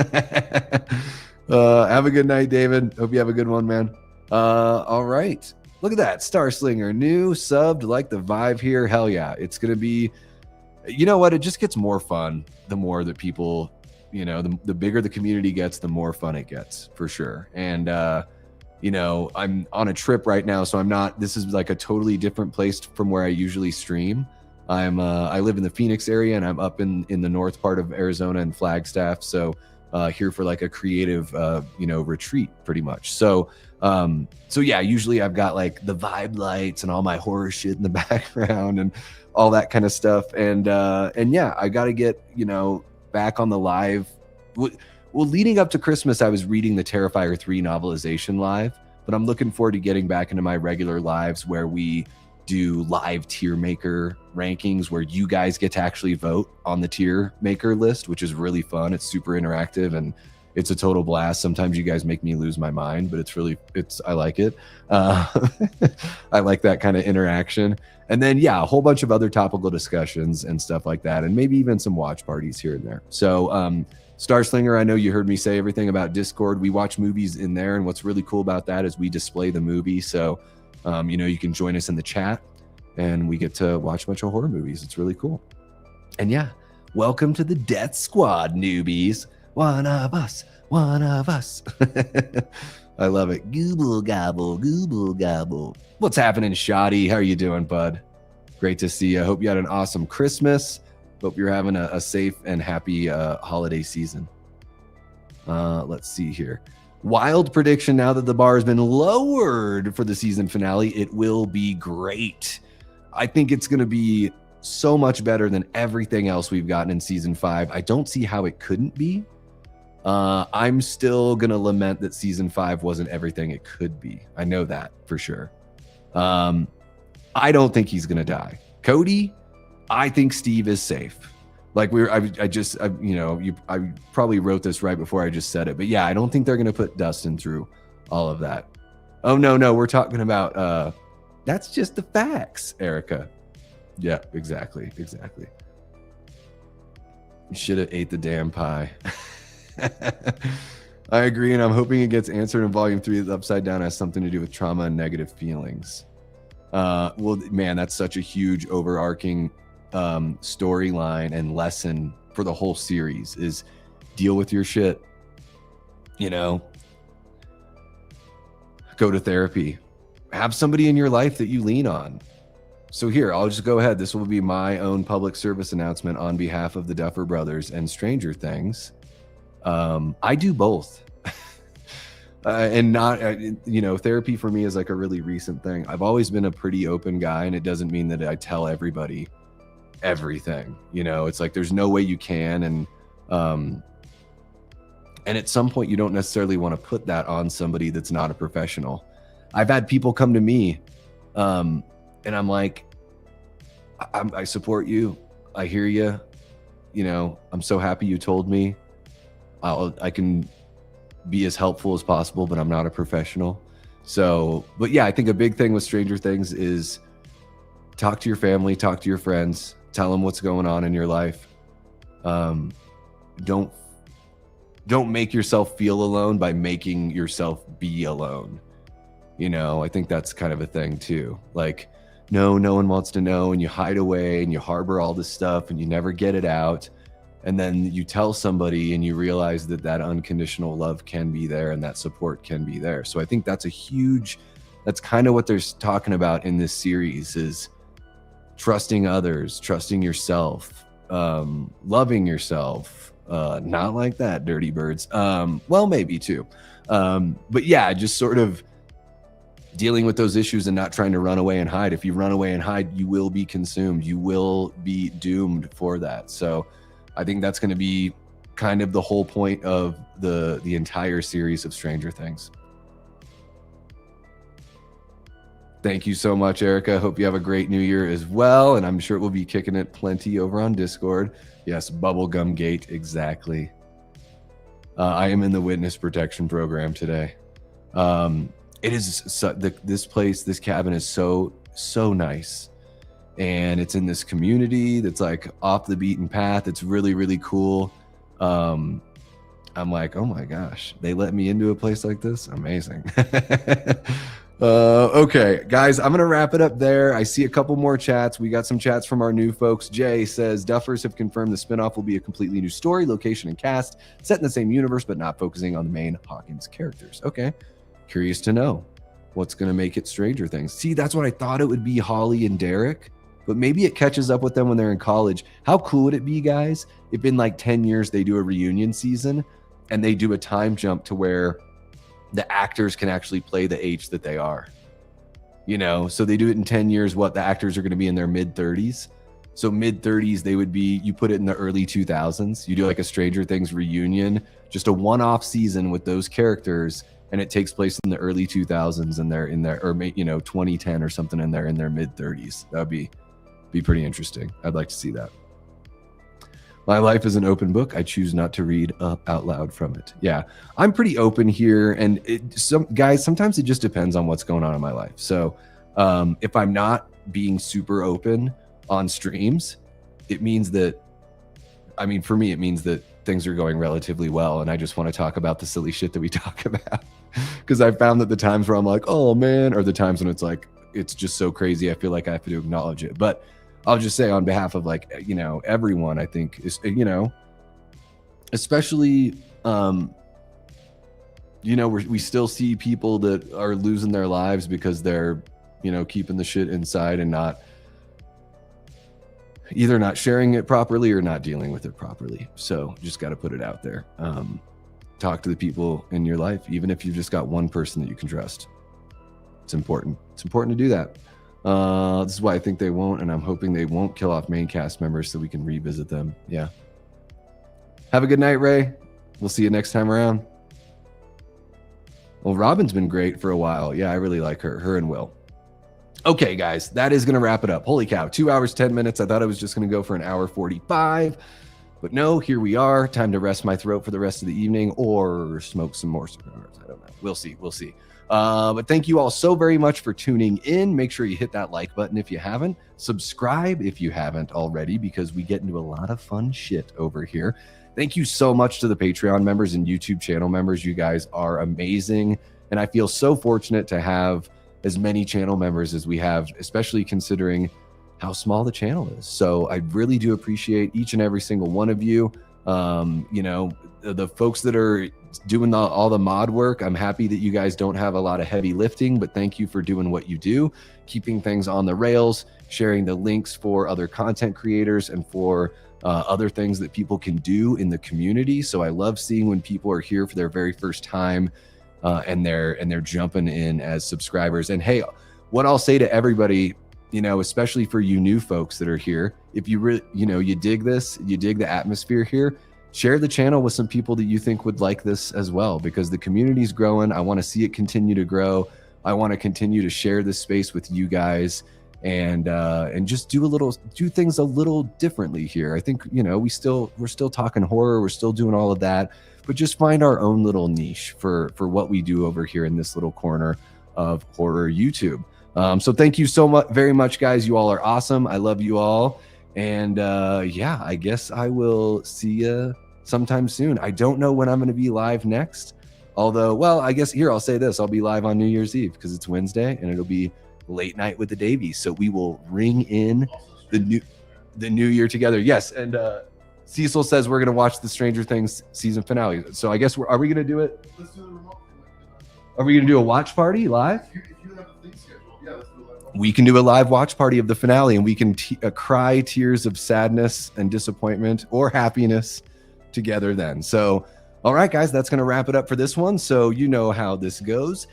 Have a good night, David. Hope you have a good one, man. All right. Look at that. Starslinger, new, subbed, like the vibe here. Hell yeah. It's going to be, you know what? It just gets more fun the more that people, you know, the bigger the community gets, the more fun it gets, for sure. And, you know, I'm on a trip right now, so this is like a totally different place from where I usually stream. I live in the Phoenix area, and I'm up in the north part of Arizona and Flagstaff. So here for like a creative, retreat pretty much. So yeah, usually I've got like the vibe lights and all my horror shit in the background and all that kind of stuff. And yeah, I got to get, back on the live. Well, leading up to Christmas, I was reading the Terrifier 3 novelization live, but I'm looking forward to getting back into my regular lives where we do live tier maker rankings where you guys get to actually vote on the tier maker list, which is really fun. It's super interactive and it's a total blast. Sometimes you guys make me lose my mind, but I like it. I like that kind of interaction. And then, yeah, a whole bunch of other topical discussions and stuff like that. And maybe even some watch parties here and there. So, Starslinger, I know you heard me say everything about Discord. We watch movies in there. And what's really cool about that is we display the movie. So, you can join us in the chat and we get to watch a bunch of horror movies. It's really cool. And yeah, welcome to the Death Squad, newbies. One of us. I love it. Gooble gobble, gooble gobble. What's happening, Shoddy? How are you doing, bud? Great to see you. I hope you had an awesome Christmas. Hope you're having a safe and happy holiday season. Let's see here. Wild prediction, now that the bar has been lowered for the season finale, it will be great. I think it's going to be so much better than everything else we've gotten in season 5. I don't see how it couldn't be. I'm still going to lament that season 5 wasn't everything it could be. I know that for sure. I don't think he's going to die. Cody, I think Steve is safe. Like I probably wrote this right before I just said it, but yeah, I don't think they're going to put Dustin through all of that. Oh, no, we're talking about, that's just the facts, Erica. Yeah, exactly. You should have ate the damn pie. I agree, and I'm hoping it gets answered in volume 3. The Upside Down has something to do with trauma and negative feelings. Well, man, that's such a huge overarching storyline and lesson for the whole series, is deal with your shit, go to therapy, have somebody in your life that you lean on. So here, I'll just go ahead. This will be my own public service announcement on behalf of the Duffer Brothers and Stranger Things. I do both. And not, therapy for me is like a really recent thing. I've always been a pretty open guy, and it doesn't mean that I tell everybody everything. It's like there's no way you can, and at some point you don't necessarily want to put that on somebody that's not a professional. I've had people come to me, and I'm like, I support you. I hear you. I'm so happy you told me. I can be as helpful as possible, but I'm not a professional. So, but yeah, I think a big thing with Stranger Things is talk to your family, talk to your friends, tell them what's going on in your life. Don't make yourself feel alone by making yourself be alone. I think that's kind of a thing too. Like, no one wants to know, and you hide away and you harbor all this stuff and you never get it out. And then you tell somebody and you realize that unconditional love can be there and that support can be there. So I think that's kind of what they're talking about in this series, is trusting others, trusting yourself, loving yourself. Not like that, dirty birds. Well, maybe too. But yeah, just sort of dealing with those issues and not trying to run away and hide. If you run away and hide, you will be consumed. You will be doomed for that. So I think that's going to be kind of the whole point of the entire series of Stranger Things. Thank you so much, Erica. Hope you have a great new year as well. And I'm sure we'll be kicking it plenty over on Discord. Yes, Bubblegum Gate, exactly. I am in the witness protection program today. It is this cabin is so nice. And it's in this community that's like off the beaten path. It's really, really cool. I'm like, oh my gosh, they let me into a place like this? Amazing. Okay, guys, I'm going to wrap it up there. I see a couple more chats. We got some chats from our new folks. Jay says, Duffers have confirmed the spinoff will be a completely new story, location, and cast, set in the same universe, but not focusing on the main Hawkins characters. Okay, curious to know what's going to make it Stranger Things. See, that's what I thought it would be, Holly and Derek. But maybe it catches up with them when they're in college. How cool would it be, guys, if in like 10 years they do a reunion season and they do a time jump to where the actors can actually play the age that they are? So they do it in 10 years, the actors are going to be in their mid-30s. So mid-30s, they would be, you put it in the early 2000s. You do like a Stranger Things reunion, just a one-off season with those characters, and it takes place in the early 2000s, and they're in their, or 2010 or something, and they're in their mid-30s. That would be pretty interesting. I'd like to see that. My life is an open book. I choose not to read out loud from it. Yeah, I'm pretty open here. And sometimes it just depends on what's going on in my life. So if I'm not being super open on streams, it means that, for me, it means that things are going relatively well. And I just want to talk about the silly shit that we talk about. Because I found that the times where I'm like, oh man, are the times when it's like, it's just so crazy. I feel like I have to acknowledge it. But I'll just say on behalf of everyone, I think is, especially, we still see people that are losing their lives because they're, keeping the shit inside and not either not sharing it properly or not dealing with it properly. So just got to put it out there. Talk to the people in your life, even if you've just got one person that you can trust. It's important. It's important to do that. This is why I think they won't, and I'm hoping they won't kill off main cast members so we can revisit them. Yeah. Have a good night, Ray. We'll see you next time around. Well, Robin's been great for a while. Yeah, I really like her and Will. Okay, guys, that is going to wrap it up. Holy cow, 2 hours, 10 minutes. I thought I was just going to go for an hour 45, but no, here we are. Time to rest my throat for the rest of the evening or smoke some more cigars. I don't know. We'll see. We'll see. But thank you all so very much for tuning in. Make sure you hit that like button if you haven't. Subscribe if you haven't already, because we get into a lot of fun shit over here. Thank you so much to the Patreon members and YouTube channel members. You guys are amazing. And I feel so fortunate to have as many channel members as we have, especially considering how small the channel is. So I really do appreciate each and every single one of you. You know, the folks that are doing all the mod work, I'm happy that you guys don't have a lot of heavy lifting, but thank you for doing what you do, keeping things on the rails, sharing the links for other content creators and for other things that people can do in the community. So I love seeing when people are here for their very first time and they're jumping in as subscribers. And hey, what I'll say to everybody, you know, especially for you new folks that are here, if you really, you know, you dig this, you dig the atmosphere here, share the channel with some people that you think would like this as well, because the community's growing. I want to see it continue to grow. I want to continue to share this space with you guys and just do things a little differently here. I think, you know, we're still talking horror. We're still doing all of that, but just find our own little niche for what we do over here in this little corner of horror YouTube. So thank you so much, very much, guys. You all are awesome. I love you all. And yeah, I guess I will see you sometime soon. I don't know when I'm going to be live next. Although, well, I guess here I'll say this. I'll be live on New Year's Eve because it's Wednesday and it'll be late night with the Davies. So we will ring in the new year together. Yes. And Cecil says we're going to watch the Stranger Things season finale. So I guess are we going to do it? Let's do the remote. Are we going to do a watch party live? If you have a thing scheduled, yeah, let's do a live. We can do a live watch party of the finale, and we can cry tears of sadness and disappointment or happiness together then. So, all right, guys, that's going to wrap it up for this one. So you know how this goes.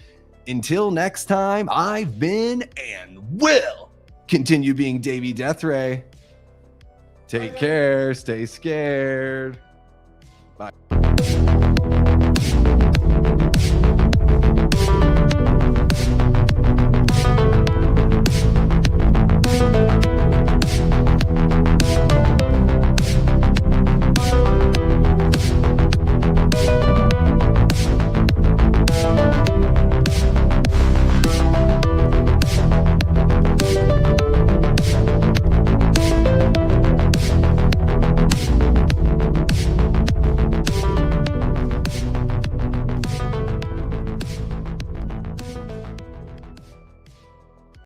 Until next time, I've been and will continue being Davey Deathray. Take care. Stay scared.